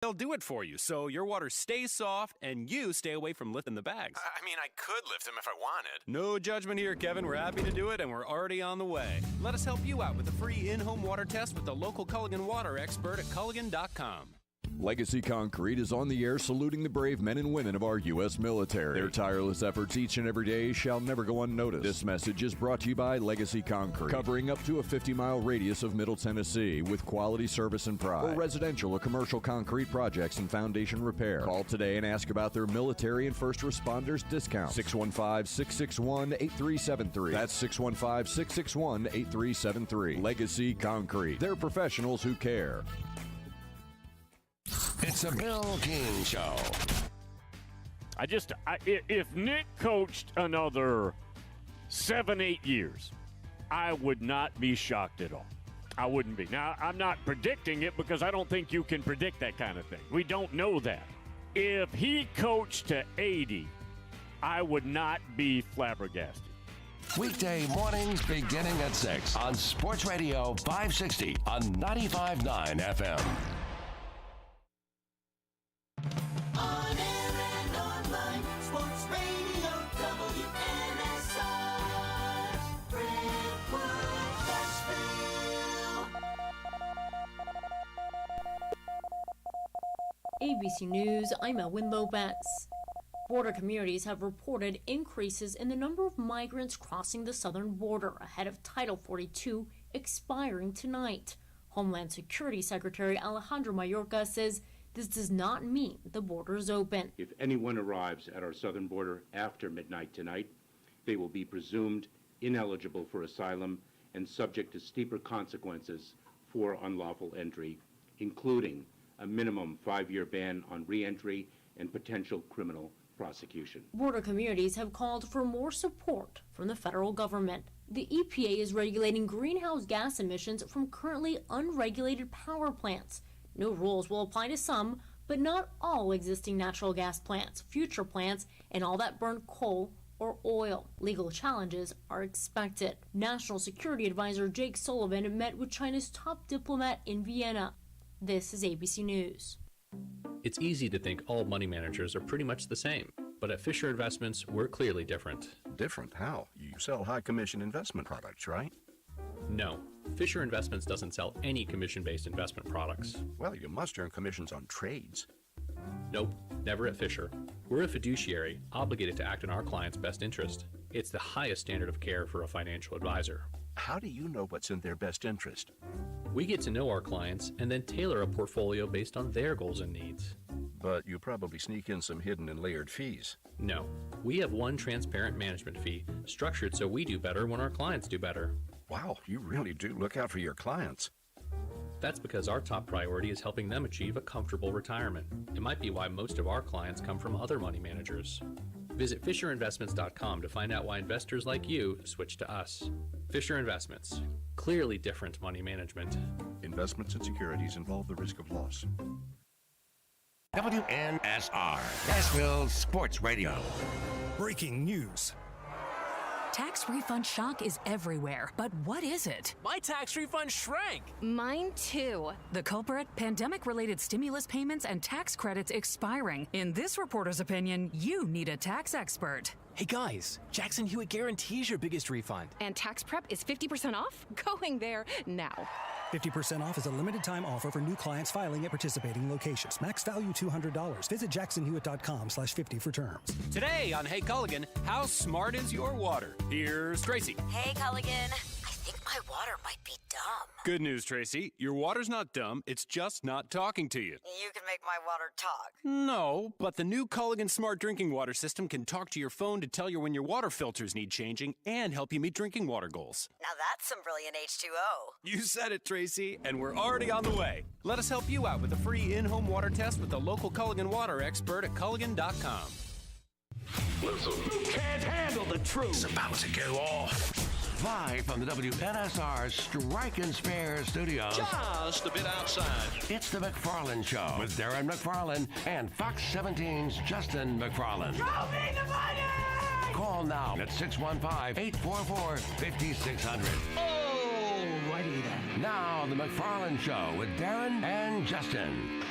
They'll do it for you, so your water stays soft and you stay away from lifting the bags. I mean, I could lift them if I wanted. No judgment here, Kevin. We're happy to do it, and we're already on the way. Let us help you out with a free in-home water test with the local Culligan water expert at Culligan.com. Legacy Concrete is on the air saluting the brave men and women of our U.S. military. Their tireless efforts each and every day shall never go unnoticed. This message is brought to you by Legacy Concrete, covering up to a 50-mile radius of Middle Tennessee with quality service and pride. For residential or commercial concrete projects and foundation repair, call today and ask about their military and first responders discount. 615-661-8373. That's 615-661-8373. Legacy Concrete. They're professionals who care. It's a Bill King Show. If Nick coached another 7-8 years, I would not be shocked at all. I wouldn't be. Now, I'm not predicting it because I don't think you can predict that kind of thing. We don't know that. If he coached to 80, I would not be flabbergasted. Weekday mornings beginning at 6 on Sports Radio 560 on 95.9 FM. On air and online, Sports Radio WNSR, Brentwood, Nashville. ABC News, I'm Elwyn Lopez. Border communities have reported increases in the number of migrants crossing the southern border ahead of Title 42 expiring tonight. Homeland Security Secretary Alejandro Mayorkas says this does not mean the border is open. If anyone arrives at our southern border after midnight tonight, they will be presumed ineligible for asylum and subject to steeper consequences for unlawful entry, including a minimum 5-year ban on re-entry and potential criminal prosecution. Border communities have called for more support from the federal government. The EPA is regulating greenhouse gas emissions from currently unregulated power plants. New rules will apply to some, but not all existing natural gas plants, future plants, and all that burn coal or oil. Legal challenges are expected. National Security Advisor Jake Sullivan met with China's top diplomat in Vienna. This is ABC News. It's easy to think all money managers are pretty much the same, but at Fisher Investments, we're clearly different. Different? How? You sell high-commission investment products, right? No, Fisher Investments doesn't sell any commission-based investment products. Well, you must earn commissions on trades. Nope, never at Fisher. We're a fiduciary, obligated to act in our client's best interest. It's the highest standard of care for a financial advisor. How do you know what's in their best interest? We get to know our clients and then tailor a portfolio based on their goals and needs. But you probably sneak in some hidden and layered fees. No, we have one transparent management fee, structured so we do better when our clients do better. Wow, you really do look out for your clients. That's because our top priority is helping them achieve a comfortable retirement. It might be why most of our clients come from other money managers. Visit FisherInvestments.com to find out why investors like you switch to us. Fisher Investments. Clearly different money management. Investments and securities involve the risk of loss. WNSR, Nashville Sports Radio. Breaking news. Tax refund shock is everywhere, but what is it? My tax refund shrank. Mine too. The culprit? Pandemic-related stimulus payments and tax credits expiring. In this reporter's opinion, you need a tax expert. Hey guys, Jackson Hewitt guarantees your biggest refund. And tax prep is 50% off? Going there now. 50% off is a limited time offer for new clients filing at participating locations. Max value $200. Visit jacksonhewitt.com/50 for terms. Today on Hey Culligan, how smart is your water? Here's Tracy. Hey Culligan, I think my water might be dumb. Good news, Tracy. Your water's not dumb. It's just not talking to you. You can make my water talk. No, but the new Culligan Smart Drinking Water System can talk to your phone to tell you when your water filters need changing and help you meet drinking water goals. Now that's some brilliant H2O. You said it, Tracy, and we're already on the way. Let us help you out with a free in-home water test with the local Culligan water expert at Culligan.com. Listen, you can't handle the truth. It's about to go off. Live from the WNSR Strike and Spare Studios. Just a bit outside. It's the McFarland Show with Darren McFarland and Fox 17's Justin McFarland. Show me the money! Call now at 615-844-5600. Alrighty then. Now, the McFarland Show with Darren and Justin.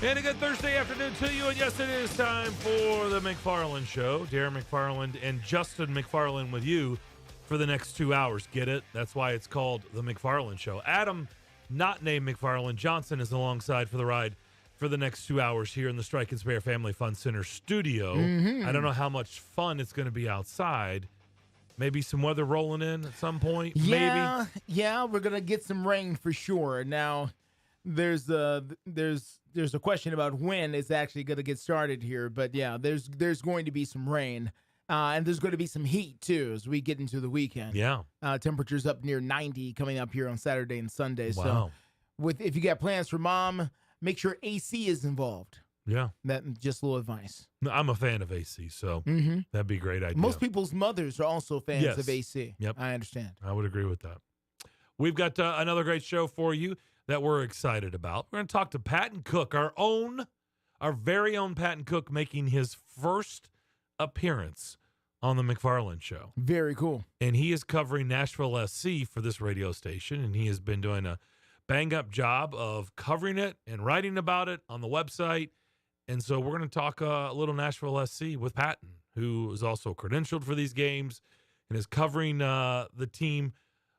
And a good Thursday afternoon to you. And yes, it is time for the McFarland Show. Darren McFarland and Justin McFarland with you for the next 2 hours. Get it? That's why it's called the McFarland Show. Adam, not named McFarland Johnson, is alongside for the ride for the next 2 hours here in the Strike and Spare Family Fun Center studio. I don't know how much fun it's going to be outside. Maybe some weather rolling in at some point. Yeah, maybe. Yeah, we're gonna get some rain for sure. Now, there's a question about when it's actually gonna get started here, but yeah, there's going to be some rain, and there's going to be some heat too as we get into the weekend. Yeah, temperatures up near 90 coming up here on Saturday and Sunday. Wow. So, if you got plans for mom, make sure AC is involved. Yeah. That just a little advice. I'm a fan of AC, so that'd be a great idea. Most people's mothers are also fans Yes. of AC. Yep. I understand. I would agree with that. We've got another great show for you that we're excited about. We're going to talk to Patton Cook, our very own Patton Cook, making his first appearance on the McFarland Show. Very cool. And he is covering Nashville SC for this radio station, and he has been doing a bang-up job of covering it and writing about it on the website. And so we're going to talk a little Nashville SC with Patton, who is also credentialed for these games and is covering the team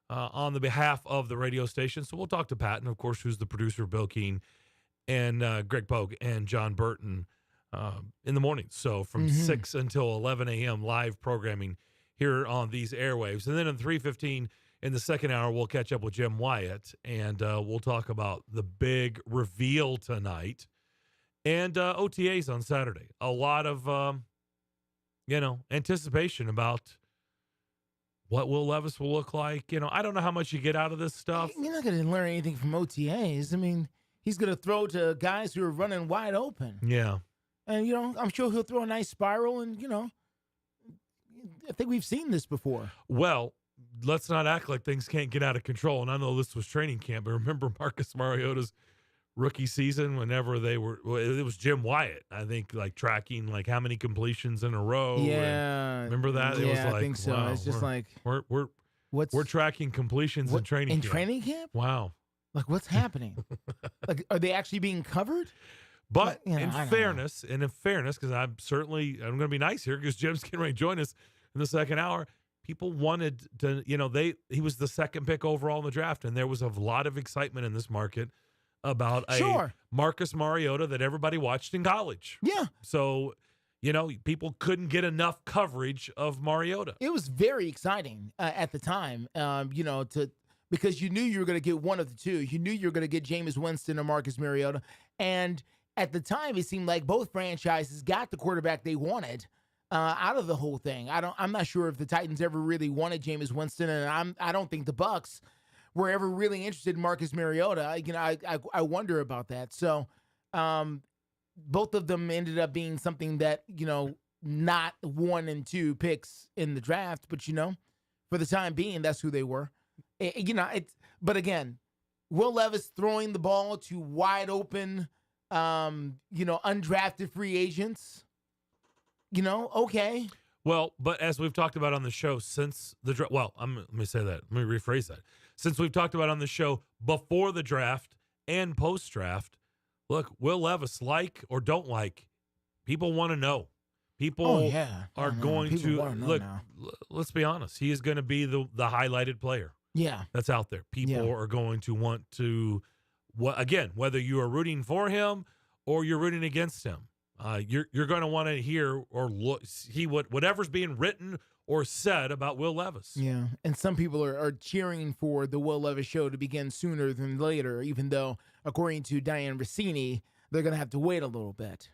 on the behalf of the radio station. So we'll talk to Patton, of course, who's the producer of Bill Keane and Greg Pogue and John Burton in the morning. So from 6 until 11 a.m. live programming here on these airwaves. And then at 3:15 in the second hour, we'll catch up with Jim Wyatt, and we'll talk about the big reveal tonight. And OTAs on Saturday. A lot of, anticipation about what Will Levis will look like. I don't know how much you get out of this stuff. You're not going to learn anything from OTAs. I mean, he's going to throw to guys who are running wide open. Yeah. And, I'm sure he'll throw a nice spiral. And, I think we've seen this before. Well, let's not act like things can't get out of control. And I know this was training camp, but remember Marcus Mariota's rookie season, whenever it was Jim Wyatt, I think, like tracking like how many completions in a row. Yeah. Remember that? Yeah, it was like, I think so. Wow, it's just like we're tracking completions in training camp. Training camp? Wow. Like what's happening? Like, are they actually being covered? But in fairness, because I'm going to be nice here because Jim's getting ready to join us in the second hour. People wanted to, he was the second pick overall in the draft, and there was a lot of excitement in this market about a Marcus Mariota that everybody watched in college. Yeah. So, people couldn't get enough coverage of Mariota. It was very exciting at the time, because you knew you were going to get one of the two. You knew you were going to get Jameis Winston or Marcus Mariota. And at the time, it seemed like both franchises got the quarterback they wanted out of the whole thing. I'm not sure if the Titans ever really wanted Jameis Winston, and I don't think the Bucs were ever really interested in Marcus Mariota. I wonder about that. So both of them ended up being something that, not 1 and 2 picks in the draft, but, for the time being, that's who they were. But again, Will Levis throwing the ball to wide open, undrafted free agents, okay. Well, but as we've talked about on the show since the draft, let me say that. Let me rephrase that. Since we've talked about on the show before the draft and post-draft, look, Will Levis, like or don't like, people want to know. People are going to look. Let's be honest. He is going to be the highlighted player. Yeah, that's out there. People are going to want to, whether you are rooting for him or you're rooting against him. You're going to want to hear or see whatever's being written or said about Will Levis. Yeah, and some people are cheering for the Will Levis show to begin sooner than later, even though, according to Diane Rossini, they're going to have to wait a little bit.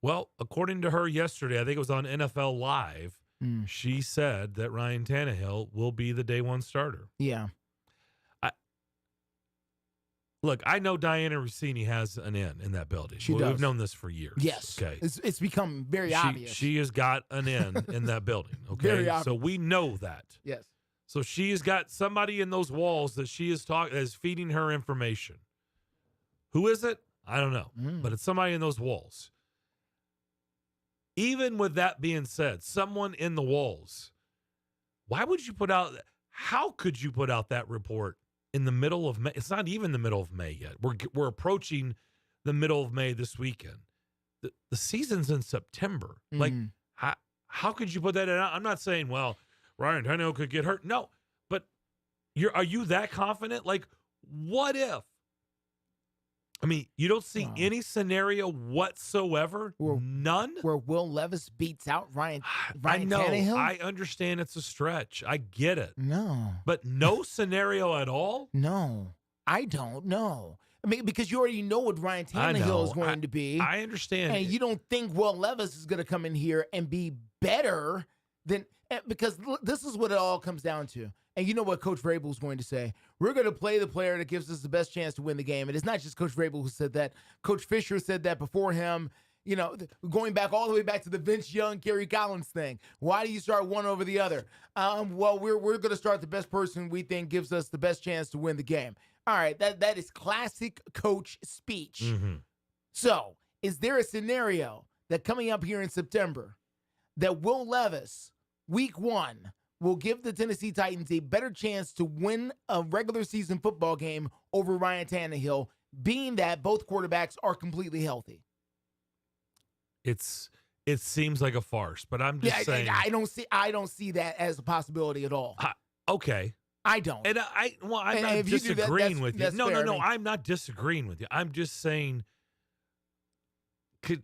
Well, according to her yesterday, I think it was on NFL Live, she said that Ryan Tannehill will be the day one starter. Yeah. Look, I know Diana Rossini has an in that building. She does. We've known this for years. Yes. Okay. It's become very obvious. She has got an in that building. Okay. Very obvious. So we know that. Yes. So she has got somebody in those walls that she is feeding her information. Who is it? I don't know. But it's somebody in those walls. Even with that being said, someone in the walls, how could you put out that report in the middle of May? It's not even the middle of May yet. We're approaching the middle of May this weekend. The season's in September. Like, how could you put that in? I'm not saying, well, Ryan Tannehill could get hurt. No, but are you that confident? Like, what if? I mean, you don't see any scenario whatsoever. None. Where Will Levis beats out Ryan I know. Tannehill? I understand it's a stretch. I get it. No. But no scenario at all? No. I don't know. I mean, because you already know what Ryan Tannehill is going to be. I understand. And you don't think Will Levis is going to come in here and be better than – because this is what it all comes down to. And you know what Coach Vrabel is going to say. We're going to play the player that gives us the best chance to win the game. And it's not just Coach Vrabel who said that. Coach Fisher said that before him. You know, going back all the way back to the Vince Young, Kerry Collins thing. Why do you start one over the other? Well, we're going to start the best person we think gives us the best chance to win the game. All right, that is classic coach speech. So, is there a scenario that coming up here in September that Will Levis, week 1, will give the Tennessee Titans a better chance to win a regular season football game over Ryan Tannehill, being that both quarterbacks are completely healthy? It seems like a farce, but I'm just saying. I don't see that as a possibility at all. Okay. I don't. And I'm not disagreeing with you. No, I'm not disagreeing with you. I'm just saying, could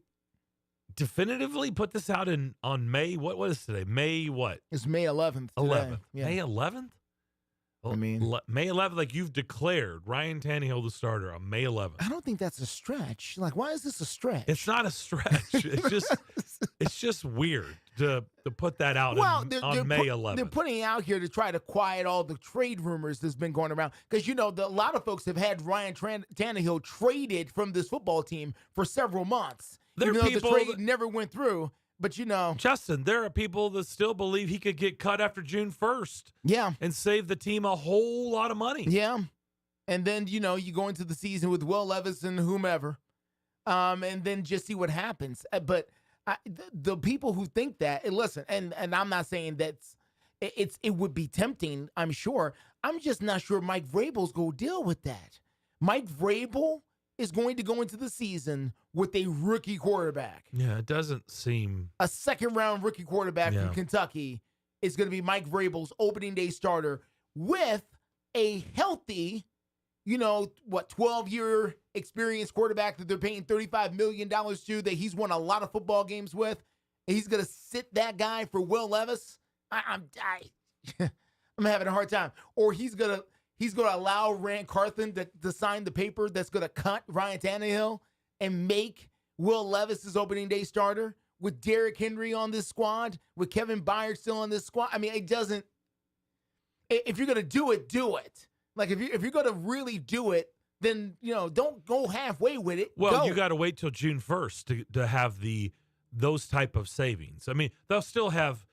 definitively put this out on May. What was today? May what? It's May 11th. 11th. Yeah. May 11th. I mean, May 11th. Like you've declared Ryan Tannehill the starter on May 11th. I don't think that's a stretch. Like, why is this a stretch? It's not a stretch. It's just weird to put that out on May 11th. They're putting it out here to try to quiet all the trade rumors that's been going around. Because, a lot of folks have had Ryan Tannehill traded from this football team for several months. Even though the trade never went through. But, Justin, there are people that still believe he could get cut after June 1st. Yeah. And save the team a whole lot of money. Yeah. And then, you go into the season with Will Levis and whomever. And then just see what happens. But the people who think that, and listen, and I'm not saying it would be tempting, I'm sure. I'm just not sure Mike Vrabel's going to deal with that. Mike Vrabel is going to go into the season with a rookie quarterback. Yeah, it doesn't seem... A second-round rookie quarterback from Kentucky is going to be Mike Vrabel's opening day starter with a healthy, 12-year experienced quarterback that they're paying $35 million to, that he's won a lot of football games with, and he's going to sit that guy for Will Levis? I'm having a hard time. Or he's going to allow Rand Carthen to sign the paper that's going to cut Ryan Tannehill and make Will Levis his opening day starter with Derrick Henry on this squad, with Kevin Byard still on this squad. I mean, it doesn't. If you're going to do it, do it. Like, if you're going to really do it, then, don't go halfway with it. Well, you got to wait till June 1st to have those type of savings. I mean, they'll still have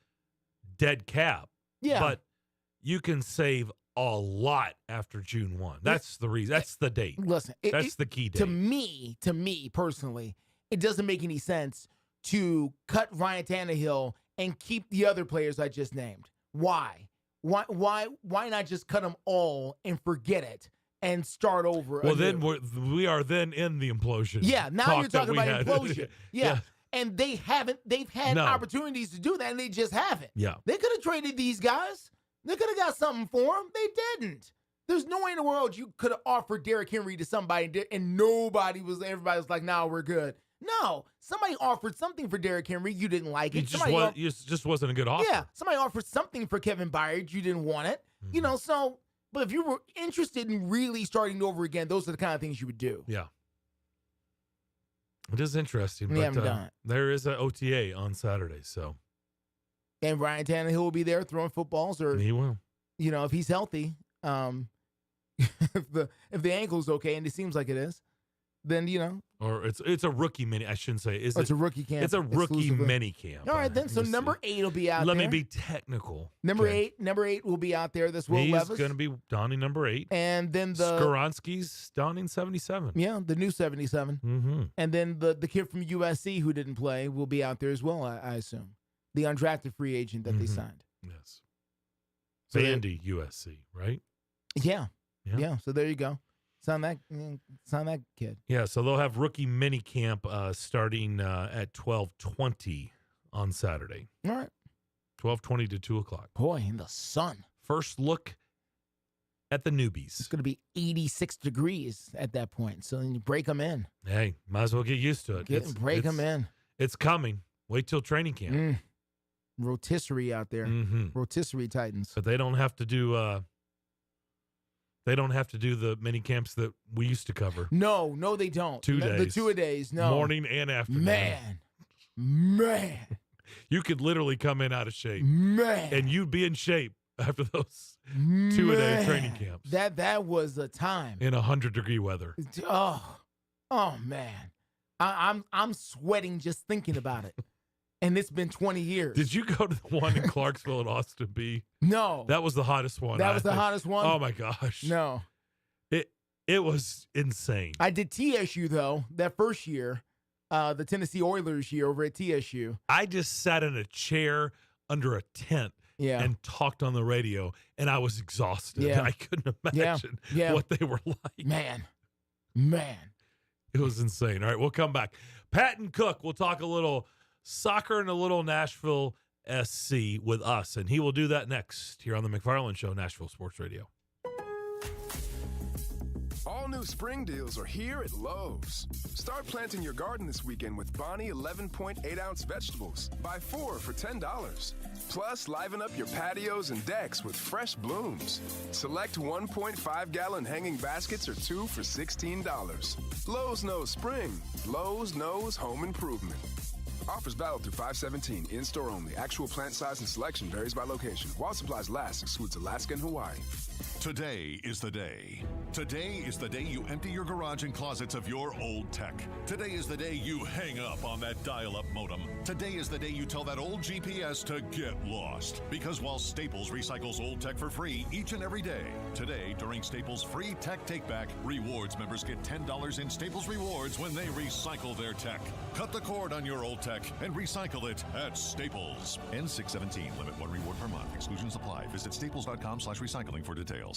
dead cap. Yeah. But you can save a lot after June 1. That's the reason. That's the date. Listen, that's the key date. To me personally, it doesn't make any sense to cut Ryan Tannehill and keep the other players I just named. Why? Why not just cut them all and forget it and start over? Well, then we are then in the implosion. Yeah, now you're talking about implosion. Yeah. And they've had opportunities to do that, and they just haven't. Yeah. They could have traded these guys. They could have got something for him. They didn't. There's no way in the world you could have offered Derrick Henry to somebody and everybody was like, "No, we're good." No, somebody offered something for Derrick Henry. You didn't like it. It just wasn't a good offer. Yeah, somebody offered something for Kevin Byard. You didn't want it. Mm-hmm. But if you were interested in really starting over again, those are the kind of things you would do. Yeah. It is interesting. We haven't done it. There is an OTA on Saturday, so. And Ryan Tannehill will be there throwing footballs, or he will. If he's healthy, if the ankle's okay, and it seems like it is, then Or it's a rookie mini. I shouldn't say. It's a rookie camp. It's a rookie mini camp. All right, then. So number 8 will be out there. Let me be technical. Number 8 will be out there. This Will Levis. He's going to be donning number 8. And then Skoronski's donning 77. Yeah, the new 77. Mm-hmm. And then the kid from USC who didn't play will be out there as well, I assume. The undrafted free agent that they signed. Yes. So Vandy, USC, right? Yeah. So there you go. Sign that kid. Yeah, so they'll have rookie mini camp starting at 12:20 on Saturday. All right. 12:20 to 2 o'clock. Boy, in the sun. First look at the newbies. It's going to be 86 degrees at that point. So then you break them in. Hey, might as well get used to it. Break them in. It's coming. Wait till training camp. Rotisserie out there. Rotisserie Titans. But they don't have to do the mini camps that we used to cover. No, they don't. 2 days. The 2 days, no. Morning and afternoon. Man. You could literally come in out of shape. Man. And you'd be in shape after those 2-a-day training camps. That was the time. In 100-degree weather. Oh man. I'm sweating just thinking about it. And it's been 20 years. Did you go to the one in Clarksville and Austin B? No. That was the hottest one. That was the hottest one? Oh my gosh. No. It was insane. I did TSU though, that first year. The Tennessee Oilers year over at TSU. I just sat in a chair under a tent and talked on the radio, and I was exhausted. Yeah. I couldn't imagine what they were like. Man. It was insane. All right, we'll come back. Pat and Cook, we'll talk a little soccer and a little Nashville SC with us, and he will do that next here on the McFarland Show, Nashville Sports Radio. All new spring deals are here at Lowe's. Start planting your garden this weekend with Bonnie 11.8-ounce vegetables. Buy 4 for $10. Plus, liven up your patios and decks with fresh blooms. Select 1.5-gallon hanging baskets or 2 for $16. Lowe's knows spring. Lowe's knows home improvement. Offers valid through 5/17. In-store only. Actual plant size and selection varies by location. While supplies last, excludes Alaska and Hawaii. Today is the day. Today is the day you empty your garage and closets of your old tech. Today is the day you hang up on that dial-up modem. Today is the day you tell that old GPS to get lost. Because while Staples recycles old tech for free each and every day, today, during Staples' free tech take-back, Rewards members get $10 in Staples Rewards when they recycle their tech. Cut the cord on your old tech and recycle it at Staples. N617. Limit 1 reward per month. Exclusions apply. Visit staples.com/recycling for details.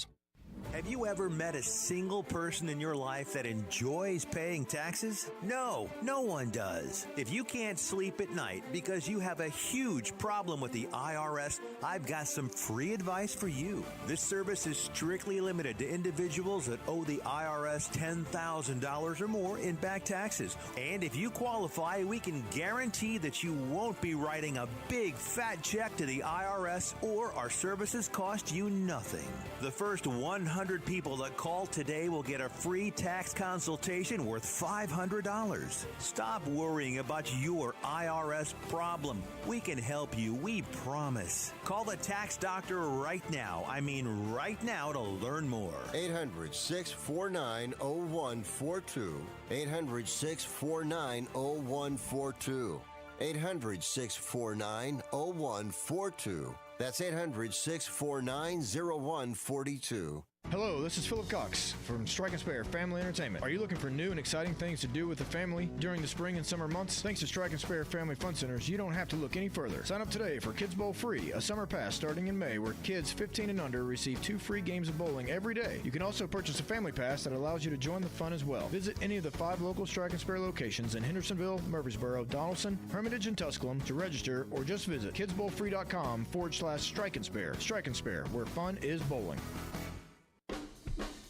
Have you ever met a single person in your life that enjoys paying taxes? No, no one does. If you can't sleep at night because you have a huge problem with the IRS, I've got some free advice for you. This service is strictly limited to individuals that owe the IRS $10,000 or more in back taxes. And if you qualify, we can guarantee that you won't be writing a big fat check to the IRS, or our services cost you nothing. The first 100 people that call today will get a free tax consultation worth $500. Stop worrying about your IRS problem. We can help you, we promise. Call the tax doctor right now. I mean right now, to learn more. 800-649-0142. 800-649-0142. 800-649-0142. That's 800-649-0142. Hello, this is Philip Cox from Strike and Spare Family Entertainment. Are you looking for new and exciting things to do with the family during the spring and summer months? Thanks to Strike and Spare Family Fun Centers, you don't have to look any further. Sign up today for Kids Bowl Free, a summer pass starting in May where kids 15 and under receive 2 free games of bowling every day. You can also purchase a family pass that allows you to join the fun as well. Visit any of the 5 local Strike and Spare locations in Hendersonville, Murfreesboro, Donaldson, Hermitage, and Tusculum to register, or just visit kidsbowlfree.com/Strike and Spare. Strike and Spare, where fun is bowling.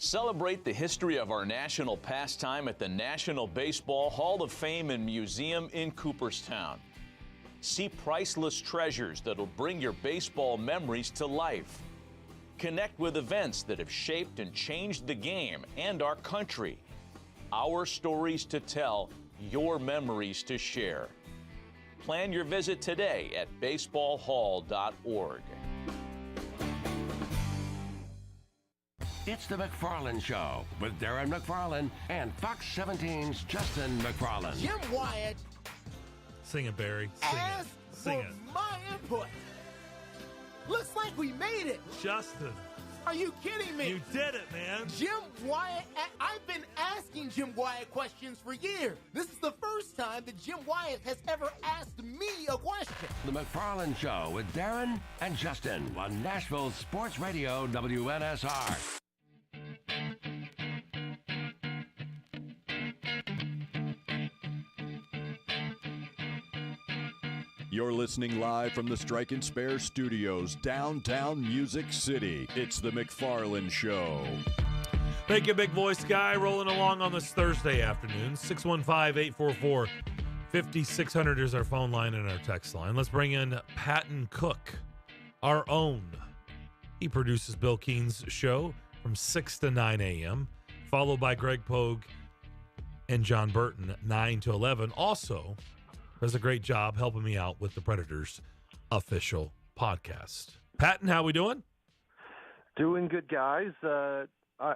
Celebrate the history of our national pastime at the National Baseball Hall of Fame and Museum in Cooperstown. See priceless treasures that'll bring your baseball memories to life. Connect with events that have shaped and changed the game and our country. Our stories to tell, your memories to share. Plan your visit today at baseballhall.org. It's the McFarland Show with Darren McFarland and Fox 17's Justin McFarland. Jim Wyatt Sing it, Barry. asked Sing for it. my input. Looks like we made it. Justin. Are you kidding me? You did it, man. Jim Wyatt, I've been asking Jim Wyatt questions for years. This is the first time that Jim Wyatt has ever asked me a question. The McFarland Show with Darren and Justin on Nashville Sports Radio WNSR. You're listening live from the Strike and Spare Studios, downtown Music City. It's the McFarland Show. Thank you, Big Voice Guy. Rolling along on this Thursday afternoon. 615-844-5600 is our phone line and our text line. Let's bring in Patton Cook, our own. He produces Bill Keene's show from 6 to 9 a.m., followed by Greg Pogue and John Burton, 9 to 11. Also does a great job helping me out with the Predators official podcast. Patton, how we doing? Doing good, guys. I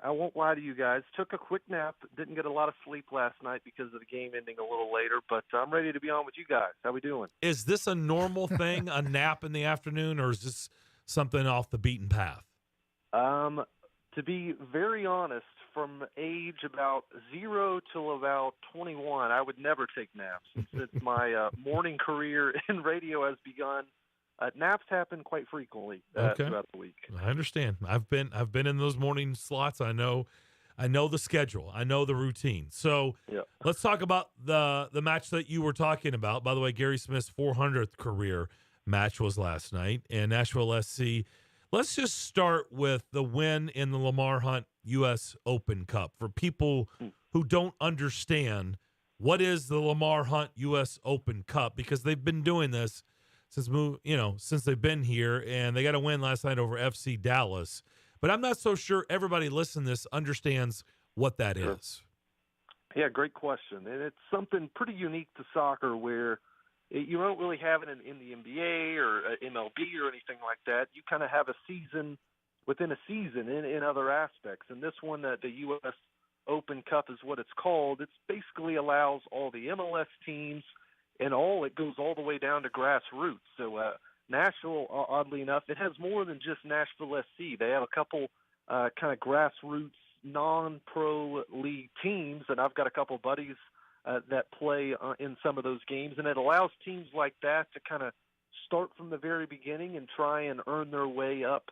won't lie to you guys. Took a quick nap. Didn't get a lot of sleep last night because of the game ending a little later, but I'm ready to be on with you guys. How we doing? Is this a normal thing, a nap in the afternoon, or is this something off the beaten path? To be very honest, from age about 0 till about 21, I would never take naps. Since my morning career in radio has begun, naps happen quite frequently throughout the week. I understand. I've been in those morning slots. I know the schedule. I know the routine. So let's talk about the match that you were talking about. By the way, Gary Smith's 400th career match was last night, and Nashville SC. Let's just start with the win in the Lamar Hunt U.S. Open Cup. For people who don't understand, what is the Lamar Hunt U.S. Open Cup? Because they've been doing this since they've been here, and they got a win last night over FC Dallas. But I'm not so sure everybody listening to this understands what that is. Yeah, great question. And it's something pretty unique to soccer where you don't really have it in the NBA or MLB or anything like that. You kind of have a season within a season in other aspects. And this one, the U.S. Open Cup is what it's called. It basically allows all the MLS teams and it goes all the way down to grassroots. So Nashville, oddly enough, it has more than just Nashville SC. They have a couple kind of grassroots non-pro league teams, and I've got a couple buddies that play in some of those games, and it allows teams like that to kind of start from the very beginning and try and earn their way up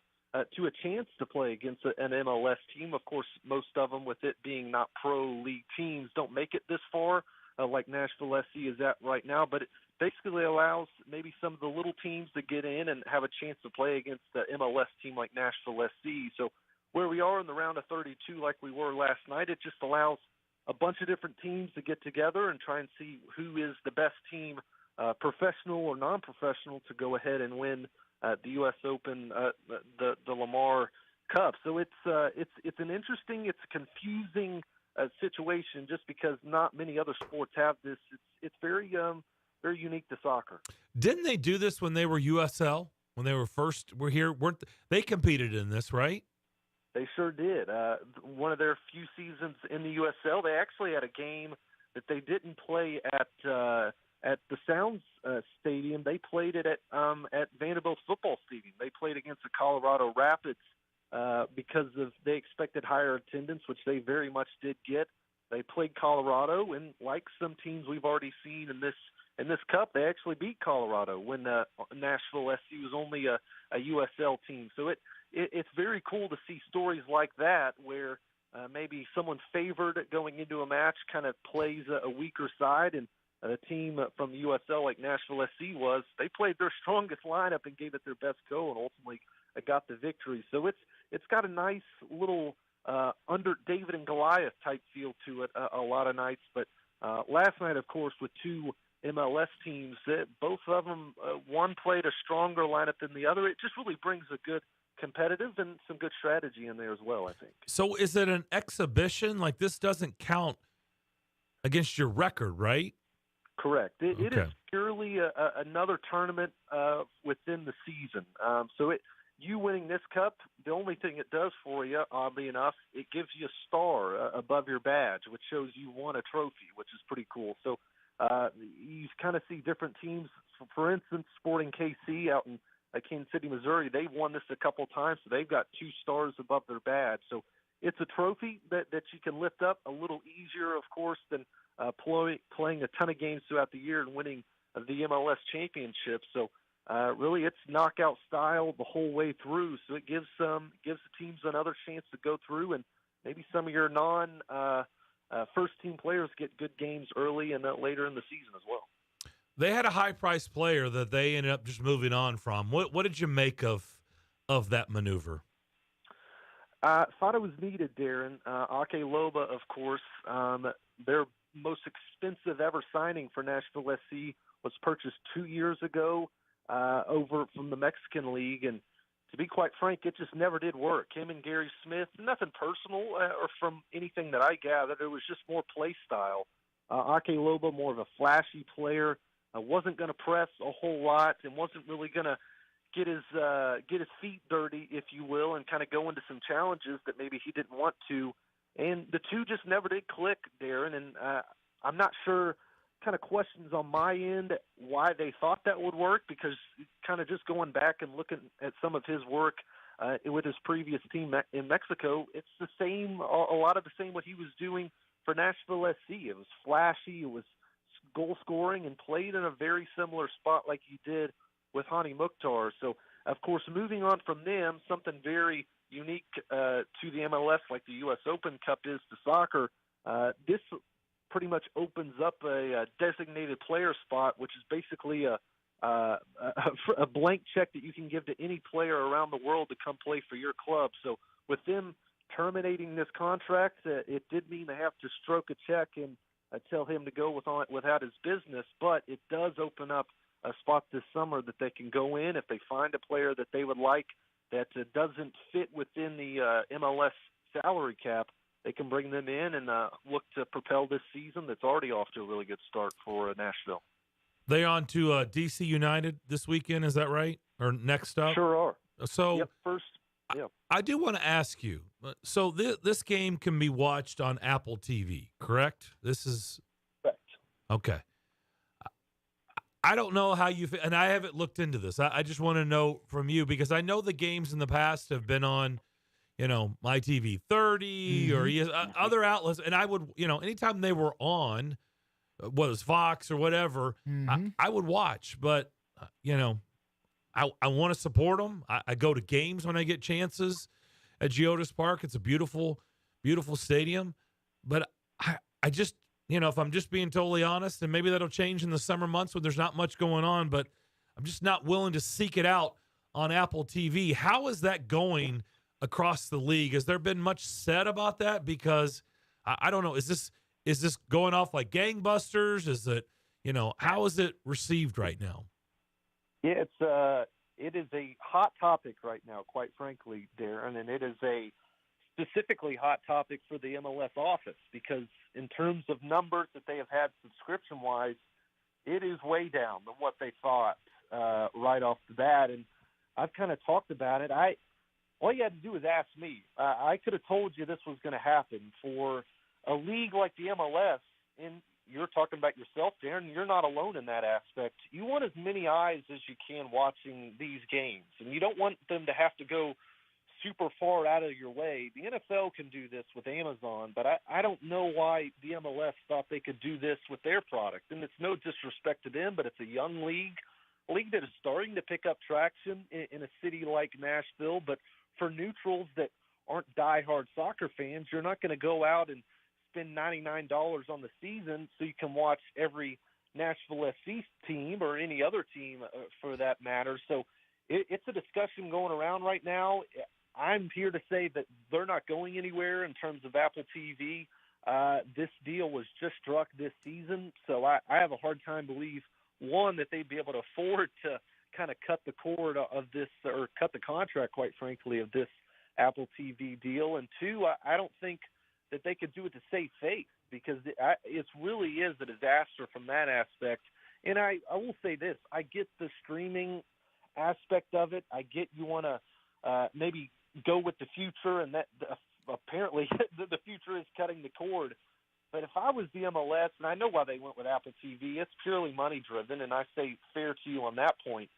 to a chance to play against an MLS team. Of course, most of them, with it being not pro league teams, don't make it this far like Nashville SC is at right now, but it basically allows maybe some of the little teams to get in and have a chance to play against the MLS team like Nashville SC. So where we are in the round of 32 like we were last night, it just allows a bunch of different teams to get together and try and see who is the best team, professional or non-professional, to go ahead and win the U.S. Open, the Lamar Cup. So it's an interesting, it's a confusing situation just because not many other sports have this. It's very very unique to soccer. Didn't they do this when they were USL? When they were here, weren't they competed in this, right? They sure did. One of their few seasons in the USL, they actually had a game that they didn't play at the Sounds Stadium. They played it at Vanderbilt Football Stadium. They played against the Colorado Rapids because they expected higher attendance, which they very much did get. They played Colorado, and like some teams we've already seen in this cup, they actually beat Colorado when Nashville SC was only a USL team. So it's very cool to see stories like that where maybe someone favored going into a match kind of plays a weaker side, and a team from the USL like Nashville SC they played their strongest lineup and gave it their best go and ultimately got the victory. So it's got a nice little under David and Goliath type feel to it a lot of nights. But last night, of course, with two MLS teams, both of them, one played a stronger lineup than the other. It just really brings a good competitive and some good strategy in there as well, I think. So is it an exhibition? Like, this doesn't count against your record, right? Correct. It is purely another tournament within the season. So you winning this cup, the only thing it does for you, oddly enough, it gives you a star above your badge, which shows you won a trophy, which is pretty cool. So you kind of see different teams. For instance, Sporting KC out in Kansas City, Missouri, they've won this a couple times, so they've got 2 stars above their badge. So it's a trophy that you can lift up a little easier, of course, than playing a ton of games throughout the year and winning the MLS championship. So really, it's knockout style the whole way through. So it gives the teams another chance to go through, and maybe some of your first team players get good games early and later in the season as well. they had a high-priced player that they ended up just moving on from. What did you make of that maneuver? Thought it was needed, Darren. Ake Loba, of course, their most expensive ever signing for Nashville SC was purchased 2 years ago over from the Mexican League, and to be quite frank, it just never did work. Him and Gary Smith, nothing personal or from anything that I gathered, it was just more play style. Ake Loba, more of a flashy player, wasn't going to press a whole lot and wasn't really going to get his feet dirty, if you will, and kind of go into some challenges that maybe he didn't want to. And the two just never did click, Darren, and I'm not sure, kind of questions on my end why they thought that would work, because kind of just going back and looking at some of his work with his previous team in Mexico, it's the same, a lot of the same what he was doing for Nashville SC. It was flashy, it was goal scoring, and played in a very similar spot like he did with Hani Mukhtar. So, of course, moving on from them, something very unique to the MLS like the U.S. Open Cup is to soccer. This pretty much opens up a designated player spot, which is basically a blank check that you can give to any player around the world to come play for your club. So with them terminating this contract, it did mean they have to stroke a check and tell him to go without his business, but it does open up a spot this summer that they can go in if they find a player that they would like that doesn't fit within the MLS salary cap. They can bring them in and look to propel this season that's already off to a really good start for Nashville. They on to D.C. United this weekend, is that right? Or next up? Sure are. So yep, first, yeah. I do want to ask you, so this game can be watched on Apple TV, correct? This is correct. Okay. I don't know how you and I haven't looked into this. I just want to know from you, because I know the games in the past have been on, My TV 30 or other outlets, and I would, anytime they were on, whether it was Fox or whatever, I would watch. But I want to support them. I go to games when I get chances at Geodis Park. It's a beautiful, beautiful stadium. But I just, if I'm just being totally honest, and maybe that'll change in the summer months when there's not much going on, but I'm just not willing to seek it out on Apple TV. How is that going across the league? Has there been much said about that? Because I don't know. Is this going off like gangbusters? Is it, how is it received right now? Yeah, it is a hot topic right now, quite frankly, Darren, and it is a specifically hot topic for the MLS office, because in terms of numbers that they have had subscription-wise, it is way down than what they thought right off the bat. And I've kind of talked about it. All you had to do was ask me. I could have told you this was going to happen for a league like the MLS, and you're talking about yourself, Darren. You're not alone in that aspect. You want as many eyes as you can watching these games, and you don't want them to have to go super far out of your way. The NFL can do this with Amazon, but I don't know why the MLS thought they could do this with their product. And it's no disrespect to them, but it's a young league, a league that is starting to pick up traction in a city like Nashville. But for neutrals that aren't diehard soccer fans, you're not going to go out and spend $99 on the season so you can watch every Nashville SC team or any other team for that matter. So it's a discussion going around right now. I'm here to say that they're not going anywhere in terms of Apple TV. This deal was just struck this season, so I have a hard time believe, one, that they'd be able to afford to kind of cut the cord of this, or cut the contract, quite frankly, of this Apple TV deal, and two, I don't think that they could do it to save face, because it really is a disaster from that aspect. And I will say this, I get the streaming aspect of it. I get you want to maybe go with the future, and that apparently the future is cutting the cord. But if I was the MLS, and I know why they went with Apple TV, it's purely money driven, and I say fair to you on that point.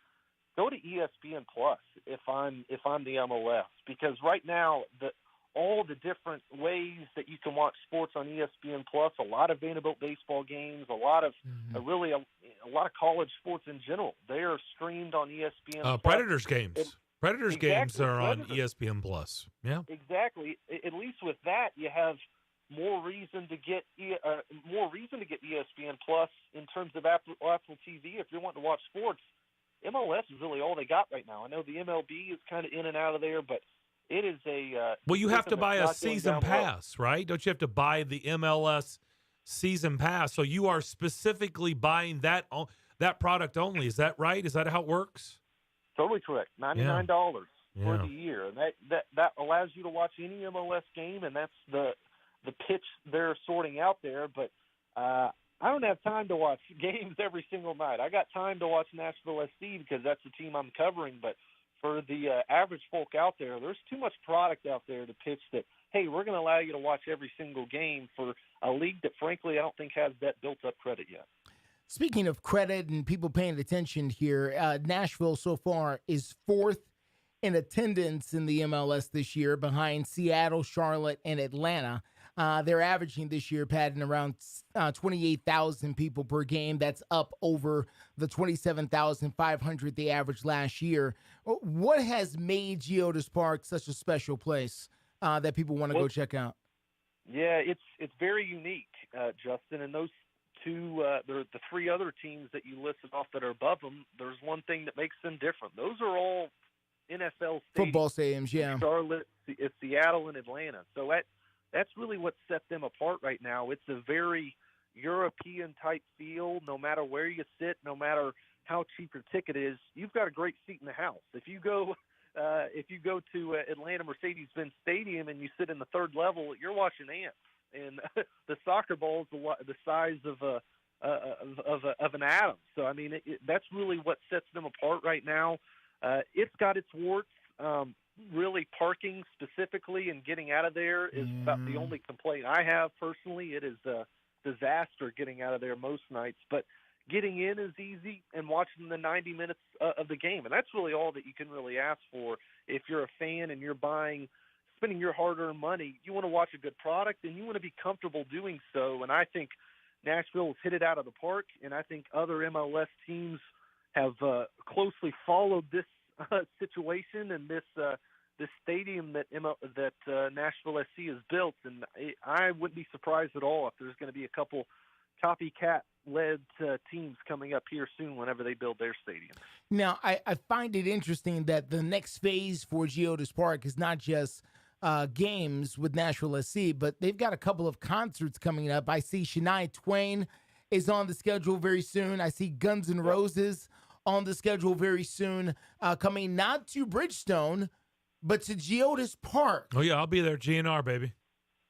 Go to ESPN Plus if I'm the MLS, because right now all the different ways that you can watch sports on ESPN Plus, a lot of Vanderbilt baseball games, a lot of really a lot of college sports in general, they are streamed on ESPN Plus. Predators games. Predators games are on ESPN Plus. Yeah. Exactly. At least with that, you have more reason to get ESPN Plus in terms of Apple TV. If you're wanting to watch sports, MLS is really all they got right now. I know the MLB is kind of in and out of there, but it is a well, you have to system buy a that's not going season down well. pass, right? Don't you have to buy the MLS season pass? So you are specifically buying that product only. Is that right? Is that how it works? Totally correct. $99 for Yeah. the year, and that allows you to watch any MLS game, and that's the pitch they're sorting out there. But I don't have time to watch games every single night. I got time to watch Nashville SC because that's the team I'm covering. But for the average folk out there, there's too much product out there to pitch that, hey, we're going to allow you to watch every single game for a league that, frankly, I don't think has that built-up credit yet. Speaking of credit and people paying attention here, Nashville so far is 4th in attendance in the MLS this year behind Seattle, Charlotte, and Atlanta. They're averaging this year, Pat, in around 28,000 people per game. That's up over the 27,500 they averaged last year. What has made Geodis Park such a special place that people want to go check out? Yeah, it's very unique, Justin. And those two, the three other teams that you listed off that are above them, there's one thing that makes them different. Those are all NFL Football stadiums, yeah. Charlotte, it's Seattle, and Atlanta. So that's really what set them apart right now. It's a very European-type feel. No matter where you sit, no matter how cheap your ticket is, you've got a great seat in the house. If you go to Atlanta Mercedes-Benz Stadium and you sit in the third level, you're watching ants. And the soccer ball is the size of an atom. So, I mean, that's really what sets them apart right now. It's got its warts. Really, parking specifically and getting out of there is about the only complaint I have personally. It is a disaster getting out of there most nights, but getting in is easy and watching the 90 minutes of the game. And that's really all that you can really ask for if you're a fan and you're spending your hard-earned money. You want to watch a good product and you want to be comfortable doing so. And I think Nashville has hit it out of the park, and I think other MLS teams have closely followed this situation and this stadium that Nashville SC has built, and I wouldn't be surprised at all if there's going to be a couple copycat-led teams coming up here soon whenever they build their stadium. Now, I find it interesting that the next phase for Geodis Park is not just games with Nashville SC, but they've got a couple of concerts coming up. I see Shania Twain is on the schedule very soon. I see Guns N' Roses on the schedule very soon, coming not to Bridgestone, but to Geodis Park. Oh, yeah, I'll be there. GNR, baby.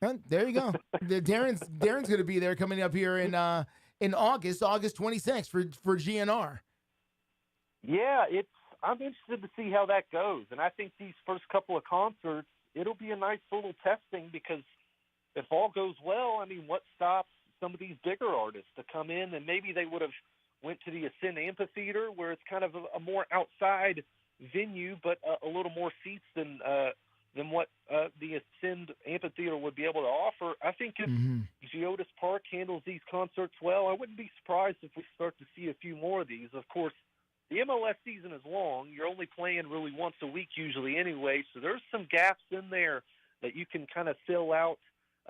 There you go. Darren's going to be there coming up here in August 26th for GNR. Yeah, I'm interested to see how that goes. And I think these first couple of concerts, it'll be a nice little testing because if all goes well, I mean, what stops some of these bigger artists to come in? And maybe they would have went to the Ascend Amphitheater, where it's kind of a more outside venue, but a little more seats than what the Ascend Amphitheater would be able to offer. I think if Geodis Park handles these concerts well, I wouldn't be surprised if we start to see a few more of these. Of course, the MLS season is long. You're only playing really once a week usually anyway, so there's some gaps in there that you can kind of fill out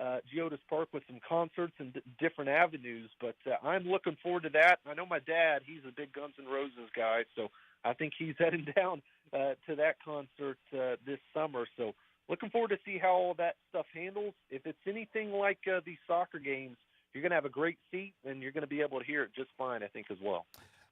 Geodis Park with some concerts and different avenues, but I'm looking forward to that. I know my dad, he's a big Guns N' Roses guy, so I think he's heading down to that concert this summer. So looking forward to see how all that stuff handles. If it's anything like these soccer games, you're going to have a great seat, and you're going to be able to hear it just fine, I think, as well.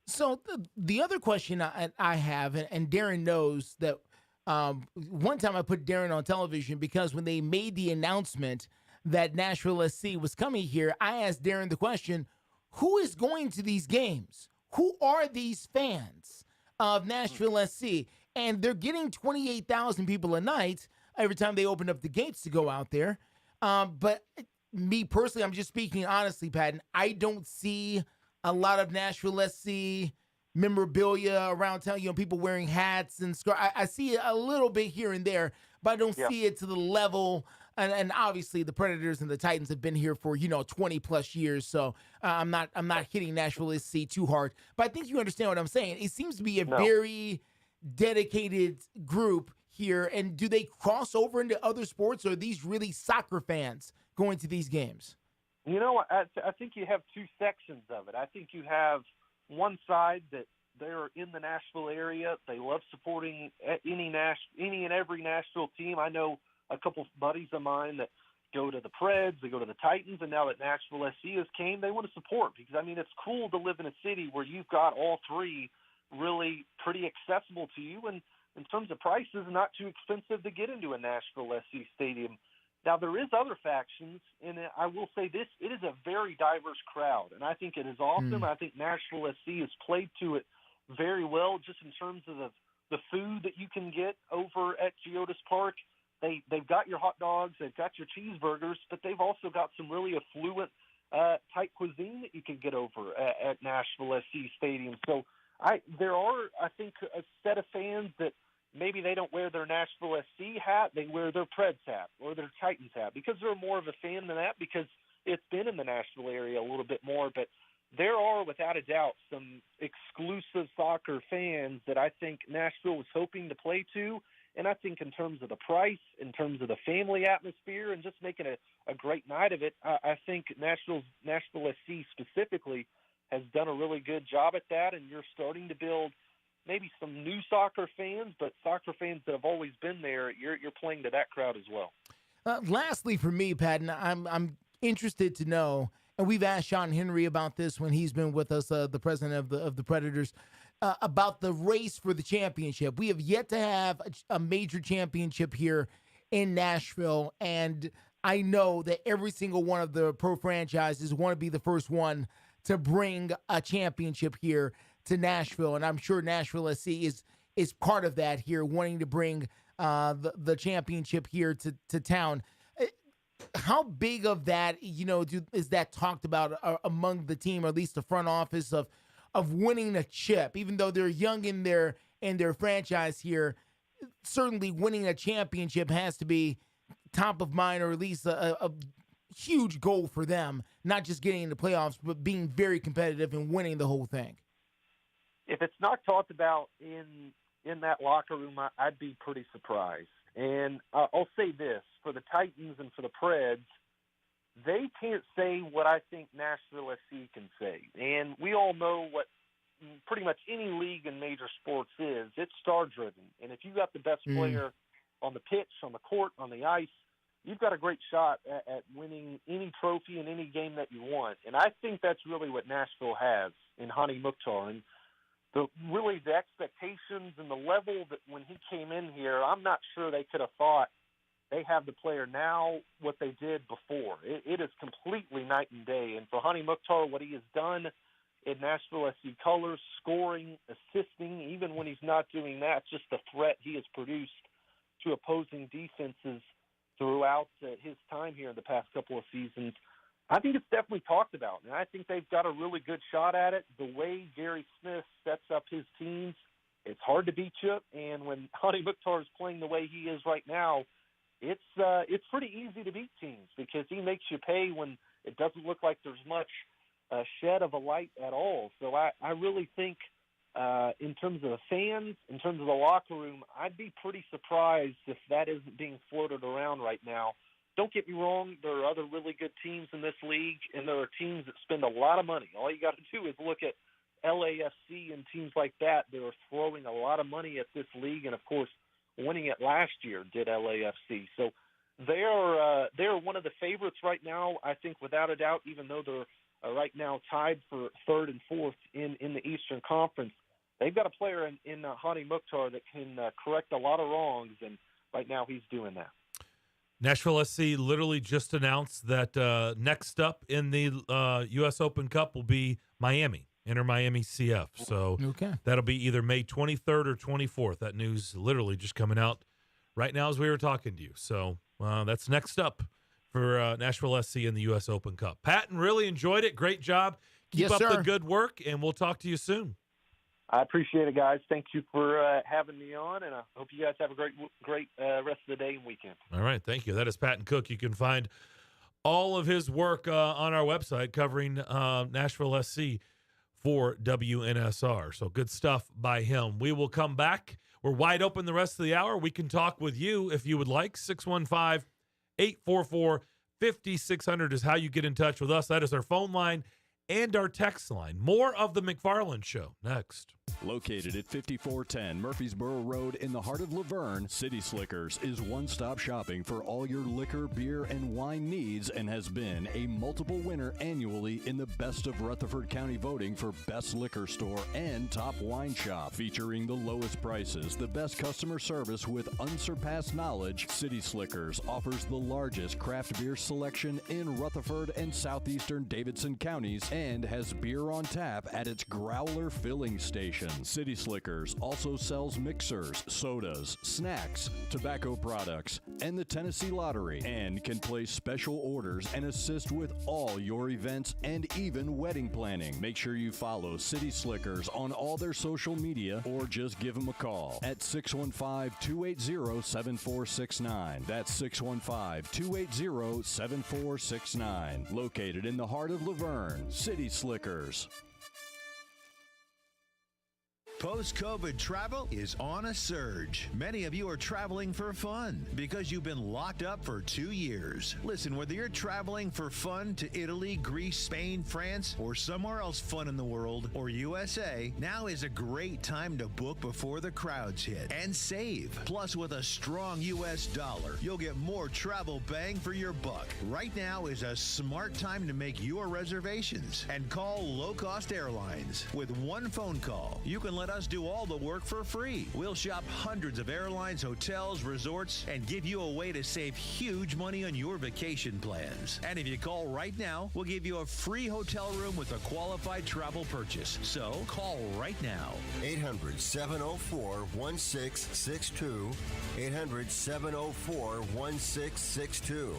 So the other question I have, and Darren knows that one time I put Darren on television because when they made the announcement that Nashville SC was coming here, I asked Darren the question, who is going to these games? Who are these fans of Nashville SC? And they're getting 28,000 people a night every time they open up the gates to go out there. But me personally, I'm just speaking honestly, Patton, I don't see a lot of Nashville SC memorabilia around town, people wearing hats and scarves. I see it a little bit here and there, but I don't see it to the level. And obviously the Predators and the Titans have been here for, 20 plus years. So I'm not hitting Nashville SC too hard, but I think you understand what I'm saying. It seems to be a very dedicated group here, and do they cross over into other sports, or are these really soccer fans going to these games? You know, I think you have two sections of it. I think you have one side that they're in the Nashville area. They love supporting any and every Nashville team. I know a couple buddies of mine that go to the Preds, they go to the Titans, and now that Nashville SC has came, they want to support because, I mean, it's cool to live in a city where you've got all three really pretty accessible to you, and in terms of prices, not too expensive to get into a Nashville SC stadium. Now, there is other factions, and I will say this, it is a very diverse crowd, and I think it is awesome. I think Nashville SC has played to it very well just in terms of the food that you can get over at Geodis Park. They've got your hot dogs, they've got your cheeseburgers, but they've also got some really affluent type cuisine that you can get over at Nashville SC Stadium. So there are, I think, a set of fans that maybe they don't wear their Nashville SC hat, they wear their Preds hat or their Titans hat because they're more of a fan than that because it's been in the Nashville area a little bit more. But there are, without a doubt, some exclusive soccer fans that I think Nashville was hoping to play to. And I think in terms of the price, in terms of the family atmosphere, and just making a great night of it, I think Nashville SC specifically has done a really good job at that. And you're starting to build maybe some new soccer fans, but soccer fans that have always been there, you're playing to that crowd as well. Lastly, for me, Pat, and I'm interested to know, and we've asked Sean Henry about this when he's been with us, the president of the Predators, about the race for the championship. We have yet to have a major championship here in Nashville, and I know that every single one of the pro franchises want to be the first one to bring a championship here to Nashville, and I'm sure Nashville SC is part of that here, wanting to bring the championship here to town. How big of that, is that talked about among the team, or at least the front office of winning a chip? Even though they're young in their franchise here, certainly winning a championship has to be top of mind, or at least a huge goal for them. Not just getting in the playoffs, but being very competitive and winning the whole thing. If it's not talked about in that locker room, I'd be pretty surprised. And I'll say this, for the Titans and for the Preds, they can't say what I think Nashville SC can say. And we all know what pretty much any league in major sports is. It's star-driven. And if you've got the best player on the pitch, on the court, on the ice, you've got a great shot at winning any trophy in any game that you want. And I think that's really what Nashville has in Hani Mukhtar. And the expectations and the level that when he came in here, I'm not sure they could have thought they have the player now what they did before. It is completely night and day. And for Hani Mukhtar, what he has done in Nashville SC colors, scoring, assisting, even when he's not doing that, just the threat he has produced to opposing defenses throughout his time here in the past couple of seasons, I think it's definitely talked about, and I think they've got a really good shot at it. The way Gary Smith sets up his teams, it's hard to beat you, and when Hani Mukhtar is playing the way he is right now, it's pretty easy to beat teams because he makes you pay when it doesn't look like there's much shed of a light at all. So I really think in terms of the fans, in terms of the locker room, I'd be pretty surprised if that isn't being floated around right now. Don't get me wrong, there are other really good teams in this league, and there are teams that spend a lot of money. All you got to do is look at LAFC and teams like that. They are throwing a lot of money at this league, and, of course, winning it last year did LAFC. So they're one of the favorites right now, I think, without a doubt, even though they're right now tied for third and fourth in the Eastern Conference. They've got a player in Hani Mukhtar that can correct a lot of wrongs, and right now he's doing that. Nashville SC literally just announced that next up in the U.S. Open Cup will be Miami, Inter Miami CF. So that'll be either May 23rd or 24th. That news literally just coming out right now as we were talking to you. So that's next up for Nashville SC in the U.S. Open Cup. Patton, really enjoyed it. Great job. Keep up the good work, and we'll talk to you soon. I appreciate it, guys. Thank you for having me on, and I hope you guys have a great rest of the day and weekend. All right, thank you. That is Patton Cook. You can find all of his work on our website covering Nashville SC for WNSR. So good stuff by him. We will come back We're wide open the rest of the hour. We can talk with you if you would like. 615-844-5600 is how you get in touch with us. That is our phone line and our text line. More of the McFarland Show next. Located at 5410 Murfreesboro Road in the heart of Laverne, City Slickers is one-stop shopping for all your liquor, beer, and wine needs and has been a multiple winner annually in the Best of Rutherford County voting for Best Liquor Store and Top Wine Shop. Featuring the lowest prices, the best customer service with unsurpassed knowledge, City Slickers offers the largest craft beer selection in Rutherford and southeastern Davidson counties and has beer on tap at its Growler filling station. City Slickers also sells mixers, sodas, snacks, tobacco products, and the Tennessee Lottery, and can place special orders and assist with all your events and even wedding planning. Make sure you follow City Slickers on all their social media or just give them a call at 615-280-7469. That's 615-280-7469. Located in the heart of Laverne, City Slickers. Post-COVID travel is on a surge. Many of you are traveling for fun because you've been locked up for 2 years. Listen, whether you're traveling for fun to Italy, Greece, Spain, France, or somewhere else fun in the world, or USA, now is a great time to book before the crowds hit and save. Plus, with a strong U.S. dollar, you'll get more travel bang for your buck. Right now is a smart time to make your reservations and call low-cost airlines. With one phone call, you can let us do all the work for free. We'll shop hundreds of airlines, hotels, resorts, and give you a way to save huge money on your vacation plans. And if you call right now, we'll give you a free hotel room with a qualified travel purchase. So call right now. 800-704-1662. 800-704-1662.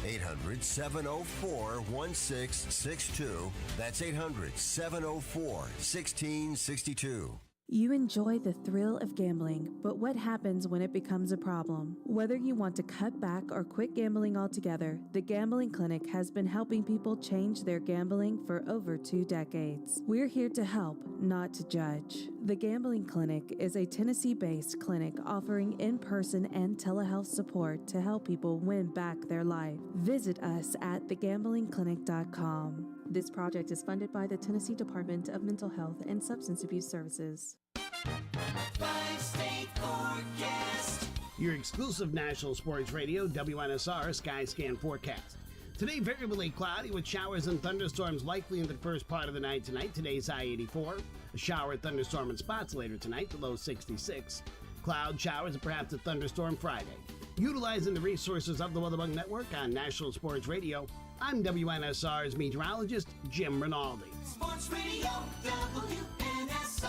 800-704-1662. That's 800-704-1662. You enjoy the thrill of gambling, but what happens when it becomes a problem? Whether you want to cut back or quit gambling altogether, the Gambling Clinic has been helping people change their gambling for over 2 decades. We're here to help, not to judge. The Gambling Clinic is a Tennessee-based clinic offering in-person and telehealth support to help people win back their life. Visit us at thegamblingclinic.com. This project is funded by the Tennessee Department of Mental Health and Substance Abuse Services. Five-state forecast. Your exclusive national sports radio, WNSR Sky Scan forecast. Today, variably cloudy with showers and thunderstorms likely in the first part of the night tonight. Today's high 84. A shower, thunderstorm in spots later tonight, the low 66. Cloud showers and perhaps a thunderstorm Friday. Utilizing the resources of the Weatherbug Network on National Sports Radio, I'm WNSR's meteorologist, Jim Rinaldi. Sports Radio, WNSR.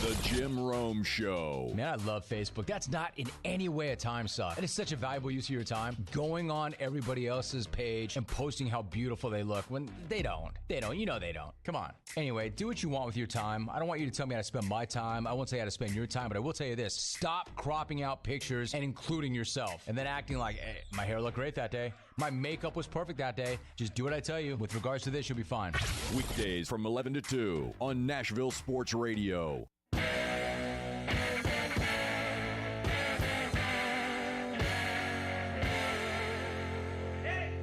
The Jim Rome Show. Man, I love Facebook. That's not in any way a time suck. It is such a valuable use of your time going on everybody else's page and posting how beautiful they look when they don't. You know they don't. Come on. Anyway, do what you want with your time. I don't want you to tell me how to spend my time. I won't tell you how to spend your time, but I will tell you this. Stop cropping out pictures and including yourself and then acting like, hey, my hair looked great that day. My makeup was perfect that day. Just do what I tell you. With regards to this, you'll be fine. Weekdays from 11 to 2 on Nashville Sports Radio.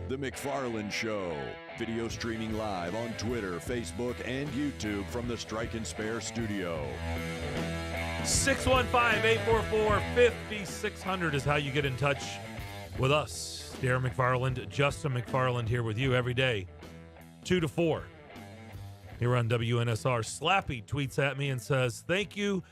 The McFarland Show. Video streaming live on Twitter, Facebook, and YouTube from the Strike and Spare studio. 615-844-5600 is how you get in touch with us. Darren McFarland, Justin McFarland here with you every day, 2 to 4. Here on WNSR. Slappy tweets at me and says, thank you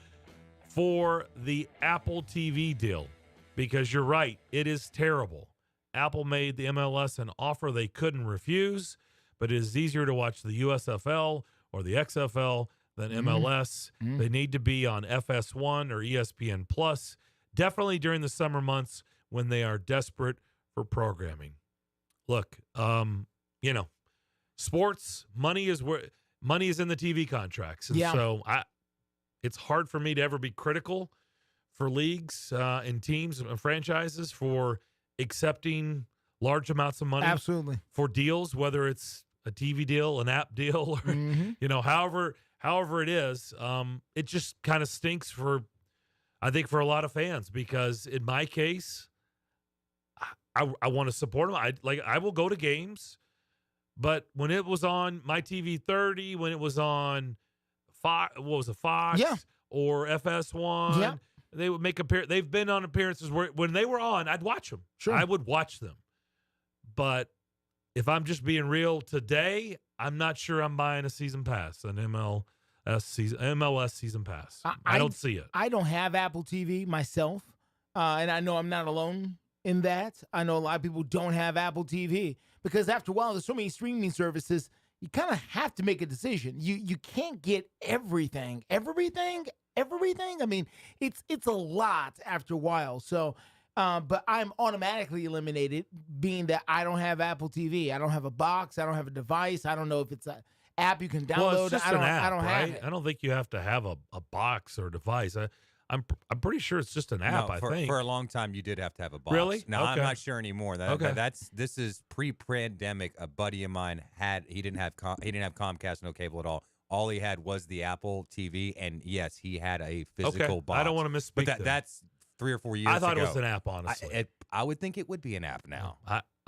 for the Apple TV deal, because you're right, it is terrible. Apple made the MLS an offer they couldn't refuse, but it is easier to watch the USFL or the XFL than MLS. They need to be on FS1 or ESPN Plus, definitely during the summer months when they are desperate for programming. Look, sports, money is in the TV contracts. And so it's hard for me to ever be critical for leagues and teams and franchises for accepting large amounts of money for deals, whether it's a TV deal, an app deal, or however it is, it just kind of stinks I think for a lot of fans, because in my case, I want to support them. I will go to games, but when it was on my TV 30, when it was on Fox, Fox or FS1, they would make they've been on appearances where when they were on, I'd watch them. Sure. I would watch them. But if I'm just being real today, I'm not sure I'm buying a season pass, an MLS season pass. I don't see it. I don't have Apple TV myself, and I know I'm not alone in that. I know a lot of people don't have Apple TV because after a while, there's so many streaming services, you kind of have to make a decision. You can't get everything. I mean, it's a lot after a while. So, but I'm automatically eliminated, being that I don't have Apple TV. I don't have a box. I don't have a device. I don't know if it's an app you can download. Well, it's just I don't right? have it. I don't think you have to have a box or device. I'm pretty sure it's just an app. I think for a long time you did have to have a box. Really? No, Okay. I'm not sure anymore. This is pre-pandemic. A buddy of mine he didn't have Comcast, no cable at all. All he had was the Apple TV, and yes, he had a physical box. I don't want to misspeak. But that's 3 or 4 years ago. I thought it was an app, honestly. I would think it would be an app now.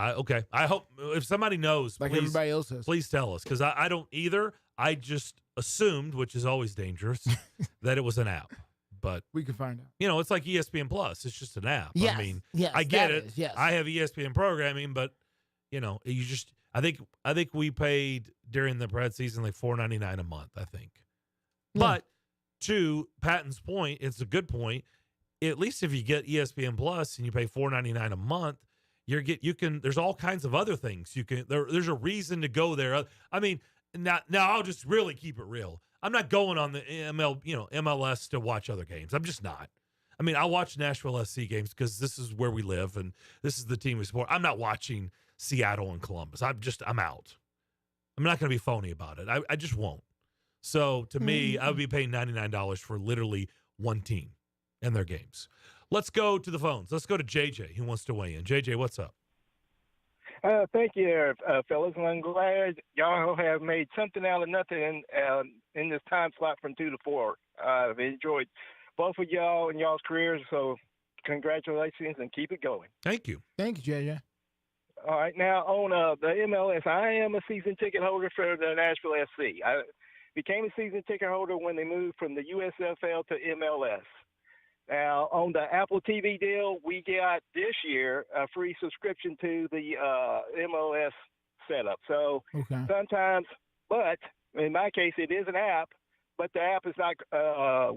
Okay. I hope if somebody knows, Like please, everybody else does. please tell us, because I don't either. I just assumed, which is always dangerous, that it was an app. But we can find out. It's like ESPN Plus. It's just an app. Yes, I mean, yes, I get that it. is, yes. I have ESPN programming, but you just. I think we paid during the Preds season like $4.99 a month. I think. Yeah. But to Patton's point, it's a good point. At least if you get ESPN Plus and you pay $4.99 a month, there's all kinds of other things you can. There's a reason to go there. I mean, now I'll just really keep it real. I'm not going on the MLS to watch other games. I'm just not. I mean, I'll watch Nashville SC games because this is where we live and this is the team we support. I'm not watching Seattle and Columbus. I'm out. I'm not going to be phony about it. I just won't. So to me, I would be paying $99 for literally one team and their games. Let's go to the phones. Let's go to JJ, who wants to weigh in. JJ, what's up? Thank you, fellas. And I'm glad y'all have made something out of nothing in this time slot from 2 to 4. I've enjoyed both of y'all and y'all's careers, so congratulations and keep it going. Thank you. Thank you, JJ. All right, now on the MLS, I am a season ticket holder for the Nashville SC. I became a season ticket holder when they moved from the USFL to MLS. Now, on the Apple TV deal, we got this year a free subscription to the MLS setup. So sometimes, but in my case, it is an app, but the app is not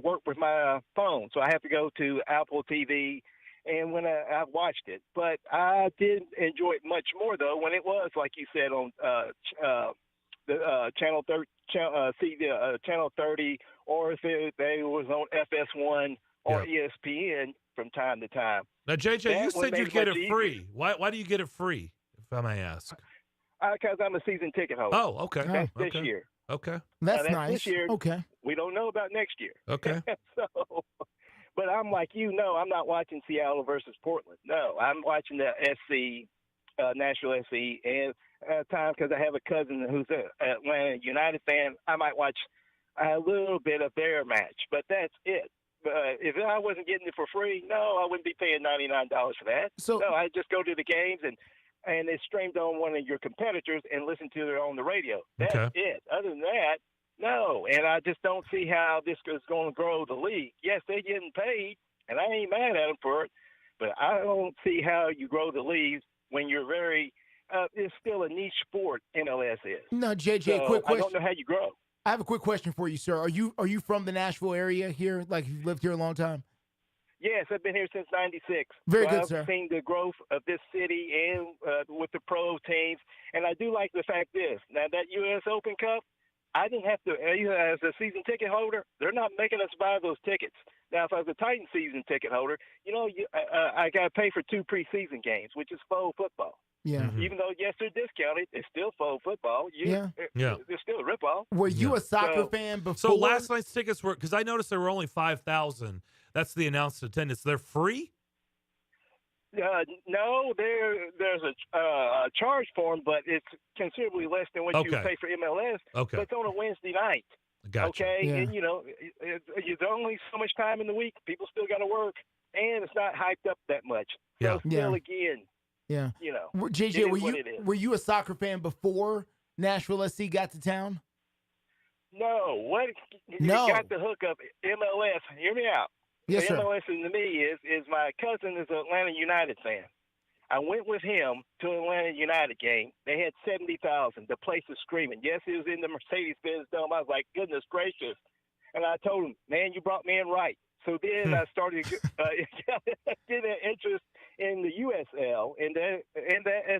work with my phone. So I have to go to Apple TV and when I watched it. But I did enjoy it much more, though, when it was, like you said, on the Channel 30, or if they was on FS1 or ESPN from time to time. Now, JJ, you said you get it free. Why do you get it free, if I may ask? Because I'm a season ticket holder. Oh, okay. That's this year. Okay. That's nice. This year. Okay. We don't know about next year. Okay. But I'm like I'm not watching Seattle versus Portland. No, I'm watching the SC, Nashville SC, and at times because I have a cousin who's an Atlanta United fan, I might watch a little bit of their match, but that's it. If I wasn't getting it for free, no, I wouldn't be paying $99 for that. No, I just go to the games and it's streamed on one of your competitors and listen to it on the radio. That's it. Other than that, no. And I just don't see how this is going to grow the league. Yes, they're getting paid, and I ain't mad at them for it, but I don't see how you grow the league when you're it's still a niche sport, MLS is. No, JJ, quick question. I don't know how you grow. I have a quick question for you, sir. Are you from the Nashville area here? Like you've lived here a long time? Yes, I've been here since '96. Very good, I've sir. seen the growth of this city and with the pro teams, and I do like the fact now that U.S. Open Cup, I didn't have to, as a season ticket holder, they're not making us buy those tickets. Now, if I was a Titan season ticket holder, I got to pay for 2 preseason games, which is faux football. Yeah. Even though, yes, they're discounted, it's still faux football. Yeah. It's still a ripoff. Were you a soccer fan before? So last night's tickets were, because I noticed there were only 5,000. That's the announced attendance. They're free? No, there's a charge for them, but it's considerably less than what you would pay for MLS. Okay. But it's on a Wednesday night. Gotcha. Okay, Yeah. and there's only so much time in the week. People still got to work, and it's not hyped up that much. So still, again, Yeah. JJ, it is what it is. were you a soccer fan before Nashville SC got to town? No, No. You got the hook up MLS. Hear me out. Yes, the sir. MLS to me is my cousin is an Atlanta United fan. I went with him to an Atlanta United game. They had 70,000. The place was screaming. Yes, it was in the Mercedes-Benz Dome. I was like, goodness gracious. And I told him, man, you brought me in right. So then I started getting an interest in the USL, and that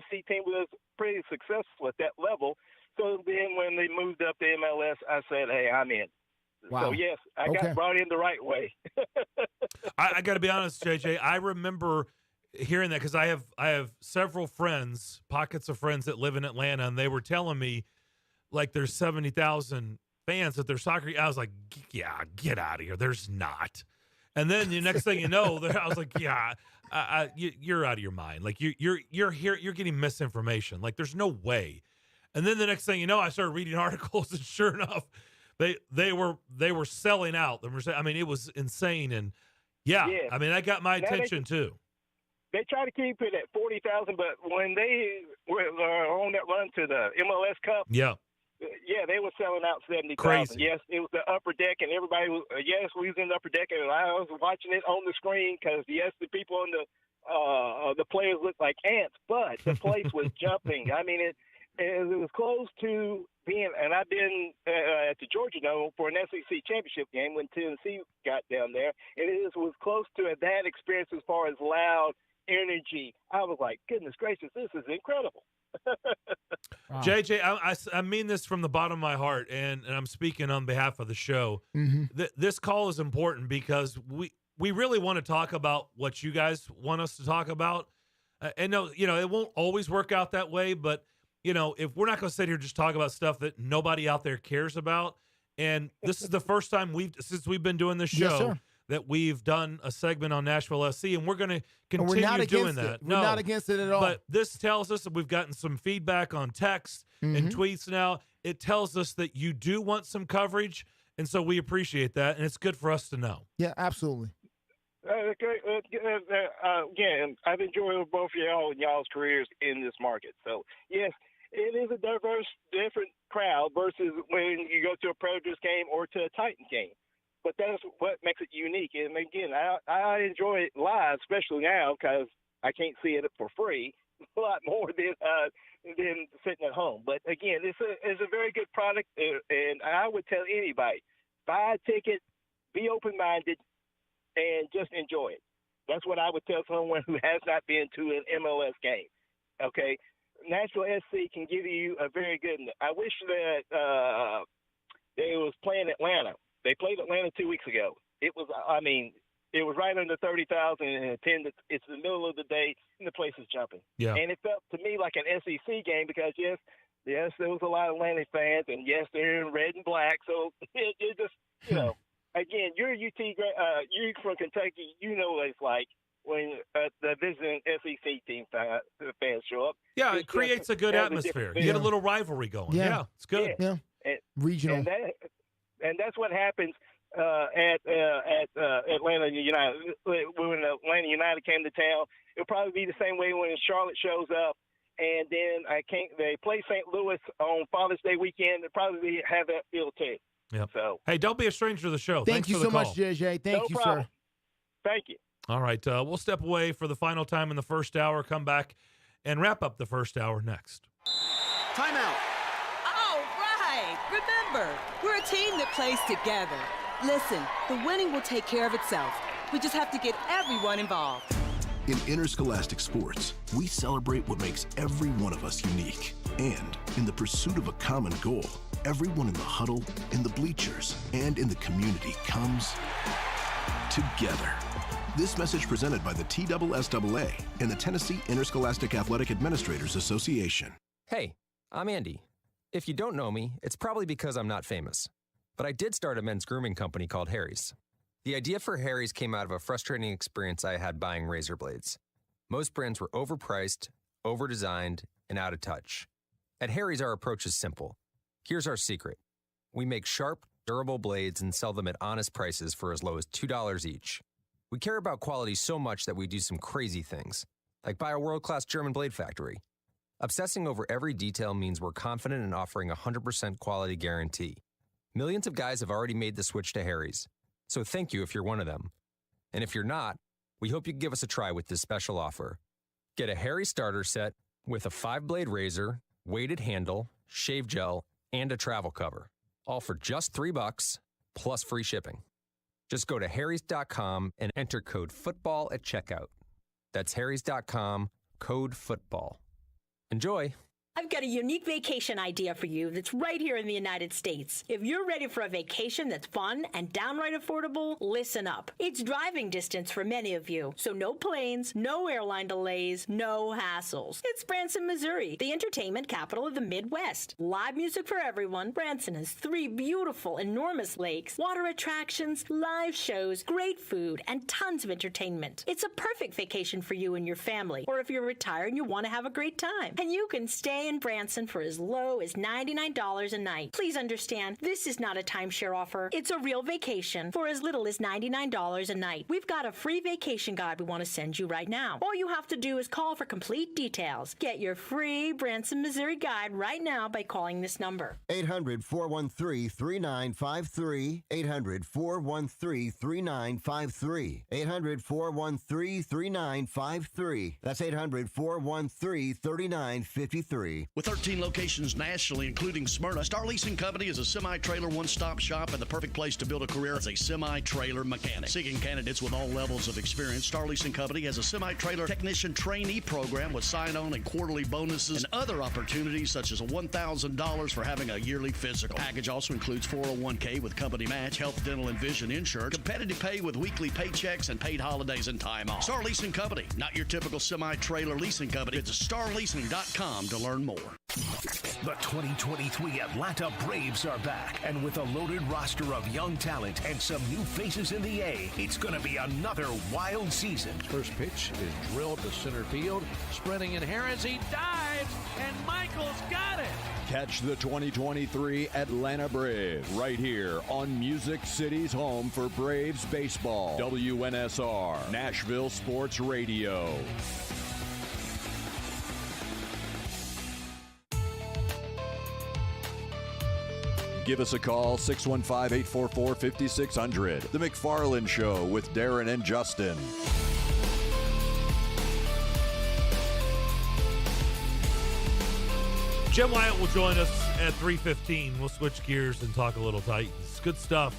SC team was pretty successful at that level. So then when they moved up to MLS, I said, hey, I'm in. Wow. So, yes, I got brought in the right way. I got to be honest, JJ. I remember hearing that because I have several friends, pockets of friends that live in Atlanta, and they were telling me like there's 70,000 fans at their soccer. I was like, yeah, get out of here. There's not. And then the next thing you know, I was like, yeah, you're out of your mind. Like you're here, you're getting misinformation. Like there's no way. And then the next thing you know, I started reading articles, and sure enough, they were selling out. I mean, it was insane. And I mean, that got my attention too. They try to keep it at 40,000, but when they were on that run to the MLS Cup, they were selling out 70,000. Crazy. Yes, it was the upper deck, and everybody was. Yes, we was in the upper deck, and I was watching it on the screen because yes, the people on the players looked like ants, but the place was jumping. I mean, it was close to being, and I've been at the Georgia Dome for an SEC championship game when Tennessee got down there, and it was close to that experience as far as loud energy. I was like, goodness gracious, this is incredible. JJ, I mean this from the bottom of my heart, and I'm speaking on behalf of the show. This call is important because we really want to talk about what you guys want us to talk about. And no, it won't always work out that way, but if we're not going to sit here and just talk about stuff that nobody out there cares about, and this is the first time since we've been doing this show that we've done a segment on Nashville SC, and we're going to continue doing that. We're not against it at all. But this tells us that we've gotten some feedback on text and tweets now. It tells us that you do want some coverage, and so we appreciate that, and it's good for us to know. Yeah, absolutely. Again, I've enjoyed both of y'all and y'all's careers in this market. So, yes, it is a diverse, different crowd versus when you go to a Predators game or to a Titans game. But that's what makes it unique. And, again, I enjoy it live, especially now because I can't see it for free a lot more than sitting at home. But, again, it's a very good product, and I would tell anybody, buy a ticket, be open-minded, and just enjoy it. That's what I would tell someone who has not been to an MLS game. Okay? Nashville SC can give you a very good – I wish that they was playing Atlanta. They played Atlanta 2 weeks ago. It was right under 30,000 in attendance. It's the middle of the day, and the place is jumping. Yeah. And it felt to me like an SEC game because, yes, there was a lot of Atlanta fans, and, yes, they're in red and black. So it just, again, you're you're from Kentucky. You know what it's like when the visiting SEC team fans show up. Yeah, it creates a good atmosphere. You get a little rivalry going. Yeah, it's good. Yeah. Regional. And that's what happens at Atlanta United. When Atlanta United came to town, it'll probably be the same way when Charlotte shows up. And then they play St. Louis on Father's Day weekend. They'll probably have that feel too. Yep. So, hey, don't be a stranger to the show. Thank Thanks you for the so call. much, JJ. Thank you, problem. sir. Thank you. All right, we'll step away for the final time in the first hour, come back, and wrap up the first hour next. Timeout. All right. Remember, we're a team that plays together. Listen, the winning will take care of itself. We just have to get everyone involved. In interscholastic sports, we celebrate what makes every one of us unique. And in the pursuit of a common goal, everyone in the huddle, in the bleachers, and in the community comes together. This message presented by the TSSAA and the Tennessee Interscholastic Athletic Administrators Association. Hey, I'm Andy. If you don't know me, it's probably because I'm not famous. But I did start a men's grooming company called Harry's. The idea for Harry's came out of a frustrating experience I had buying razor blades. Most brands were overpriced, overdesigned, and out of touch. At Harry's, our approach is simple. Here's our secret. We make sharp, durable blades and sell them at honest prices for as low as $2 each. We care about quality so much that we do some crazy things, like buy a world-class German blade factory. Obsessing over every detail means we're confident in offering a 100% quality guarantee. Millions of guys have already made the switch to Harry's, so thank you if you're one of them. And if you're not, we hope you give us a try with this special offer. Get a Harry starter set with a 5-blade razor, weighted handle, shave gel, and a travel cover, all for just $3 plus free shipping. Just go to harrys.com and enter code FOOTBALL at checkout. That's harrys.com, code FOOTBALL. Enjoy! I've got a unique vacation idea for you that's right here in the United States. If you're ready for a vacation that's fun and downright affordable, listen up. It's driving distance for many of you, so no planes, no airline delays, no hassles. It's Branson, Missouri, the entertainment capital of the Midwest. Live music for everyone. Branson has 3 beautiful, enormous lakes, water attractions, live shows, great food, and tons of entertainment. It's a perfect vacation for you and your family, or if you're retired and you want to have a great time. And you can stay in Branson for as low as $99 a night. Please understand, this is not a timeshare offer. It's a real vacation for as little as $99 a night. We've got a free vacation guide we want to send you right now. All you have to do is call for complete details. Get your free Branson, Missouri guide right now by calling this number. 800-413-3953. 800-413-3953. 800-413-3953. That's 800-413-3953. With 13 locations nationally, including Smyrna, Star Leasing Company is a semi-trailer one-stop shop and the perfect place to build a career as a semi-trailer mechanic. Seeking candidates with all levels of experience, Star Leasing Company has a semi-trailer technician trainee program with sign-on and quarterly bonuses and other opportunities such as $1,000 for having a yearly physical. The package also includes 401k with company match, health, dental, and vision insurance, competitive pay with weekly paychecks, and paid holidays and time off. Star Leasing Company, not your typical semi-trailer leasing company. Visit starleasing.com to learn more. The 2023 Atlanta Braves are back, and with a loaded roster of young talent and some new faces in the A, it's going to be another wild season. First pitch is drilled to center field, spreading in Harris, he dives, and Michael's got it. Catch the 2023 Atlanta Braves right here on Music City's home for Braves baseball. WNSR, Nashville Sports Radio. Give us a call, 615-844-5600. The McFarland Show with Darren and Justin. Jim Wyatt will join us at 3:15. We'll switch gears and talk a little Titans. Good stuff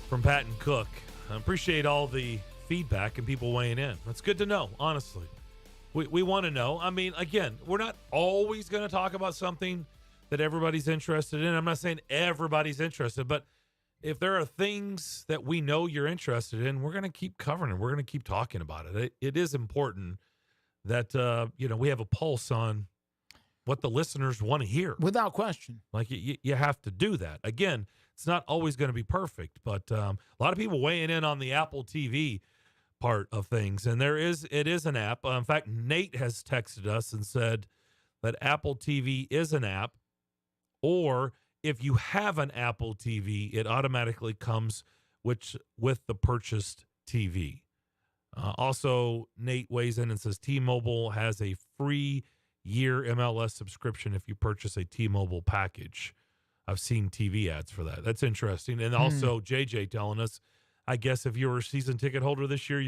from Pat and Cook. I appreciate all the feedback and people weighing in. That's good to know, honestly. We want to know. I mean, again, we're not always going to talk about something that everybody's interested in. I'm not saying everybody's interested, but if there are things that we know you're interested in, we're going to keep covering it. We're going to keep talking about it. It is important that, we have a pulse on what the listeners want to hear. Without question. Like, you have to do that. Again, it's not always going to be perfect, but a lot of people weighing in on the Apple TV part of things. And it is an app. In fact, Nate has texted us and said that Apple TV is an app. Or if you have an Apple TV, it automatically comes with the purchased TV. Also, Nate weighs in and says T-Mobile has a free year MLS subscription if you purchase a T-Mobile package. I've seen TV ads for that. That's interesting. And also, JJ telling us, I guess if you were a season ticket holder this year,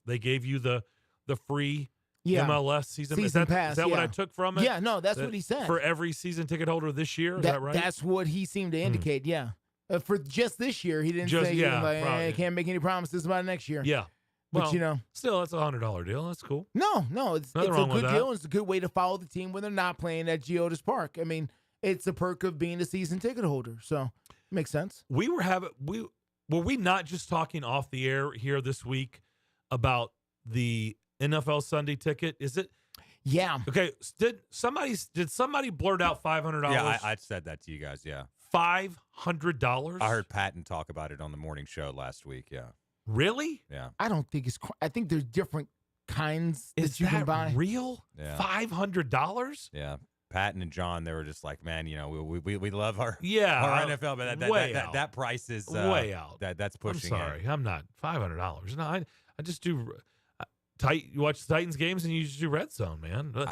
they gave you the free MLS season pass. Is that what I took from it? Yeah, no, that's what he said. For every season ticket holder this year, is that right? That's what he seemed to indicate, yeah. For just this year, he didn't say, I can't make any promises about next year. Yeah. But, still, that's a $100 deal. That's cool. No, it's a good deal. It's a good way to follow the team when they're not playing at Geodis Park. I mean, it's a perk of being a season ticket holder, so it makes sense. Were we not just talking off the air here this week about the NFL Sunday ticket? Is it? Yeah. Okay. Did somebody blurt out $500? Yeah, I said that to you guys. Yeah. $500. I heard Patton talk about it on the morning show last week. Yeah. Really? Yeah. I don't think I think there's different kinds that you can buy. Real? Yeah. $500? Yeah. Patton and John, they were just like, man, we love our NFL, but that price is way out. That's pushing. I'm sorry, I'm not $500. No, I just do. You watch the Titans games and you just do Red Zone, man. The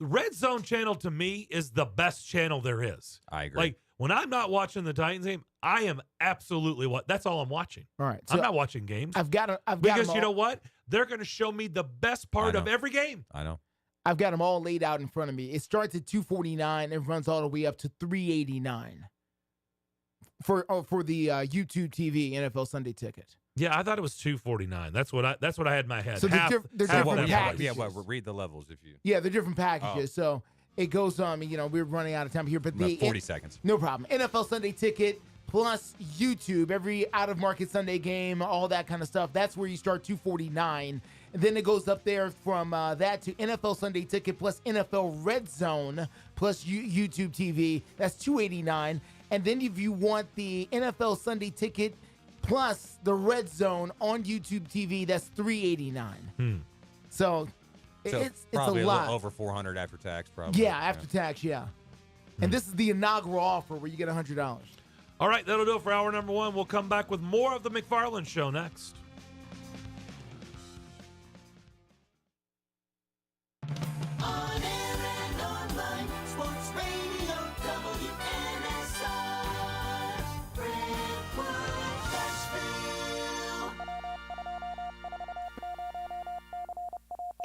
Red Zone channel to me is the best channel there is. I agree. Like when I'm not watching the Titans game, I am absolutely that's all I'm watching. All right, I'm not watching games. I've got because you know what? They're going to show me the best part of every game. I know. I've got them all laid out in front of me. It starts at $249 and runs all the way up to $389 for the YouTube TV NFL Sunday Ticket. Yeah, I thought it was $249. That's what I had in my head. So they're different packages. Yeah, read the levels if you. Yeah, they're different packages. So it goes on. We're running out of time here, but about 40 seconds. No problem. NFL Sunday Ticket plus YouTube, every out-of-market Sunday game, all that kind of stuff. That's where you start $249. And then it goes up there from that to NFL Sunday Ticket plus NFL Red Zone plus YouTube TV. That's $289. And then if you want the NFL Sunday Ticket plus the Red Zone on YouTube TV, that's $389. So it's probably a lot. Little over $400 after tax, probably. Yeah, after tax, yeah. And this is the inaugural offer where you get $100. All right, that'll do it for hour number one. We'll come back with more of the McFarland Show next. On air and online, Sports Radio WNSR, Brentwood, Nashville.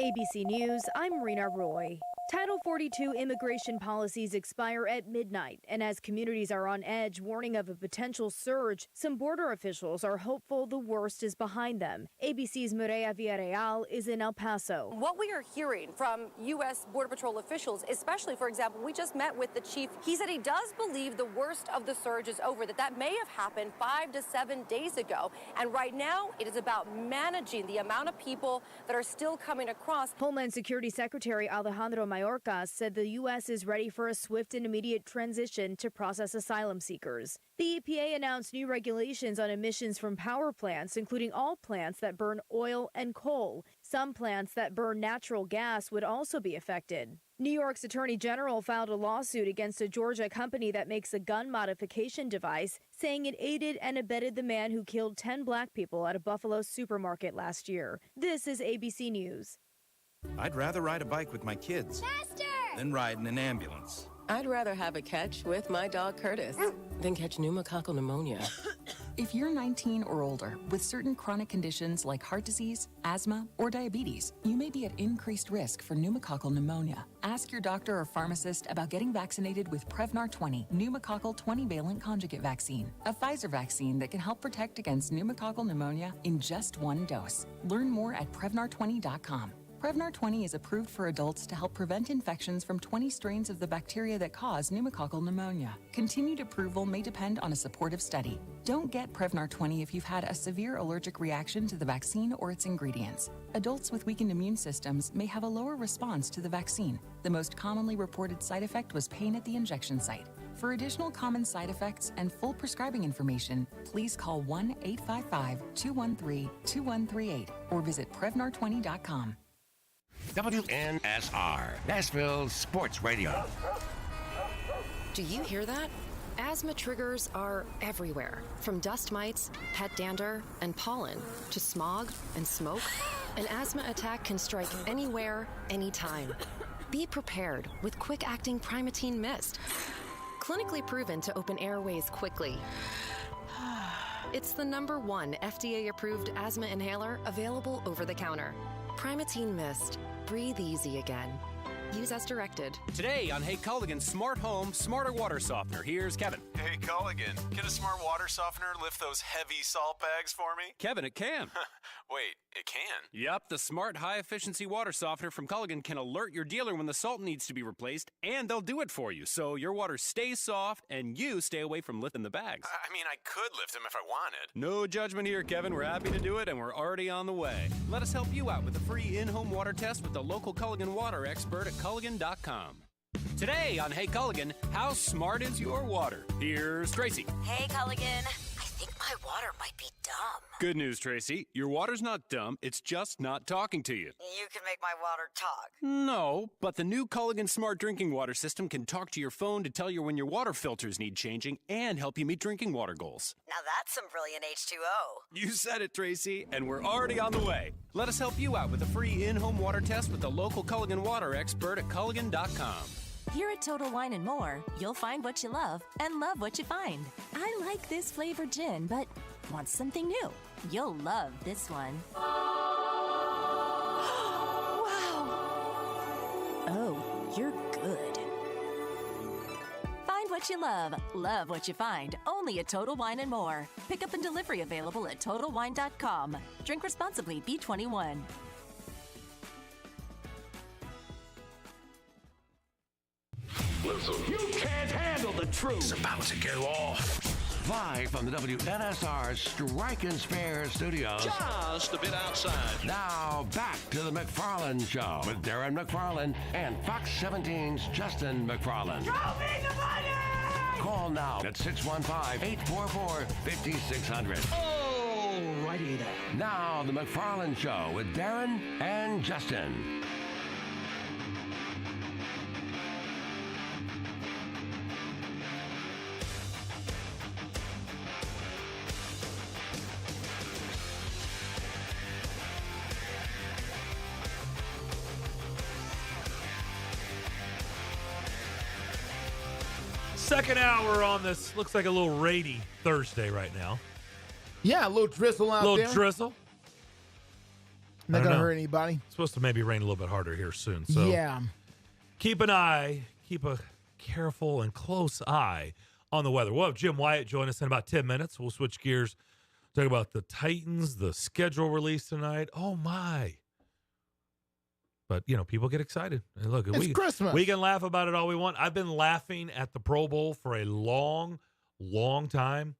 ABC News, I'm Rena Roy. Title 42 immigration policies expire at midnight, and as communities are on edge warning of a potential surge, some border officials are hopeful the worst is behind them. ABC's Mireya Villarreal is in El Paso. What we are hearing from U.S. Border Patrol officials, especially, for example, we just met with the chief. He said he does believe the worst of the surge is over, that may have happened 5 to 7 days ago. And right now, it is about managing the amount of people that are still coming across. Homeland Security Secretary Alejandro Mayorkas said the U.S. is ready for a swift and immediate transition to process asylum seekers. The EPA announced new regulations on emissions from power plants, including all plants that burn oil and coal. Some plants that burn natural gas would also be affected. New York's Attorney General filed a lawsuit against a Georgia company that makes a gun modification device, saying it aided and abetted the man who killed 10 black people at a Buffalo supermarket last year. This is ABC News. I'd rather ride a bike with my kids than ride in an ambulance. I'd rather have a catch with my dog Curtis than catch pneumococcal pneumonia. If you're 19 or older with certain chronic conditions like heart disease, asthma, or diabetes, you may be at increased risk for pneumococcal pneumonia. Ask your doctor or pharmacist about getting vaccinated with Prevnar 20 pneumococcal 20-valent conjugate vaccine, a Pfizer vaccine that can help protect against pneumococcal pneumonia in just one dose. Learn more at Prevnar20.com. Prevnar 20 is approved for adults to help prevent infections from 20 strains of the bacteria that cause pneumococcal pneumonia. Continued approval may depend on a supportive study. Don't get Prevnar 20 if you've had a severe allergic reaction to the vaccine or its ingredients. Adults with weakened immune systems may have a lower response to the vaccine. The most commonly reported side effect was pain at the injection site. For additional common side effects and full prescribing information, please call 1-855-213-2138 or visit Prevnar20.com. WNSR, Nashville Sports Radio. Do you hear that? Asthma triggers are everywhere, from dust mites, pet dander, and pollen, to smog and smoke. An asthma attack can strike anywhere, anytime. Be prepared with quick-acting Primatene Mist. Clinically proven to open airways quickly. It's the #1 FDA-approved asthma inhaler available over the counter. Primatene Mist. Breathe easy again. Use as directed. Today on Hey Culligan's Smart Home, Smarter Water Softener, here's Kevin. Hey Culligan, can a smart water softener lift those heavy salt bags for me? Kevin, it can. Wait, it can? Yep, the smart high-efficiency water softener from Culligan can alert your dealer when the salt needs to be replaced, and they'll do it for you, so your water stays soft and you stay away from lifting the bags. I mean, I could lift them if I wanted. No judgment here, Kevin. We're happy to do it, and we're already on the way. Let us help you out with a free in-home water test with the local Culligan water expert at Culligan.com. Today on Hey Culligan, how smart is your water? Here's Tracy. Hey Culligan, I think my water might be dumb. Good news, Tracy. Your water's not dumb. It's just not talking to you. You can make my water talk. No, but the new Culligan Smart Drinking Water System can talk to your phone to tell you when your water filters need changing and help you meet drinking water goals. Now that's some brilliant H2O. You said it, Tracy, and we're already on the way. Let us help you out with a free in-home water test with the local Culligan water expert at Culligan.com. Here at Total Wine & More, you'll find what you love and love what you find. I like this flavored gin, but want something new? You'll love this one. Wow! Oh, you're good. Find what you love what you find, only at Total Wine & More. Pickup and delivery available at TotalWine.com. Drink responsibly, B21. Listen, you can't handle the truth. It's about to go off. Live from the WNSR Strike and Spare Studios. Just a bit outside. Now back to the McFarland Show with Darren McFarland and Fox 17's Justin McFarland. Throw me the money! Call now at 615-844-5600. Oh, righty there. Now the McFarland Show with Darren and Justin. Second hour on this. Looks like a little rainy Thursday right now. Yeah, a little drizzle out there. Little drizzle. Not going to hurt anybody. It's supposed to maybe rain a little bit harder here soon. So yeah. Keep a careful and close eye on the weather. We'll have Jim Wyatt join us in about 10 minutes. We'll switch gears, talk about the Titans, the schedule release tonight. Oh, my. But, people get excited. And look, it's Christmas. We can laugh about it all we want. I've been laughing at the Pro Bowl for a long, long time.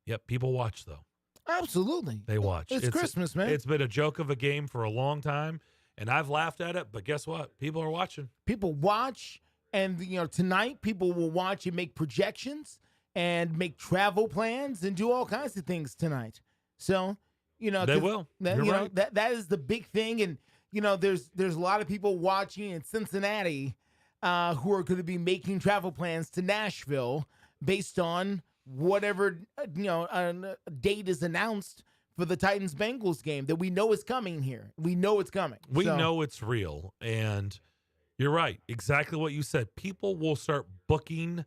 Yep, people watch, though. Absolutely. They watch. It's Christmas, man. It's been a joke of a game for a long time, and I've laughed at it, but guess what? People are watching. People watch, and, tonight people will watch and make projections and make travel plans and do all kinds of things tonight. So, They will. That, You're right. that is the big thing, and there's a lot of people watching in Cincinnati who are going to be making travel plans to Nashville based on whatever date is announced for the Titans-Bengals game that we know is coming here. We know it's coming. We know it's real, and you're right. Exactly what you said. People will start booking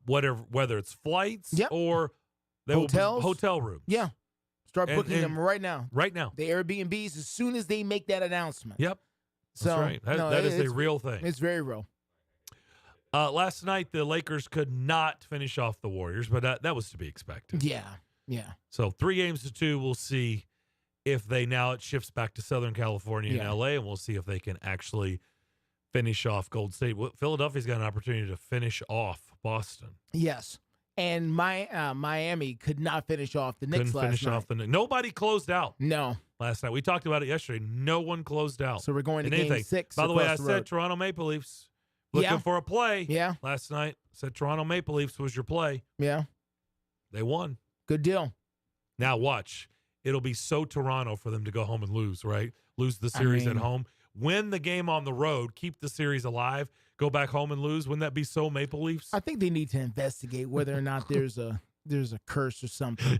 whether it's flights or hotel rooms. Yeah. Start booking them right now. Right now. The Airbnbs, as soon as they make that announcement. Yep. That's right. That is a real thing. It's very real. Last night, the Lakers could not finish off the Warriors, but that was to be expected. Yeah. So 3-2. We'll see if it shifts back to Southern California and L.A., and we'll see if they can actually finish off Golden State. Philadelphia's got an opportunity to finish off Boston. Yes. And Miami could not finish off the Knicks last night. Nobody closed out. No. Last night. We talked about it yesterday. No one closed out. So we're going to game 6. By the way, I said Toronto Maple Leafs looking for a play. Yeah. Last night. Said Toronto Maple Leafs was your play. Yeah. They won. Good deal. Now watch. It'll be so Toronto for them to go home and lose, right? Lose the series at home. Win the game on the road. Keep the series alive. Go back home and lose. Wouldn't that be so Maple Leafs? I think they need to investigate whether or not there's a curse or something.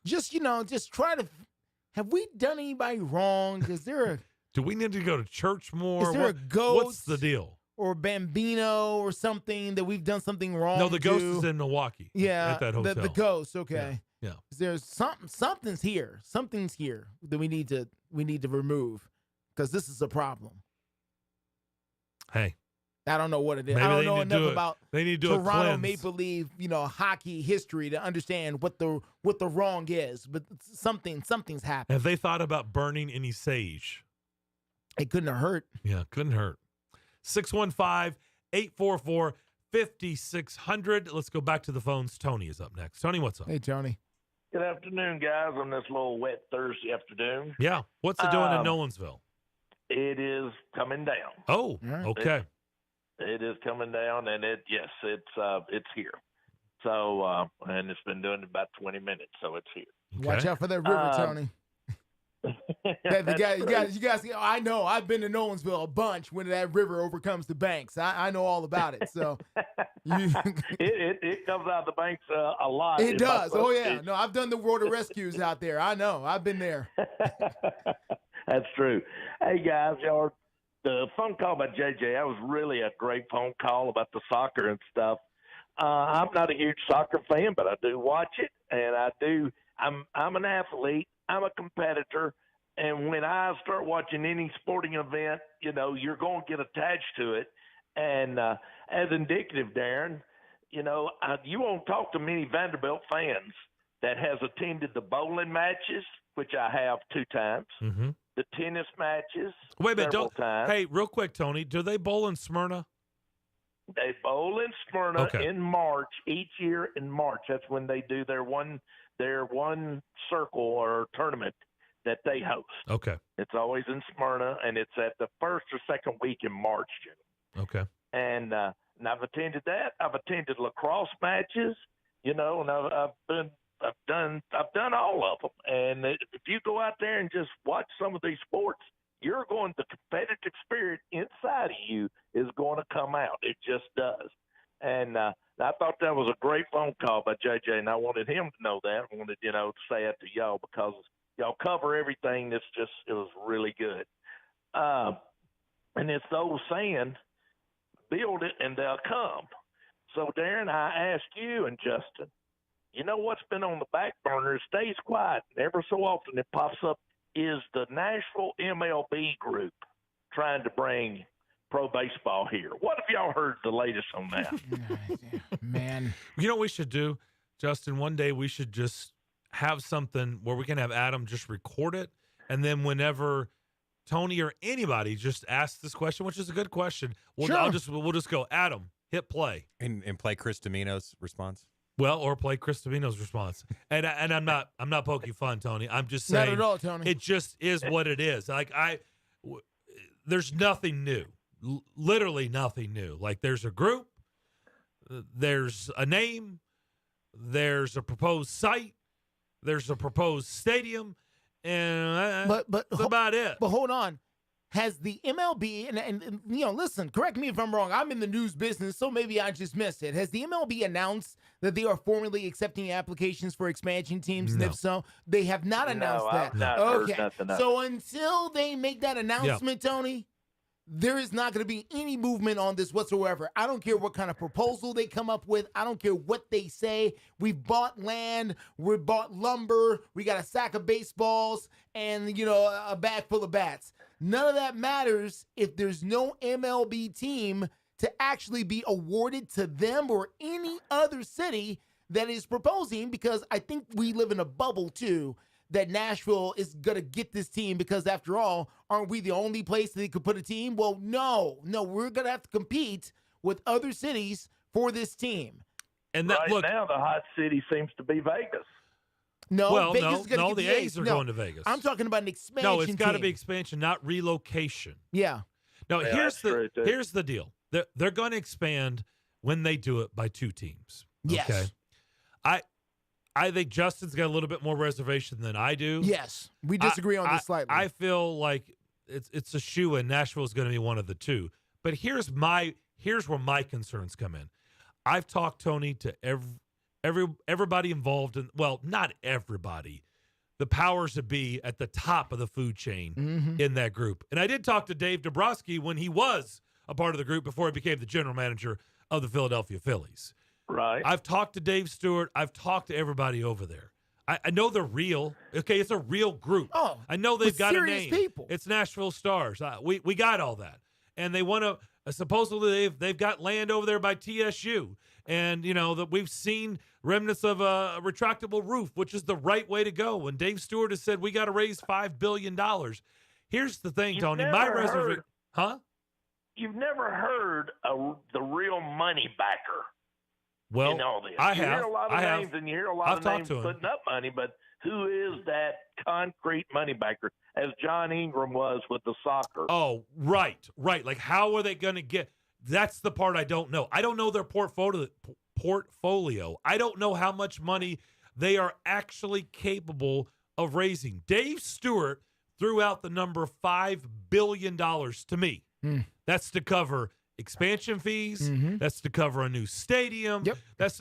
Just try to. Have we done anybody wrong? Is there a? Do we need to go to church more? Is there a ghost? What's the deal? Or Bambino or something that we've done something wrong? No, the ghost is in Milwaukee. Yeah, at that hotel. The ghost. Okay. Yeah. There's something's here. Something's here that we need to remove because this is a problem. Hey. I don't know what it is. Maybe I don't know enough about they need to do Toronto a Maple Leaf, hockey history to understand what the wrong is. But something's happened. Have they thought about burning any sage? It couldn't have hurt. Yeah, couldn't hurt. 615-844-5600. Let's go back to the phones. Tony is up next. Tony, what's up? Hey, Tony. Good afternoon, guys, on this little wet Thursday afternoon. Yeah. What's it doing in Nolensville? It is coming down. Oh, okay. It is coming down, and it's here. So, and it's been doing it about 20 minutes, so it's here. Watch out for that river, Tony. You guys, I know. I've been to Nolensville a bunch when that river overcomes the banks. I know all about it. So it comes out the banks a lot. It does. Oh yeah. No, I've done the water rescues out there. I know. I've been there. That's true. Hey guys, the phone call by JJ, that was really a great phone call about the soccer and stuff. I'm not a huge soccer fan, but I do watch it, and I'm an athlete. I'm a competitor, and when I start watching any sporting event, you're going to get attached to it. And as indicative, Darren, you won't talk to many Vanderbilt fans that has attended the bowling matches, which I have 2 times, the tennis matches several times. Hey, real quick, Tony, do they bowl in Smyrna? They bowl in Smyrna in March, each year in March. That's when they do their one circle or tournament that they host. Okay. It's always in Smyrna, and it's at the first or second week in March, Jim. Okay. And I've attended that. I've attended lacrosse matches, and I've done all of them. And if you go out there and just watch some of these sports, the competitive spirit inside of you is going to come out. It just does. And I thought that was a great phone call by JJ, and I wanted him to know that. I wanted, to say it to y'all because y'all cover everything. It was really good. And it's the old saying, build it and they'll come. So, Darren, I asked you and Justin, what's been on the back burner? It stays quiet. And every so often it pops up, is the Nashville MLB group trying to bring pro baseball here. What have y'all heard the latest on that? Man. You know what we should do, Justin? One day we should just have something where we can have Adam just record it, and then whenever Tony or anybody just asks this question, which is a good question, we'll just go, Adam, hit play. And play Chris Domino's response. Well, or play Chris Domino's response. And I'm not poking fun, Tony. I'm just saying. Not at all, Tony. It just is what it is. Like there's nothing new. Literally nothing new. Like there's a group, there's a name, there's a proposed site, there's a proposed stadium, and that's about it. But hold on. Has the MLB, and listen, correct me if I'm wrong. I'm in the news business, so maybe I just missed it. Has the MLB announced that they are formally accepting applications for expansion teams? No. And if so, they have not announced that. I've not heard nothing. So until they make that announcement, Tony, there is not going to be any movement on this whatsoever. I don't care what kind of proposal they come up with. I don't care what they say. We've bought land. We bought lumber. We got a sack of baseballs and, a bag full of bats. None of that matters if there's no MLB team to actually be awarded to them or any other city that is proposing, because I think we live in a bubble, too, that Nashville is going to get this team because, after all, aren't we the only place that they could put a team? Well, no, we're going to have to compete with other cities for this team. And now the hot city seems to be Vegas. No, Vegas is going to get the A's are going to Vegas. I'm talking about an expansion. No, it's got to be expansion, not relocation. Yeah. No, here's the deal. They're going to expand when they do it by 2 teams. Yes. Okay. I think Justin's got a little bit more reservation than I do. Yes, we disagree on this slightly. I feel like it's a shoe, and Nashville is going to be one of the 2. But here's where my concerns come in. I've talked, Tony, to everybody involved in, well, not everybody, the powers that be at the top of the food chain in that group. And I did talk to Dave Dombrowski when he was a part of the group before he became the general manager of the Philadelphia Phillies. Right. I've talked to Dave Stewart. I've talked to everybody over there. I know they're real. Okay, it's a real group. Oh, I know they've got a name. People. It's Nashville Stars. We got all that. And they want to supposedly they've got land over there by TSU. And, that we've seen remnants of a retractable roof, which is the right way to go. When Dave Stewart has said we got to raise $5 billion. Here's the thing, Tony. My reservation. Huh? You've never heard the real money backer. Well, in all this. I you have. hear a lot of names, and you hear a lot of names putting up money, but who is that concrete money backer, as John Ingram was with the soccer? Oh, right. Like, how are they going to get? That's the part I don't know. I don't know their portfolio portfolio. I don't know how much money they are actually capable of raising. Dave Stewart threw out the number $5 billion to me. That's to cover expansion fees. That's to cover a new stadium. Yep. That's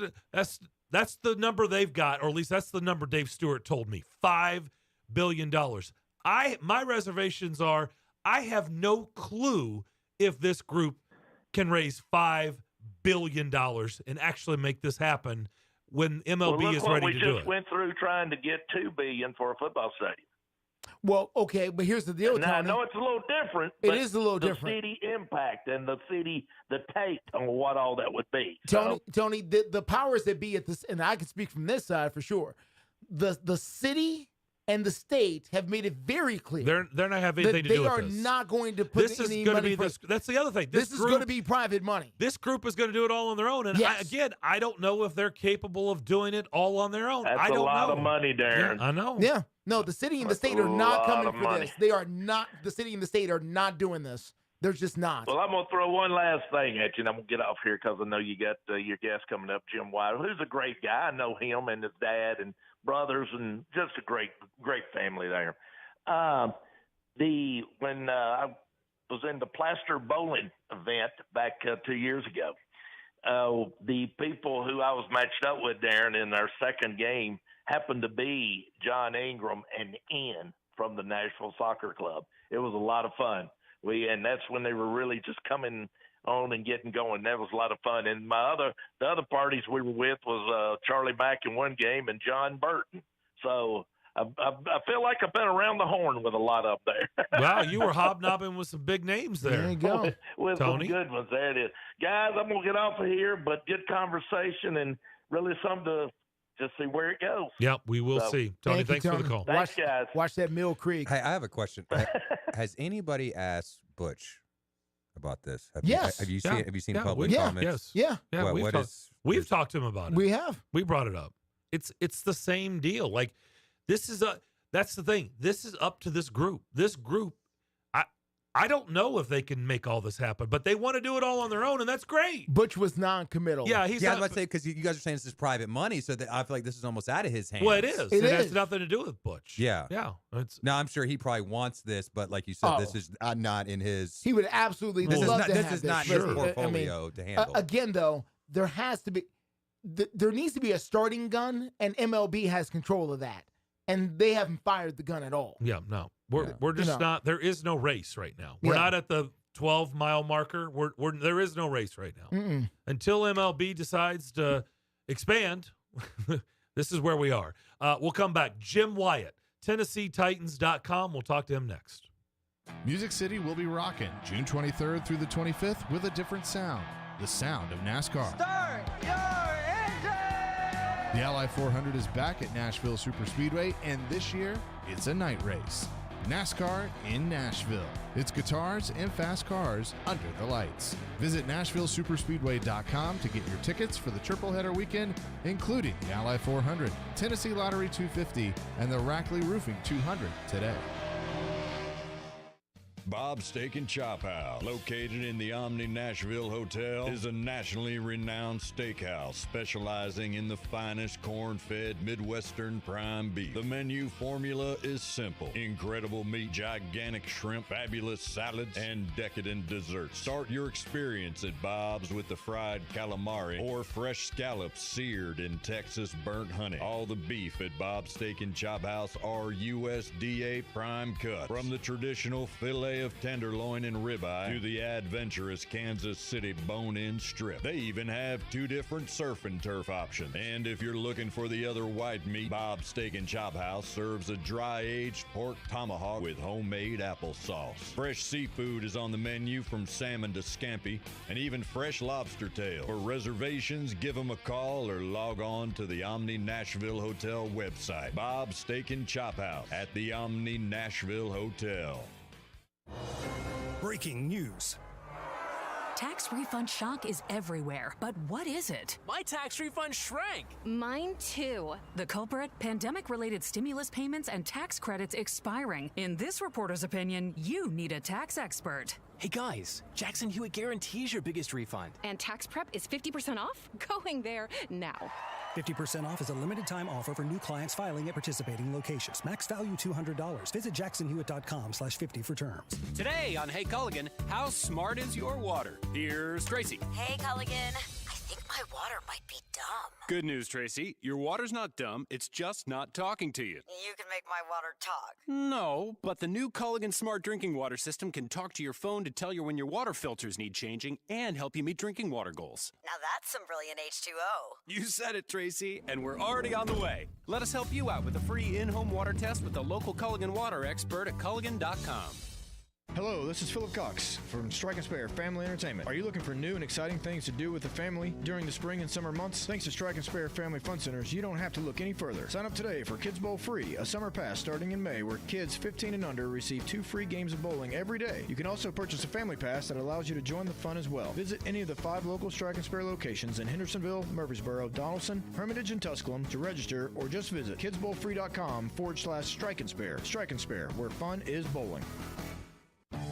the number they've got, or at least that's the number Dave Stewart told me. $5 billion. My reservations are I have no clue if this group can raise $5 billion and actually make this happen when MLB is ready to do it. We just went through trying to get $2 billion for a football stadium. Well, okay, but here's the deal, Now, I Tony. know it's a little different. It but is a little the different. city impact and the take on what all that would be. Tony, the powers that be at this, and I can speak from this side for sure. The city and the state have made it very clear they're not having anything to do with this. They are not going to put this any is going to money be this. That's the other thing. This is going to be private money. This group is going to do it all on their own. And Yes. I don't know if they're capable of doing it all on their own. That's I don't a lot know. of money, Darren. Yeah, I know. Yeah. No, the city and the state are not coming for this. They are not. The city and the state are not doing this. They're just not. Well, I'm going to throw one last thing at you, and I'm going to get off here because I know you got your guest coming up, Jim White, who's a great guy. I know him and his dad and brothers, and just a great family there. When I was in the Plaster Bowling event back 2 years ago, the people who I was matched up with, Darren, in our second game happened to be John Ingram and Ian from the Nashville Soccer Club. It was a lot of fun. And that's when they were really just coming on and getting going. That was a lot of fun. And the other parties we were with was Charlie Mack in one game and John Burton. So I feel like I've been around the horn with a lot up there. Wow, you were hobnobbing with some big names there. There you go. with Tony. some good ones. There it is. Guys, I'm going to get off of here, but good conversation and really something to just see where it goes. Yep, we will see. Tony, thanks for the call. Thanks, guys. Watch that Mill Creek. Hey, I have a question. Has anybody asked Butch about this? Yes. Have you seen public we- comments? Yes. Yeah. Yeah, What we've talked to him about it. We have. We brought it up. It's the same deal. Like that's the thing. This is up to this group. This group, I don't know if they can make all this happen, but they want to do it all on their own, and that's great. Butch was non-committal. Yeah, I was about to say, because you guys are saying this is private money, so that I feel like this is almost out of his hands. Well, it is. It has is. nothing to do with Butch. Yeah. Yeah. No, I'm sure he probably wants this, but like you said, this is not in his. He would absolutely This is love not- to this have is this. not his Listen, portfolio to handle. Again, though, there has to be, there needs to be a starting gun, and MLB has control of that, and they haven't fired the gun at all. Yeah, no. We're just not. There is no race right now. We're not at the 12-mile marker. There is no race right now. Until MLB decides to expand, this is where we are. We'll come back. Jim Wyatt, TennesseeTitans.com. We'll talk to him next. Music City will be rocking June 23rd through the 25th with a different sound. The sound of NASCAR. Start your engine! The Ally 400 is back at Nashville Superspeedway, and this year, it's a night race. NASCAR in Nashville. It's guitars and fast cars under the lights. Visit NashvilleSuperspeedway.com to get your tickets for the Triple Header Weekend, including the Ally 400, Tennessee Lottery 250, and the Rackley Roofing 200 today. Bob's Steak and Chop House, located in the Omni Nashville Hotel, is a nationally renowned steakhouse specializing in the finest corn-fed Midwestern prime beef. The menu formula is simple: incredible meat, gigantic shrimp, fabulous salads, and decadent desserts. Start your experience at Bob's with the fried calamari or fresh scallops seared in Texas burnt honey. All the beef at Bob's Steak and Chop House are USDA prime cuts, from the traditional filet of tenderloin and ribeye to the adventurous Kansas City bone-in strip. They even have 2 different surf and turf options. And if you're looking for the other white meat, Bob's Steak and Chop House serves a dry-aged pork tomahawk with homemade applesauce. Fresh seafood is on the menu, from salmon to scampi, and even fresh lobster tail. For reservations, give them a call or log on to the Omni Nashville Hotel website. Bob's Steak and Chop House at the Omni Nashville Hotel. Breaking news. Tax refund shock is everywhere. But what is it? My tax refund shrank. Mine too. The culprit? Pandemic-related stimulus payments and tax credits expiring. In this reporter's opinion, you need a tax expert. Hey guys, Jackson Hewitt guarantees your biggest refund. And tax prep is 50% off? Going there now. 50% off is a limited-time offer for new clients filing at participating locations. Max value $200. Visit jacksonhewitt.com/50 for terms. Today on Hey Culligan, how smart is your water? Here's Tracy. Hey, Culligan. I think my water might be dumb. Good news, Tracy. Your water's not dumb. It's just not talking to you. You can make my water talk. No, but the new Culligan Smart Drinking Water System can talk to your phone to tell you when your water filters need changing and help you meet drinking water goals. Now that's some brilliant H2O. You said it, Tracy, and we're already on the way. Let us help you out with a free in-home water test with the local Culligan water expert at Culligan.com. Hello, this is Philip Cox from Strike and Spare Family Entertainment. Are you looking for new and exciting things to do with the family during the spring and summer months? Thanks to Strike and Spare Family Fun Centers, you don't have to look any further. Sign up today for Kids Bowl Free, a summer pass starting in May where kids 15 and under receive 2 free games of bowling every day. You can also purchase a family pass that allows you to join the fun as well. Visit any of the 5 local Strike and Spare locations in Hendersonville, Murfreesboro, Donaldson, Hermitage, and Tusculum to register, or just visit kidsbowlfree.com/Strike and Spare. Strike and Spare, where fun is bowling.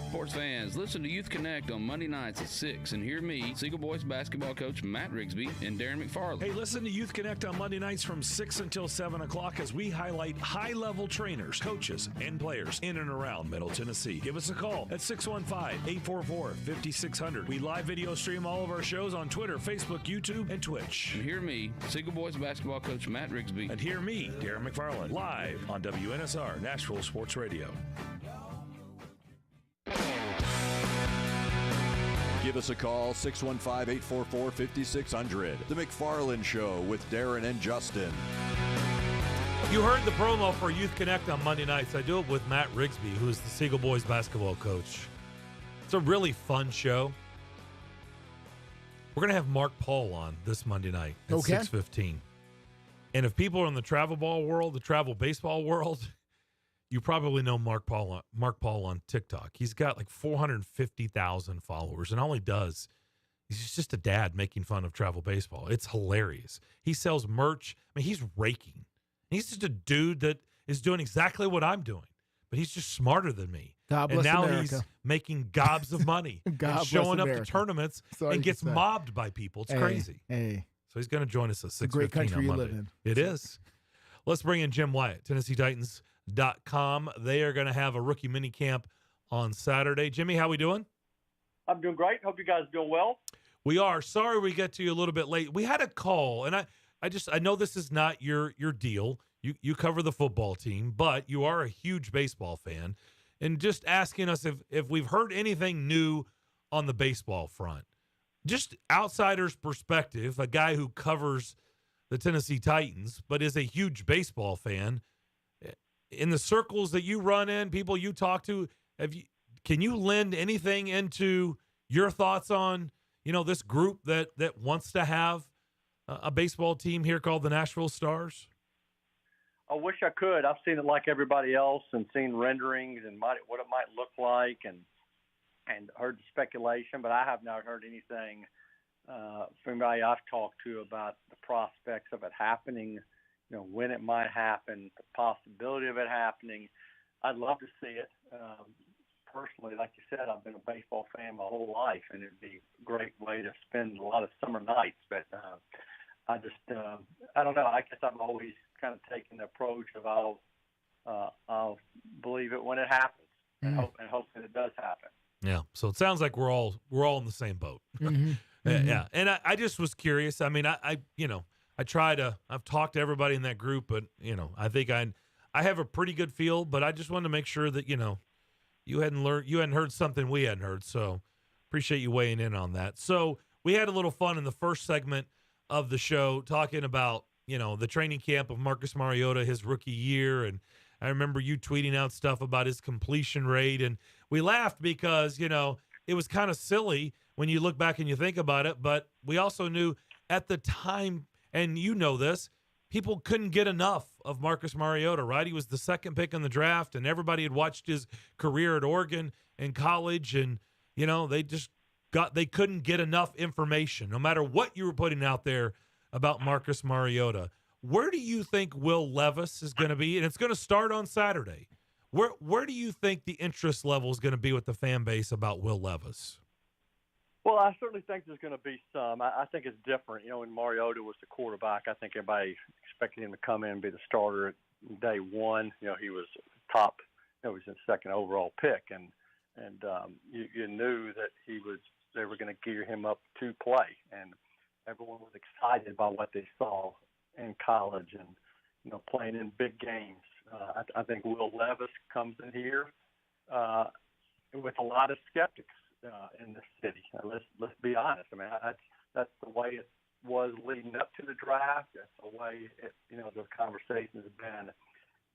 Sports fans, listen to Youth Connect on Monday nights at 6 and hear me, Seagull Boys basketball coach Matt Rigsby and Darren McFarland. Hey, listen to Youth Connect on Monday nights from 6 until 7 o'clock as we highlight high-level trainers, coaches, and players in and around Middle Tennessee. Give us a call at 615-844-5600. We live video stream all of our shows on Twitter, Facebook, YouTube, and Twitch. And hear me, Seagull Boys basketball coach Matt Rigsby. And hear me, Darren McFarland, live on WNSR Nashville Sports Radio. Give us a call, 615-844-5600. The McFarland Show with Darren and Justin. You heard the promo for Youth Connect on Monday nights. I do it with Matt Rigsby, who is the Seagull Boys basketball coach. It's a really fun show. We're going to have Mark Paul on this Monday night at 6:15. And if people are in the travel ball world, the travel baseball world, you probably know Mark Paul on TikTok. He's got like 450,000 followers, and all he does, he's just a dad making fun of travel baseball. It's hilarious. He sells merch. I mean, he's raking. He's just a dude that is doing exactly what I'm doing, but he's just smarter than me. God and bless now America. He's making gobs of money God and showing bless up to America. tournaments and gets mobbed by people. It's crazy. Hey. So he's going to join us at 6:15 a great country on you Monday. live in. It is. Let's bring in Jim Wyatt, TennesseeTitans.com. They are going to have a rookie mini camp on Saturday. Jimmy, how we doing? I'm doing great. Hope you guys are doing well. We are. Sorry we get to you a little bit late. We had a call, and I know this is not your deal. You cover the football team, but you are a huge baseball fan, and just asking us if we've heard anything new on the baseball front. Just outsider's perspective, a guy who covers the Tennessee Titans, but is a huge baseball fan. In the circles that you run in, people you talk to, can you lend anything into your thoughts on, this group that wants to have a baseball team here called the Nashville Stars? I wish I could. I've seen it like everybody else and seen renderings and what it might look like and heard the speculation, but I have not heard anything from anybody I've talked to about the prospects of it happening, when it might happen, the possibility of it happening. I'd love to see it. Personally, like you said, I've been a baseball fan my whole life, and it'd be a great way to spend a lot of summer nights. But I don't know. I guess I'm always kind of taking the approach of I'll believe it when it happens and hope that it does happen. Yeah. So it sounds like we're all in the same boat. Mm-hmm. Yeah. And I just was curious. I mean, I've talked to everybody in that group, but I think I have a pretty good feel, but I just wanted to make sure that, you hadn't heard something we hadn't heard. So appreciate you weighing in on that. So we had a little fun in the first segment of the show talking about, the training camp of Marcus Mariota, his rookie year. And I remember you tweeting out stuff about his completion rate. And we laughed because, it was kind of silly when you look back and you think about it. But we also knew at the time, and this, people couldn't get enough of Marcus Mariota, right? He was the second pick in the draft, and everybody had watched his career at Oregon and college. And, they just they couldn't get enough information, no matter what you were putting out there about Marcus Mariota. Where do you think Will Levis is going to be? And it's going to start on Saturday. Where do you think the interest level is going to be with the fan base about Will Levis? Well, I certainly think there's going to be some. I think it's different. You know, when Mariota was the quarterback, I think everybody expected him to come in and be the starter at day one. You know, he was top. You know, he was his second overall pick, and you knew that they were going to gear him up to play, and everyone was excited by what they saw in college and, you know, playing in big games. I think Will Levis comes in here with a lot of skeptics in the city. Let's be honest. I mean, that's the way it was leading up to the draft. That's the way the conversation has been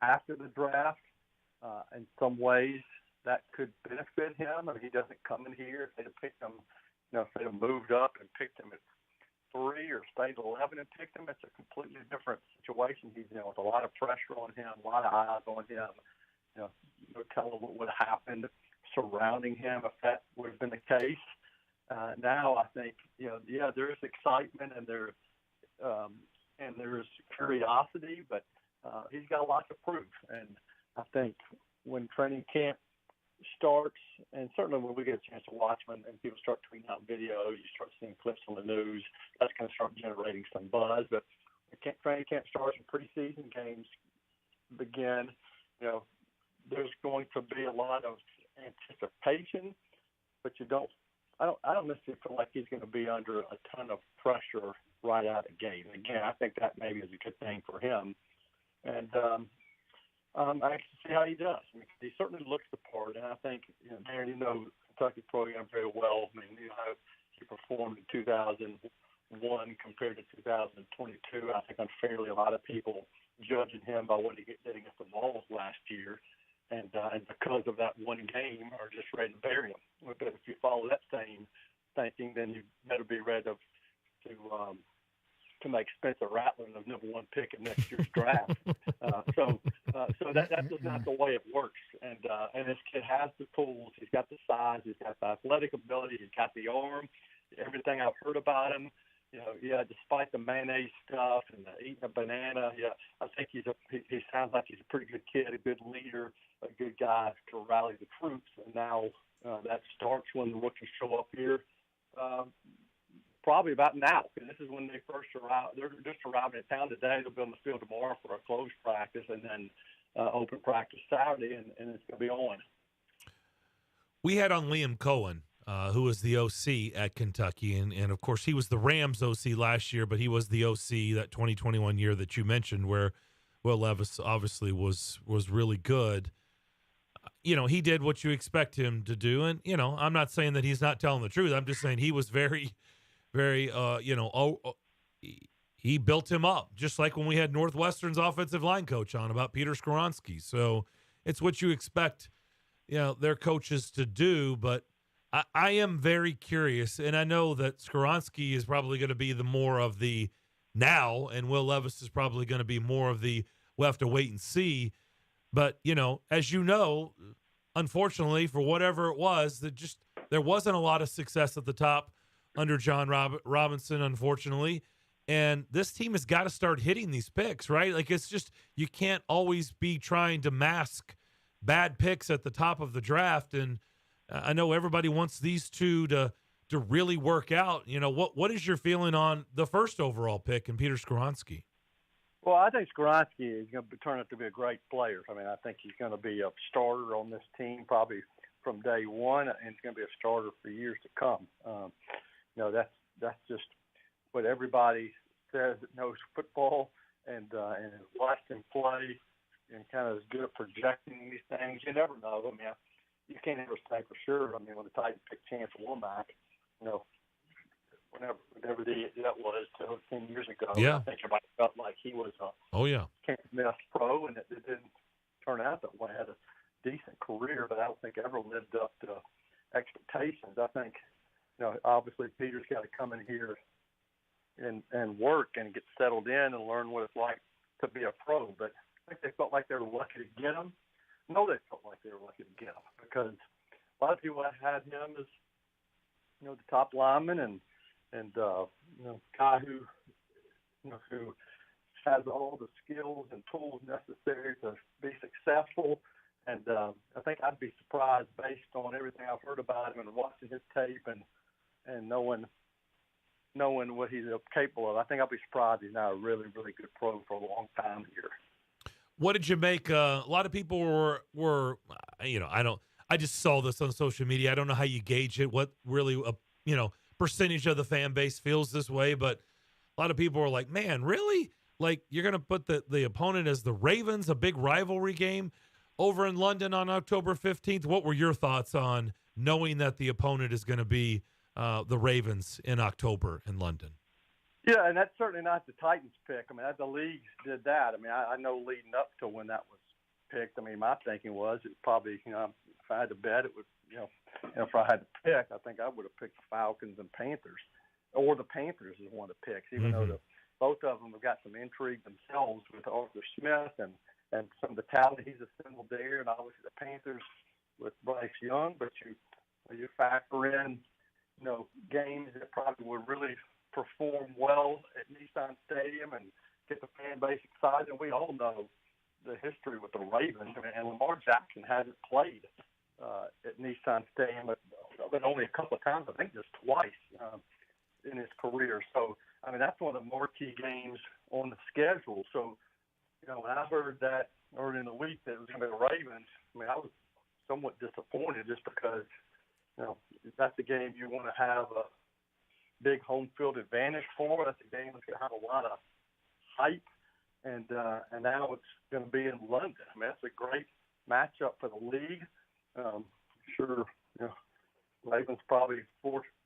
after the draft. In some ways, that could benefit him. I mean, he doesn't come in here. If they'd have picked him, if they'd have moved up and picked him at 3 or stayed 11 and picked him, it's a completely different situation. He's, with a lot of pressure on him, a lot of eyes on him. Tell him what would have happened surrounding him if that would have been the case. Now I think, there's excitement and there's curiosity, but he's got a lot to prove. And I think when training camp starts, and certainly when we get a chance to watch him and people start tweeting out videos, you start seeing clips on the news, that's going to start generating some buzz. But when training camp starts and preseason games begin, there's going to be a lot of anticipation, but I don't necessarily feel like he's going to be under a ton of pressure right out of the gate. And again, I think that maybe is a good thing for him. And I can see how he does. I mean, he certainly looks the part, and I think, Darren, Kentucky program very well. I mean, how he performed in 2001 compared to 2022. I think unfairly a lot of people judging him by what he did against the Vols last year, and because of that one game are just ready to bury him. But if you follow that same thinking, then you better be ready to make Spencer Rattler the #1 pick in next year's draft. So that's just not the way it works. And this kid has the tools. He's got the size. He's got the athletic ability. He's got the arm. Everything I've heard about him, despite the mayonnaise stuff and the eating a banana, I think he sounds like he's a pretty good kid, a good leader, a good guy to rally the troops. And now that starts when the rookies show up here. Probably about now, because this is when they first arrive. They're just arriving in town today. They'll be on the field tomorrow for a closed practice, and then open practice Saturday, and it's going to be on. We had on Liam Cohen, who was the OC at Kentucky, and of course he was the Rams OC last year, but he was the OC that 2021 year that you mentioned, where Will Levis obviously was really good. He did what you expect him to do, and I'm not saying that he's not telling the truth. I'm just saying he was very he built him up, just like when we had Northwestern's offensive line coach on about Peter Skoronski. So it's what you expect, their coaches to do. But I am very curious, and I know that Skoronski is probably going to be the more of the now, and Will Levis is probably going to be more of the we'll have to wait and see. But, as unfortunately, for whatever it was, there wasn't a lot of success at the top under John Robinson, unfortunately. And this team has got to start hitting these picks, right? Like, it's just, you can't always be trying to mask bad picks at the top of the draft. And I know everybody wants these two to really work out. What is your feeling on the first overall pick in Peter Skoronski? Well, I think Skoronski is going to turn out to be a great player. I mean, I think he's going to be a starter on this team probably from day one, and he's going to be a starter for years to come. That's just what everybody says that knows football and has watched him play and kind of is good at projecting these things. You never know. I mean, you can't ever say for sure. I mean, when the Titans picked Chance Womack, whenever that was 10 years ago, yeah. I think everybody felt like he was a can't-miss pro, and it didn't turn out that way. Had a decent career, but I don't think ever lived up to expectations. I think, obviously Peter's got to come in here and work and get settled in and learn what it's like to be a pro. But I think they felt like they were lucky to get him. No, they felt like they were lucky to get him because a lot of people had him as the top lineman and guy who has all the skills and tools necessary to be successful. And I think I'd be surprised based on everything I've heard about him and watching his tape and knowing what he's capable of. I think I'll be surprised he's not a really, really good pro for a long time here. What did you make? A lot of people were I just saw this on social media. I don't know how you gauge it, what really, percentage of the fan base feels this way, but a lot of people were like, man, really? Like, you're going to put the opponent as the Ravens, a big rivalry game over in London on October 15th. What were your thoughts on knowing that the opponent is going to be the Ravens in October in London? Yeah, and that's certainly not the Titans pick. I mean, the leagues did that. I mean, I know leading up to when that was picked, I mean, my thinking was it probably, if I had to bet, it would, if I had to pick, I think I would have picked the Falcons and Panthers, or the Panthers is one of the picks, even though both of them have got some intrigue themselves with Arthur Smith and some of the talent he's assembled there, and obviously the Panthers with Bryce Young. But you factor in, games that probably would really perform well at Nissan Stadium and get the fan base excited. And we all know the history with the Ravens, and Lamar Jackson hasn't played at Nissan Stadium, but only a couple of times, I think just twice in his career. So, I mean, that's one of the marquee games on the schedule. So, when I heard that early in the week that it was going to be the Ravens, I mean, I was somewhat disappointed just because, that's a game you want to have a big home field advantage for. That's a game that's going to have a lot of hype. And now it's going to be in London. I mean, that's a great matchup for the league. Sure, Ravens probably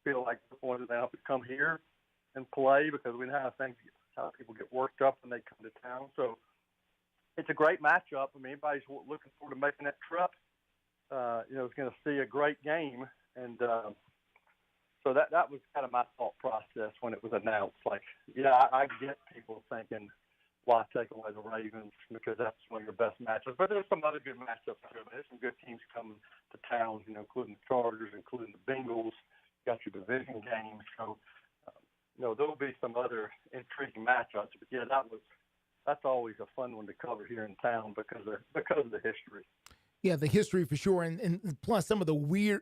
feel like the point is now to come here and play because we know how people get worked up when they come to town. So it's a great matchup. I mean, anybody's looking forward to making that trip. Is going to see a great game, and so that was kind of my thought process when it was announced. Like, I get people thinking, why take away the Ravens because that's one of your best matchups. But there's some other good matchups too. I mean, there's some good teams coming to town, including the Chargers, including the Bengals. You got your division games. So, there'll be some other intriguing matchups. But, that's always a fun one to cover here in town because of the history. Yeah, the history for sure. And plus some of they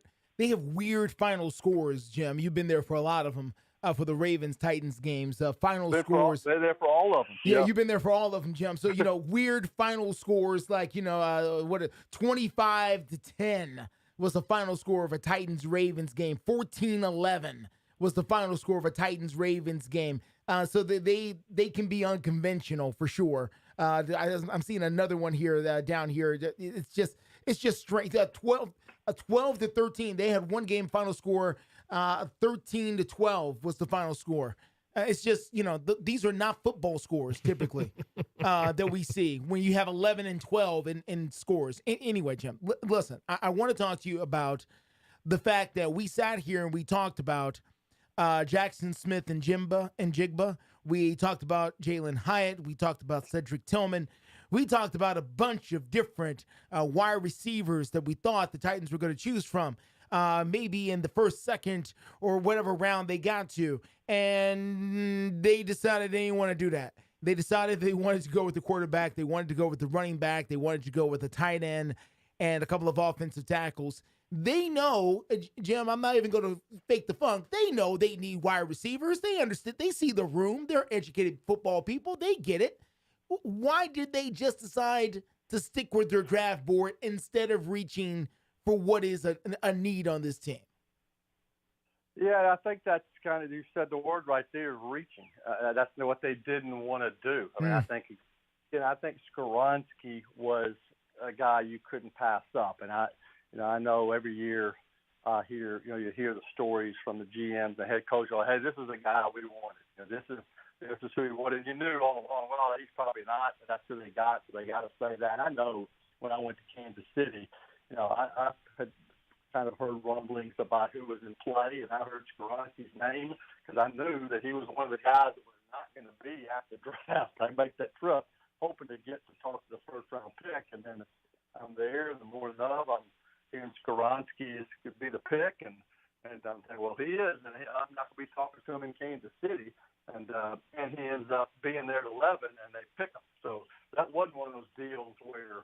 have weird final scores, Jim. You've been there for a lot of them. For the Ravens-Titans games, final scores. They're there for all of them. Yeah, you've been there for all of them, Jim. So, weird final scores like, 25-10 was the final score of a Titans-Ravens game. 14-11 was the final score of a Titans-Ravens game. So they can be unconventional for sure. I'm seeing another one here down here. It's just straight. 12-13. They had one game final score. 13-12 was the final score. It's just, these are not football scores typically that we see when you have 11-12 in scores. Anyway, Jim, listen, I want to talk to you about the fact that we sat here and we talked about Jackson Smith and Jigba. We talked about Jalen Hyatt. We talked about Cedric Tillman. We talked about a bunch of different wide receivers that we thought the Titans were going to choose from. Maybe in the first, second, or whatever round they got to. And they decided they didn't want to do that. They decided they wanted to go with the quarterback. They wanted to go with the running back. They wanted to go with a tight end and a couple of offensive tackles. They know, Jim, I'm not even going to fake the funk. They know they need wide receivers. They understand. They see the room. They're educated football people. They get it. Why did they just decide to stick with their draft board instead of reaching for what is a need on this team? Yeah, I think that's kind of, you said the word right there, reaching. That's what they didn't want to do. I mean, I think Skoronski was a guy you couldn't pass up. And I know every year you hear the stories from the GMs, the head coach, like, hey, this is the guy we wanted. This is who we wanted. You knew all along, well, he's probably not, but that's who they got, so they got to say that. And I know when I went to Kansas City, I had kind of heard rumblings about who was in play, and I heard Skoronski's name because I knew that he was one of the guys that was not going to be at the draft. I make that trip hoping to get to talk to the first-round pick, and then I'm there, and the more than I'm hearing Skoronski could be the pick, and And I'm saying, well, he is, and I'm not going to be talking to him in Kansas City. And he ends up being there at 11, and they pick him. So that wasn't one of those deals where,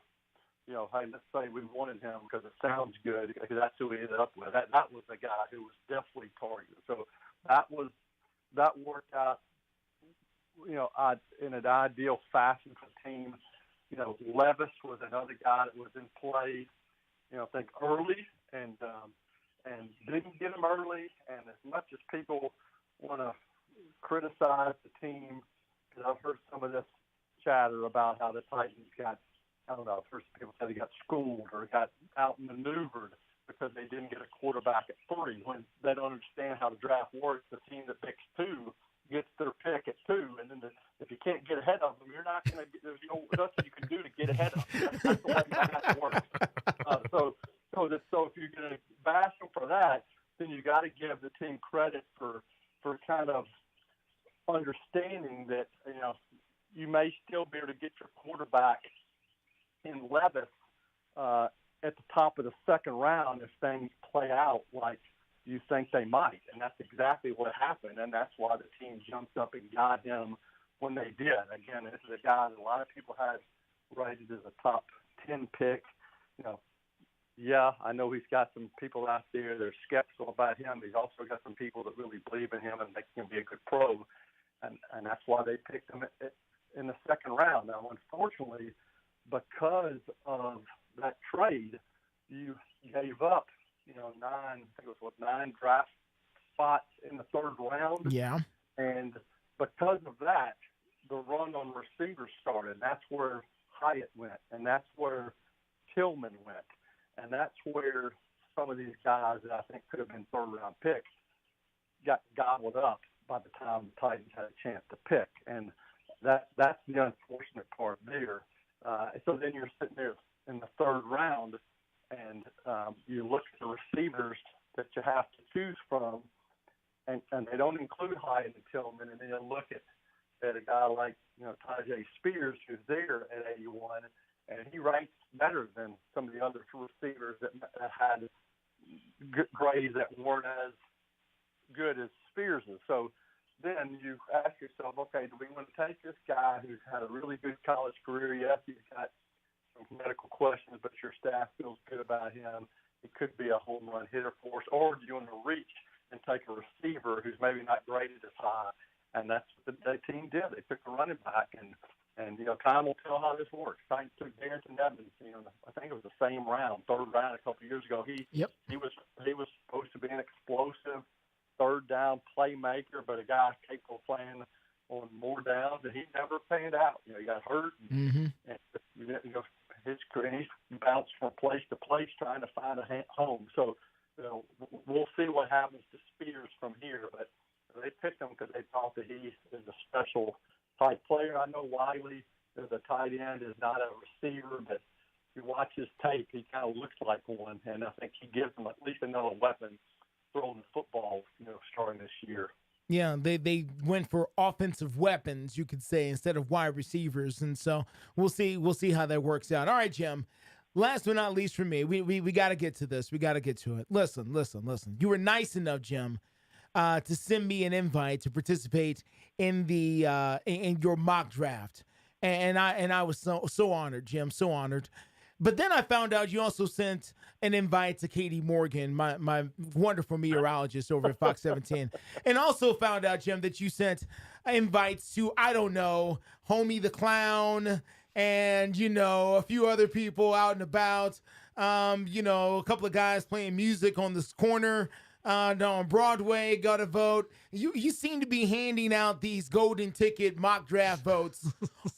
hey, let's say we wanted him because it sounds good, because that's who we ended up with. That was the guy who was definitely targeted. So that worked out, in an ideal fashion for the team. Levis was another guy that was in play, I think early, and didn't get him early. And as much as people want to criticize the team, because I've heard some of this chatter about how the Titans got, I don't know, first people said they got schooled or got outmaneuvered because they didn't get a quarterback at 3, when they don't understand how the draft works. The team that picks 2 gets their pick at 2, and then if you can't get ahead of them, you're not going to get, there's nothing you can do to get ahead of them. That's the way that works. So if you're going to bash them for that, then you got to give the team credit for kind of understanding that, you may still be able to get your quarterback in Levis at the top of the second round if things play out like you think they might. And that's exactly what happened, and that's why the team jumped up and got him when they did. Again, this is a guy that a lot of people had rated as a top 10 pick. Yeah, I know he's got some people out there that are skeptical about him. He's also got some people that really believe in him and think he can be a good pro, and that's why they picked him in the second round. Now, unfortunately, because of that trade, you gave up, 9 draft spots in the third round. Yeah. And because of that, the run on receivers started. That's where Hyatt went, and that's where Tillman went. And that's where some of these guys that I think could have been third-round picks got gobbled up by the time the Titans had a chance to pick. And that's the unfortunate part there. So then you're sitting there in the third round, and you look at the receivers that you have to choose from, and they don't include Hyatt and Tillman. And then you look at a guy like Tajay Spears, who's there at 81, and he ranks better than some of the other receivers that had grades that weren't as good as Spears's. So then you ask yourself, okay, do we want to take this guy who's had a really good college career? Yes, he's got some medical questions, but your staff feels good about him. He could be a home run hitter for us. Or do you want to reach and take a receiver who's maybe not graded as high? And that's what the team did. They took a running back, and time will tell how this works. Titans took Darrington Evans. I think it was the same round, third round a couple of years ago. He was supposed to be an explosive third down playmaker, but a guy capable of playing on more downs, and he never panned out. He got hurt, and his career, he's bounced from place to place trying to find a home. So we'll see what happens to Spears from here, but they picked him because they thought that he is a special type player. I know Wiley, the tight end, is not a receiver, but if you watch his tape, he kind of looks like one, and I think he gives them at least another weapon throwing the football, starting this year. Yeah, they went for offensive weapons, you could say, instead of wide receivers, and so we'll see how that works out. All right, Jim. Last but not least for me, we got to get to this. We got to get to it. Listen. You were nice enough, Jim, to send me an invite to participate in the in your mock draft, and I was so honored, Jim, so honored. But then I found out you also sent an invite to Katie Morgan, my wonderful meteorologist over at Fox 17, and also found out, Jim, that you sent invites to, I don't know, Homie the Clown and, a few other people out and about, a couple of guys playing music on this corner on Broadway got a vote. You seem to be handing out these golden ticket mock draft votes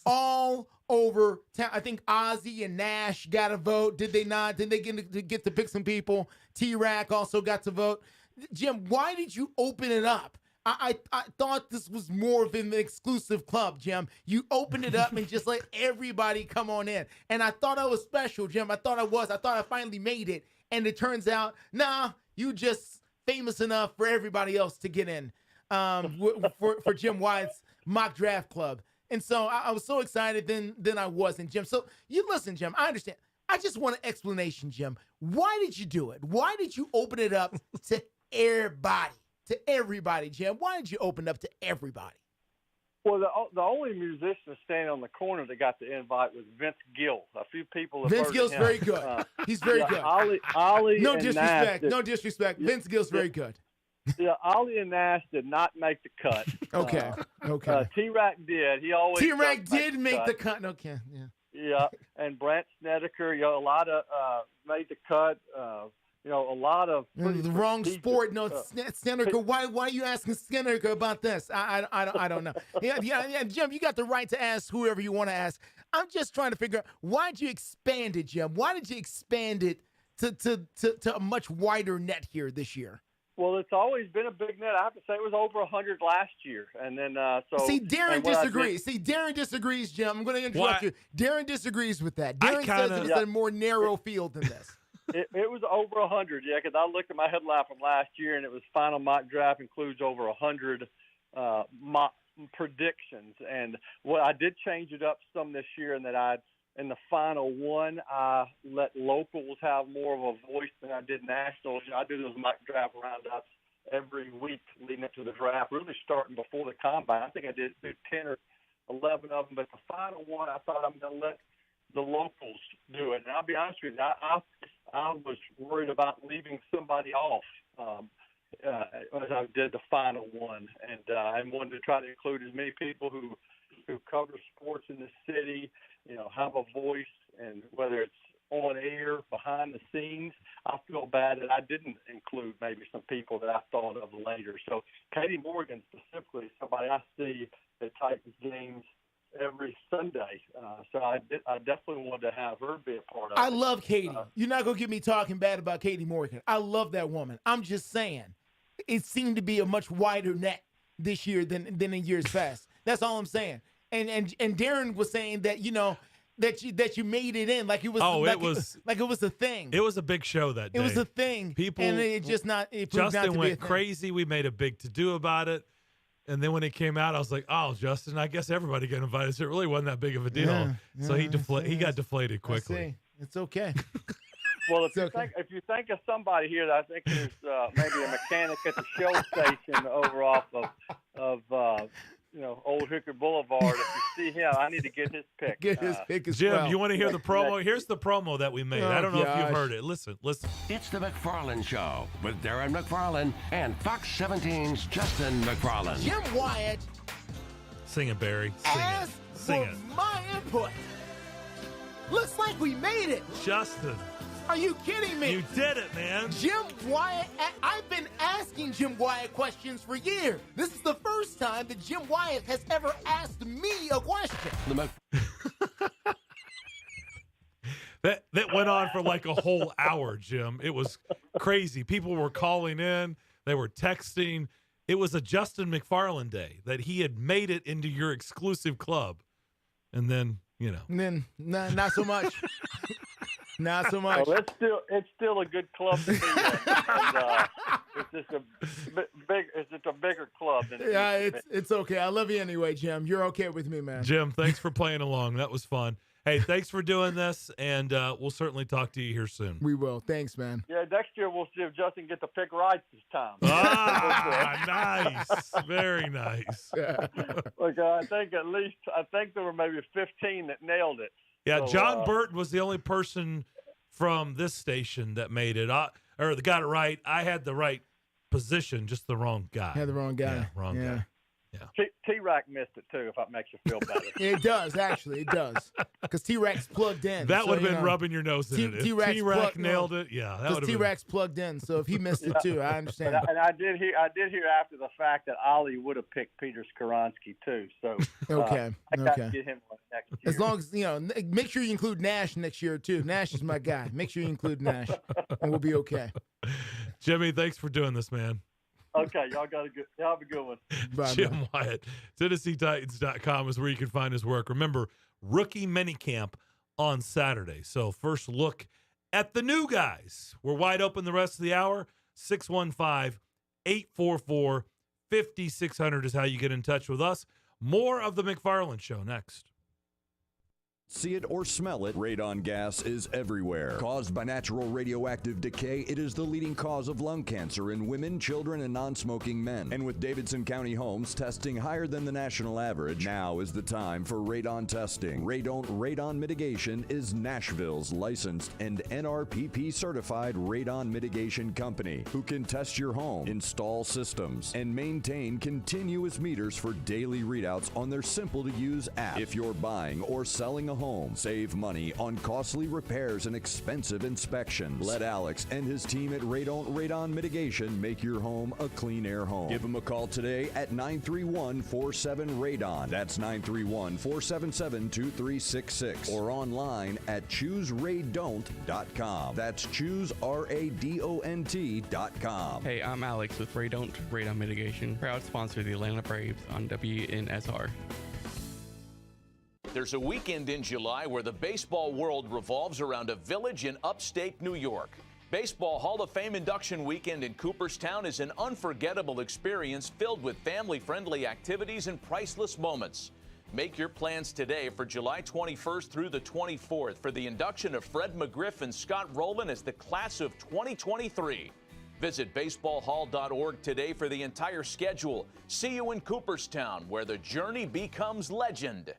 all over town. I think Ozzy and Nash got a vote. Did they not? Did they get to pick some people? T-Rack also got to vote. Jim, why did you open it up? I thought this was more of an exclusive club, Jim. You opened it up and just let everybody come on in. And I thought I was special, Jim. I thought I finally made it. And it turns out, nah, you just famous enough for everybody else to get in for Jim Wyatt's mock draft club. And so I was so excited, then I wasn't, Jim. So you listen, Jim, I understand. I just want an explanation, Jim. Why did you do it? Why did you open it up to everybody. To everybody, Jim. Why did you open up to everybody? Well, the only musician standing on the corner that got the invite was Vince Gill. A few people have Vince heard Gill's of him. very good. He's very good. Ollie no and disrespect. Nash No disrespect. Vince Gill's very good. Yeah, Ollie and Nash did not make the cut. Okay. Okay. T-Rack did. He always T-Rack does did make the cut. Okay. Yeah. Yeah, and Brant Snedeker, a lot of made the cut. A lot of the wrong sport. No, Snedeker. Why are you asking Snedeker about this? I don't know. Yeah, Jim, you got the right to ask whoever you want to ask. I'm just trying to figure out why did you expand it, Jim? Why did you expand it to a much wider net here this year? Well, it's always been a big net. I have to say it was over 100 last year, and then See, Darren disagrees. Darren disagrees, Jim. I'm going to interrupt you. Darren disagrees with that. Darren says it's a more narrow field than this. It was over 100, yeah, because I looked at my headline from last year, and it was final mock draft includes over 100 mock predictions. And I did change it up some this year in that in the final one, I let locals have more of a voice than I did nationals. I do those mock draft roundups every week leading up to the draft, really starting before the combine. I think I did 10 or 11 of them, but the final one, I thought I'm going to let the locals do it. And I'll be honest with you, I was worried about leaving somebody off as I did the final one, and I wanted to try to include as many people who cover sports in the city, have a voice, and whether it's on air, behind the scenes, I feel bad that I didn't include maybe some people that I thought of later. So Katie Morgan specifically is somebody I see at Titans games every Sunday. So I definitely wanted to have her be a part of it. I love Katie. You're not going to get me talking bad about Katie Morgan. I love that woman. I'm just saying it seemed to be a much wider net this year than in years past. That's all I'm saying. And Darren was saying that, that you made it in like it was it was a thing. It was a big show that day. It was a thing. People and it just not it proved Justin not to went be a thing. crazy. We made a big to-do about it. And then when it came out, I was like, "Oh, Justin, I guess everybody got invited." So it really wasn't that big of a deal. So he got deflated quickly. It's okay. Well, if you think of somebody here that I think is maybe a mechanic at the Shell station over off of Old Hooker Boulevard, if you see him, I need to get his pick. Get his pick as Jim, well. you want to hear the promo? Here's the promo that we made. I don't know if you've heard it. Listen. It's the McFarland Show with Darren McFarland and Fox 17's Justin McFarland. Jim Wyatt. Sing it, Barry. Sing it. My input. Looks like we made it. Justin. Are you kidding me? You did it, man. Jim Wyatt, I've been asking Jim Wyatt questions for years. This is the first time that Jim Wyatt has ever asked me a question. That went on for like a whole hour, Jim. It was crazy. People were calling in. They were texting. It was a Justin McFarland day that he had made it into your exclusive club. And then, And then, not so much. Not so much. Well, it's still a good club to be in. And, it's just a bigger club than it's okay. I love you anyway, Jim. You're okay with me, man. Jim, thanks for playing along. That was fun. Hey, thanks for doing this, and we'll certainly talk to you here soon. We will. Thanks, man. Yeah, next year we'll see if Justin gets the pick right this time. Nice. Very nice. Look, I think there were maybe 15 that nailed it. Yeah, so, John Burton was the only person from this station that made it, or got it right. I had the right position, just the wrong guy. Had the wrong guy. Yeah, wrong guy. Yeah. T-Rack missed it, too, if that makes you feel better. It does, actually. It does. Because T-Rack's plugged in. That would have been rubbing your nose in it. If T-Rack nailed it, yeah. Because T-Rack's plugged in, so if he missed it, too, I understand. And I did hear after the fact that Ollie would have picked Peter Skoronski, too. So okay. I got to get him next year. As long as, make sure you include Nash next year, too. Nash is my guy. Make sure you include Nash, and we'll be okay. Jimmy, thanks for doing this, man. Okay, y'all have a good one. Bye, Jim Wyatt, TennesseeTitans.com is where you can find his work. Remember, rookie minicamp on Saturday. So first look at the new guys. We're wide open the rest of the hour. 615-844-5600 is how you get in touch with us. More of the McFarland Show next. see it, or smell it, radon gas is everywhere. Caused by natural radioactive decay, it is the leading cause of lung cancer in women, children, and non-smoking men. And with Davidson County homes testing higher than the national average, now is the time for radon testing. Radon Mitigation is Nashville's licensed and NRPP certified radon mitigation company who can test your home, install systems, and maintain continuous meters for daily readouts on their simple-to-use app. If you're buying or selling a home, save money on costly repairs and expensive inspections. Let Alex and his team at Radon Mitigation make your home a clean air home. Give them a call today at 931-47-RADON. That's 931-477-2366. Or online at chooseradont.com. That's chooseradont.com. Hey, I'm Alex with Radon Mitigation, proud sponsor of the Atlanta Braves on WNSR. There's a weekend in July where the baseball world revolves around a village in upstate New York. Baseball Hall of Fame induction weekend in Cooperstown is an unforgettable experience filled with family-friendly activities and priceless moments. Make your plans today for July 21st through the 24th for the induction of Fred McGriff and Scott Rowland as the class of 2023. Visit baseballhall.org today for the entire schedule. See you in Cooperstown, where the journey becomes legend.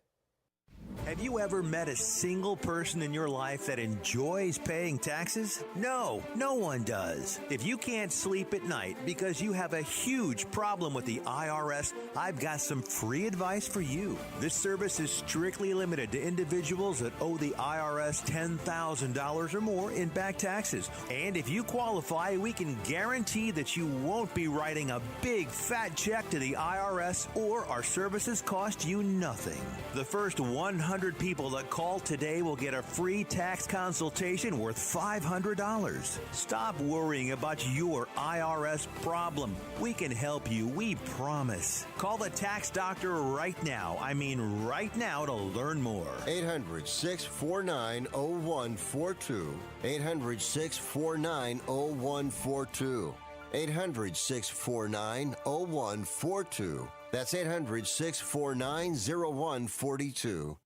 Have you ever met a single person in your life that enjoys paying taxes? No, no one does. If you can't sleep at night because you have a huge problem with the IRS, I've got some free advice for you. This service is strictly limited to individuals that owe the IRS $10,000 or more in back taxes. And if you qualify, we can guarantee that you won't be writing a big fat check to the IRS, or our services cost you nothing. The first 100 people that call today will get a free tax consultation worth $500. Stop worrying about your IRS problem. We can help you, we promise. Call the tax doctor right now. I mean right now, to learn more. 800-649-0142. 800-649-0142. 800-649-0142. That's 800-649-0142.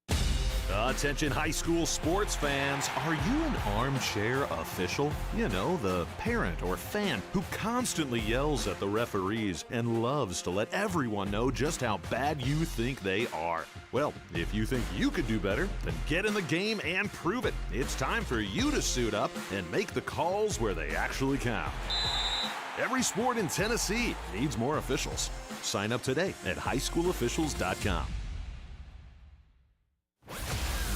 Attention high school sports fans, are you an armchair official? You know, the parent or fan who constantly yells at the referees and loves to let everyone know just how bad you think they are. Well, if you think you could do better, then get in the game and prove it. It's time for you to suit up and make the calls where they actually count. Every sport in Tennessee needs more officials. Sign up today at highschoolofficials.com.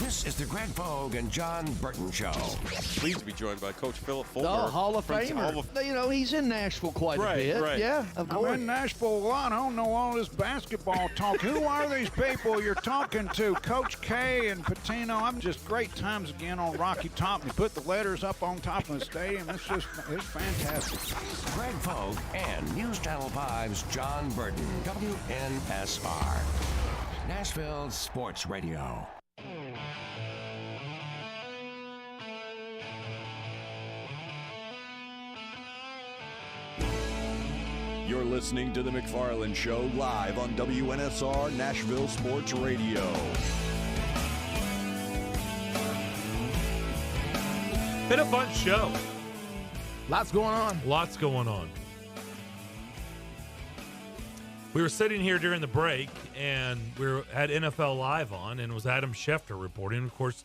This is the Greg Vogue and John Burton Show. Pleased to be joined by Coach Philip Fulmer. Oh, Hall of Famer. You know, he's in Nashville quite a bit. Right. Yeah, of course. I'm in Nashville a lot. I don't know all this basketball talk. Who are these people you're talking to? Coach K and Patino. I'm just great times again on Rocky Top. We put the letters up on top of the stadium. It's fantastic. Greg Vogue and News Channel 5's John Burton. WNSR. Nashville Sports Radio. You're listening to The McFarland Show live on WNSR Nashville Sports Radio. Been a fun show. Lots going on. Lots going on. We were sitting here during the break, and we had NFL Live on, and it was Adam Schefter reporting. Of course,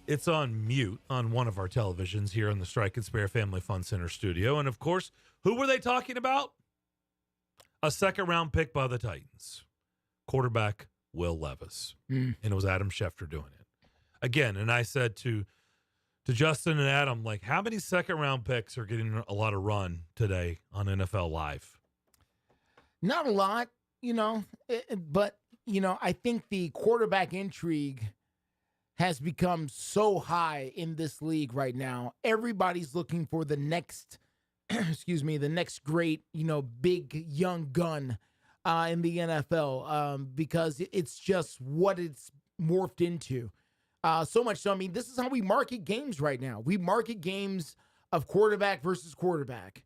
it's on mute on one of our televisions here in the Strike and Spare Family Fun Center studio. And, of course, who were they talking about? A second-round pick by the Titans, quarterback Will Levis. And it was Adam Schefter doing it. Again, and I said to Justin and Adam, like, how many second-round picks are getting a lot of run today on NFL Live? Not a lot, but, I think the quarterback intrigue has become so high in this league right now. Everybody's looking for the next the next great, big young gun in the NFL because it's just what it's morphed into. So much so, this is how we market games right now. We market games of quarterback versus quarterback.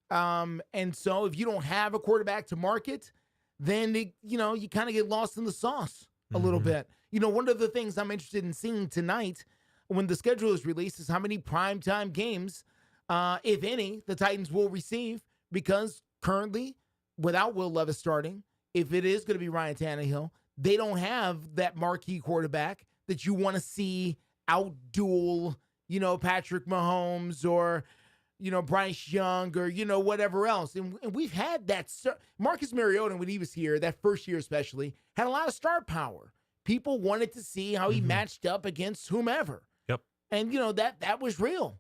And so if you don't have a quarterback to market, then, you kind of get lost in the sauce. a little bit. One of the things I'm interested in seeing tonight when the schedule is released is how many primetime games, if any, the Titans will receive, because currently, without Will Levis starting, if it is going to be Ryan Tannehill, they don't have that marquee quarterback that you want to see outduel, Patrick Mahomes or, Bryce Young or, whatever else. And we've had that. Marcus Mariota, when he was here, that first year especially, had a lot of star power. People wanted to see how he matched up against whomever. Yep. And, that was real.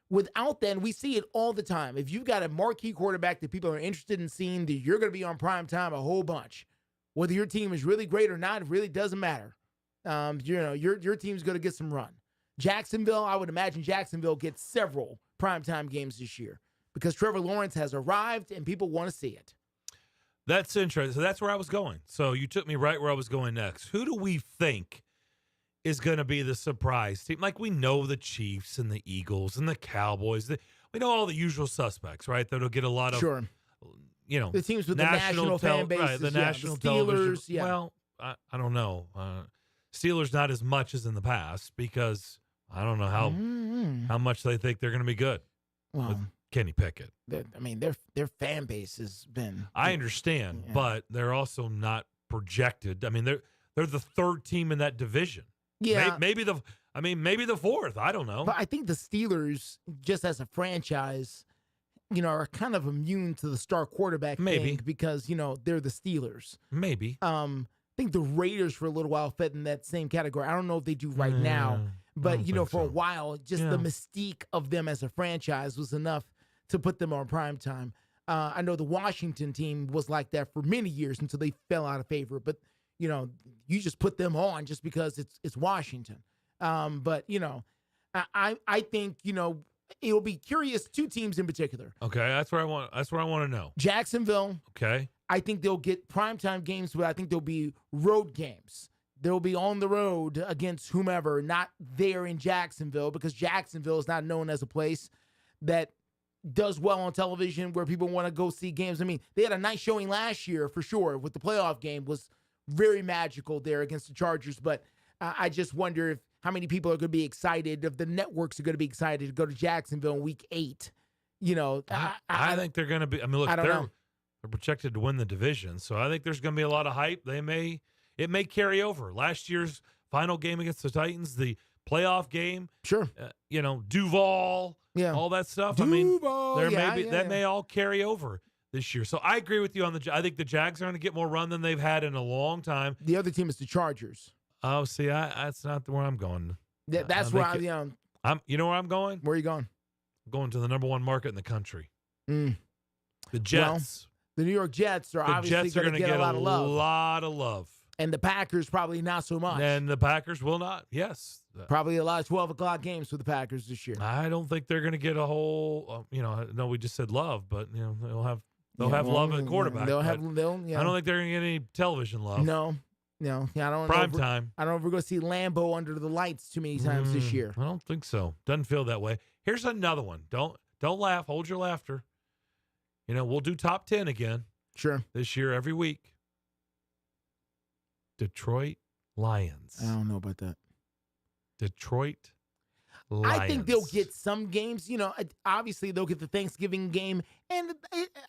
Without that, and we see it all the time. If you've got a marquee quarterback that people are interested in seeing, that you're going to be on prime time a whole bunch. Whether your team is really great or not, it really doesn't matter. Your team's going to get some run. Jacksonville, I would imagine Jacksonville gets several primetime games this year because Trevor Lawrence has arrived and people want to see it. That's interesting. So that's where I was going. So you took me right where I was going next. Who do we think is going to be the surprise team? Like, we know the Chiefs and the Eagles and the Cowboys. We know all the usual suspects, right? That'll get a lot of, the teams with the national fan bases, right, the national the Steelers, television. Yeah. Well, I don't know. Steelers not as much as in the past because I don't know how much they think they're going to be good with Kenny Pickett. Their fan base has been. I understand, but they're also not projected. I mean, they're the third team in that division. Yeah, maybe the fourth. I don't know. But I think the Steelers, just as a franchise, are kind of immune to the star quarterback thing because they're the Steelers. Maybe. I think the Raiders for a little while fit in that same category. I don't know if they do right now, but for a while, just the mystique of them as a franchise was enough to put them on prime time. I know the Washington team was like that for many years until they fell out of favor, but. You just put them on just because it's Washington. But I think it'll be curious. Two teams in particular. Okay, that's where I want to know. Jacksonville. Okay. I think they'll get primetime games, but I think they'll be road games. They'll be on the road against whomever, not there in Jacksonville, because Jacksonville is not known as a place that does well on television where people want to go see games. I mean, they had a nice showing last year for sure with the playoff game. Was very magical there against the Chargers, but I just wonder how many people are going to be excited, if the networks are going to be excited to go to Jacksonville in week 8. I think they're going to be. I mean, look, they're projected to win the division, so I think there's going to be a lot of hype. It may carry over. Last year's final game against the Titans, the playoff game, sure. Duval, all that stuff. Duval, that may all carry over this year. So I agree with you on I think the Jags are going to get more run than they've had in a long time. The other team is the Chargers. Oh, see, that's not where I'm going. That's where you know where I'm going? Where are you going? I'm going to the number one market in the country. The Jets. The New York Jets are obviously going to get a lot of love. And the Packers probably not so much. And the Packers will not. Yes. Probably a lot of 12 o'clock games for the Packers this year. I don't think they're going to get a whole, no, we just said love, but they'll have love at quarterback. I don't think they're going to get any television love. No. I don't Prime time. I don't know if we're going to see Lambeau under the lights too many times this year. I don't think so. Doesn't feel that way. Here's another one. Don't laugh. Hold your laughter. We'll do top 10 again. Sure. This year, every week. Detroit Lions. I don't know about that. Detroit Lions. I think they'll get some games. Obviously they'll get the Thanksgiving game, and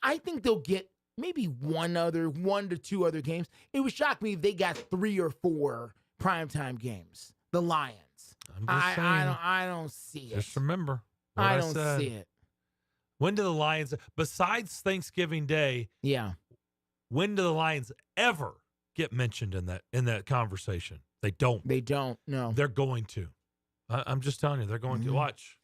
I think they'll get maybe 1 to 2 other games. It would shock me if they got 3 or 4 primetime games. The Lions. I don't see it. Just remember. I don't see it. When do the Lions, besides Thanksgiving Day? Yeah. When do the Lions ever get mentioned in that conversation? They don't. They don't. No. They're going to. I'm just telling you, they're going to. Watch.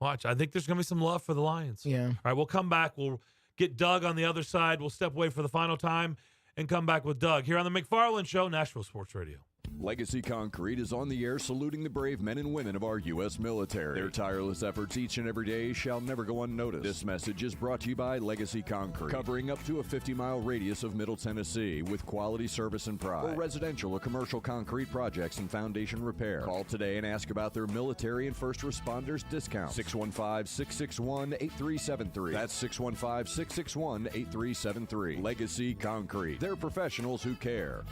I think there's going to be some love for the Lions. Yeah. All right, we'll come back. We'll get Doug on the other side. We'll step away for the final time and come back with Doug here on the McFarland Show, Nashville Sports Radio. Legacy Concrete is on the air saluting the brave men and women of our U.S. military. Their tireless efforts each and every day shall never go unnoticed. This message is brought to you by Legacy Concrete, covering up to a 50-mile radius of Middle Tennessee with quality service and pride. For residential or commercial concrete projects and foundation repair, call today and ask about their military and first responders discount. 615-661-8373. That's 615-661-8373. Legacy Concrete. They're professionals who care.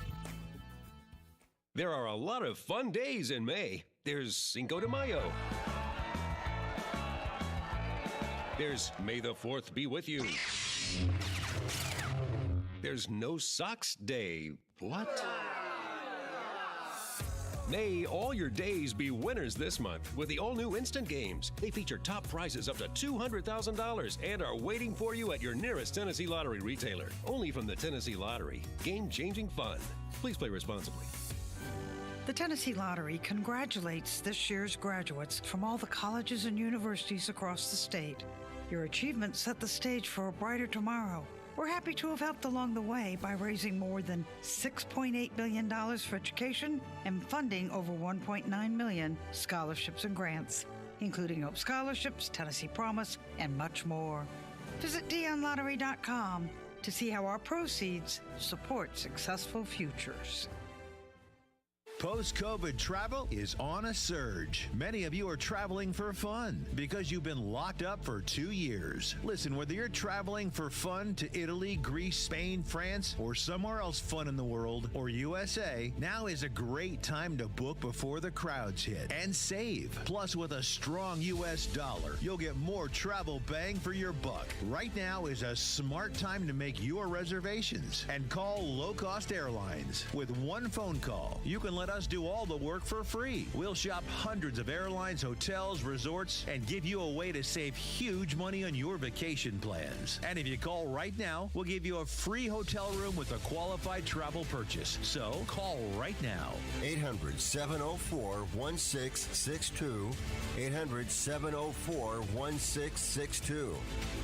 There are a lot of fun days in May. There's Cinco de Mayo. There's May the 4th be with you. There's No Socks Day. What? May all your days be winners this month with the all-new Instant Games. They feature top prizes up to $200,000 and are waiting for you at your nearest Tennessee Lottery retailer. Only from the Tennessee Lottery. Game-changing fun. Please play responsibly. The Tennessee Lottery congratulates this year's graduates from all the colleges and universities across the state. Your achievements set the stage for a brighter tomorrow. We're happy to have helped along the way by raising more than $6.8 billion for education and funding over $1.9 million scholarships and grants, including Hope Scholarships, Tennessee Promise, and much more. Visit DionLottery.com to see how our proceeds support successful futures. Post-COVID travel is on a surge. Many of you are traveling for fun because you've been locked up for 2 years. Listen, whether you're traveling for fun to Italy, Greece, Spain, France, or somewhere else fun in the world, or USA, now is a great time to book before the crowds hit and save. Plus, with a strong U.S. dollar, you'll get more travel bang for your buck. Right now is a smart time to make your reservations and call low-cost airlines. With one phone call, you can let us do all the work for free. We'll shop hundreds of airlines, hotels, resorts, and give you a way to save huge money on your vacation plans. And if you call right now, we'll give you a free hotel room with a qualified travel purchase. So call right now. 800-704-1662. 800-704-1662.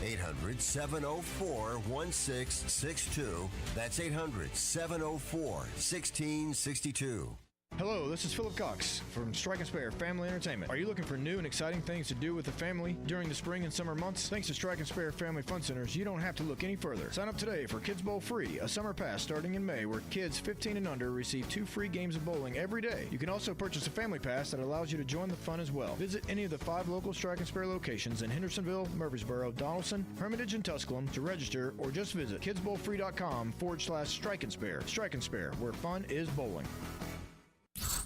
800-704-1662. That's 800-704-1662. Hello, this is Philip Cox from Strike and Spare Family Entertainment. Are you looking for new and exciting things to do with the family during the spring and summer months? Thanks to Strike and Spare Family Fun Centers, you don't have to look any further. Sign up today for Kids Bowl Free, a summer pass starting in May where kids 15 and under receive 2 free games of bowling every day. You can also purchase a family pass that allows you to join the fun as well. Visit any of the 5 local Strike and Spare locations in Hendersonville, Murfreesboro, Donaldson, Hermitage, and Tusculum to register, or just visit kidsbowlfree.com/Strike and Spare. Strike and Spare, where fun is bowling.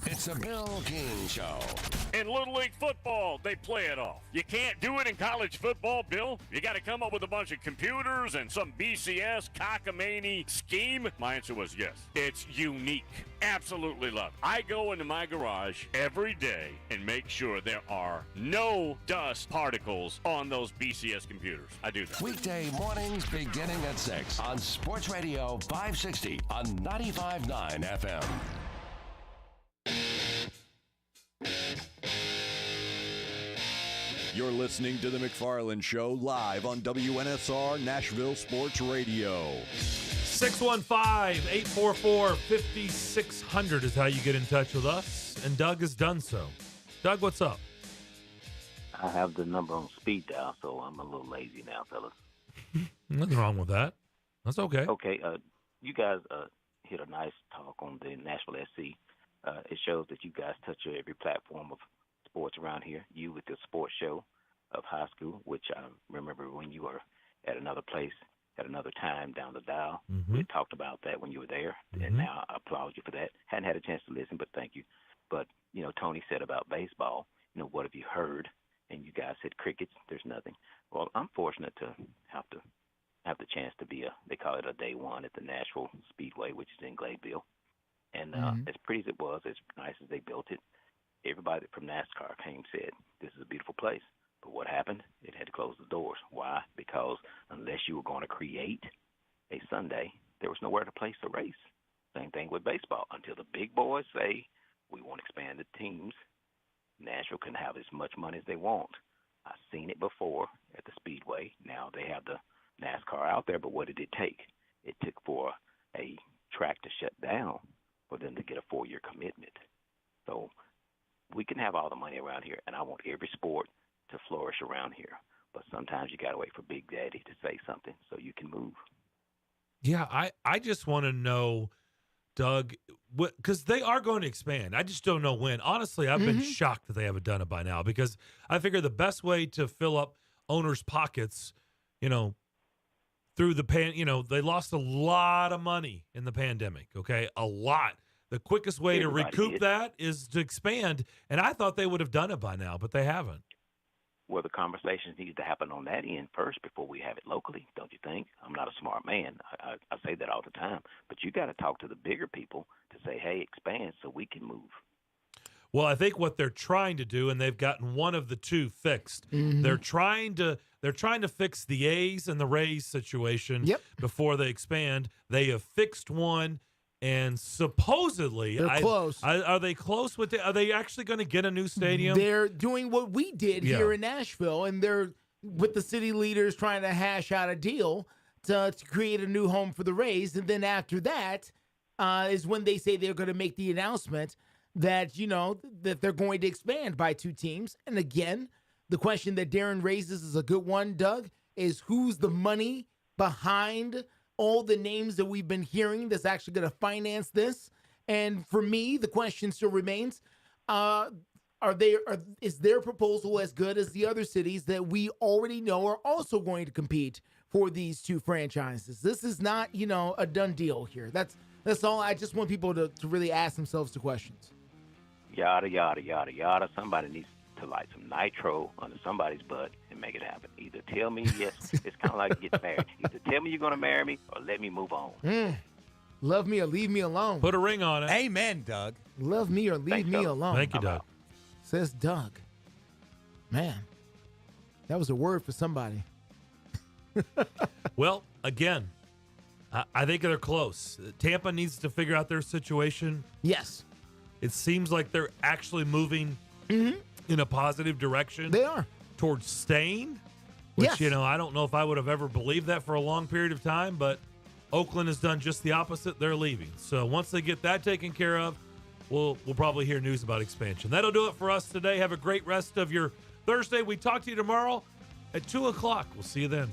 It's a Bill King Show. In Little League football, they play it off. You can't do it in college football, Bill. You got to come up with a bunch of computers and some BCS cockamamie scheme. My answer was yes. It's unique. Absolutely love it. I go into my garage every day and make sure there are no dust particles on those BCS computers. I do that. Weekday mornings beginning at 6 on Sports Radio 560 on 95.9 FM. You're listening to the McFarland Show live on WNSR Nashville Sports Radio. 615-844-5600 is how you get in touch with us, and Doug has done so. Doug, what's up? I have the number on speed dial, so I'm a little lazy now, fellas. Nothing wrong with that. That's okay. Okay, you guys hit a nice talk on the Nashville SC. It shows that you guys touch every platform of sports around here. You with the sports show of high school, which I remember when you were at another place at another time down the dial. Mm-hmm. We talked about that when you were there, and now I applaud you for that. Hadn't had a chance to listen, but thank you. But, you know, Tony said about baseball, you know, what have you heard? And you guys said crickets, there's nothing. Well, I'm fortunate to have the chance to be they call it a day one at the Nashville Speedway, which is in Gladeville. And as pretty as it was, as nice as they built it, everybody from NASCAR came and said, this is a beautiful place. But what happened? It had to close the doors. Why? Because unless you were going to create a Sunday, there was nowhere to place the race. Same thing with baseball. Until the big boys say, we want to expand the teams, Nashville can have as much money as they want. I've seen it before at the Speedway. Now they have the NASCAR out there, but what did it take? It took for a track to shut down for them to get a 4-year commitment. So we can have all the money around here, and I want every sport to flourish around here. But sometimes you got to wait for Big Daddy to say something so you can move. Yeah, I just want to know, Doug, because they are going to expand. I just don't know when. Honestly, I've been shocked that they haven't done it by now, because I figure the best way to fill up owners' pockets, through the they lost a lot of money in the pandemic, okay? A lot. The quickest way to recoup that is to expand, and I thought they would have done it by now, but they haven't. Well, the conversations need to happen on that end first before we have it locally, don't you think? I'm not a smart man. I say that all the time. But you got to talk to the bigger people to say, hey, expand so we can move. Well, I think what they're trying to do, and they've gotten one of the two fixed. They're trying to fix the A's and the Rays situation before they expand. They have fixed one, and supposedly they're close. Are they close with it? Are they actually going to get a new stadium? They're doing what we did here in Nashville, and they're with the city leaders trying to hash out a deal to create a new home for the Rays. And then after that is when they say they're going to make the announcement that, that they're going to expand by 2 teams. And again, the question that Darren raises is a good one, Doug, is who's the money behind all the names that we've been hearing that's actually going to finance this? And for me, the question still remains, is their proposal as good as the other cities that we already know are also going to compete for these 2 franchises? This is not, a done deal here. That's all. I just want people to really ask themselves the questions. Yada, yada, yada, yada. Somebody needs to light some nitro under somebody's butt and make it happen. Either tell me yes, it's kind of like getting married. Either tell me you're going to marry me or let me move on. Love me or leave me alone. Put a ring on it. Amen, Doug. Love me or leave me alone. Thank you, Doug. Says Doug. Man, that was a word for somebody. Well, again, I think they're close. Tampa needs to figure out their situation. Yes. It seems like they're actually moving in a positive direction. They are. Towards staying, which, I don't know if I would have ever believed that for a long period of time, but Oakland has done just the opposite. They're leaving. So once they get that taken care of, we'll probably hear news about expansion. That'll do it for us today. Have a great rest of your Thursday. We talk to you tomorrow at 2 o'clock. We'll see you then.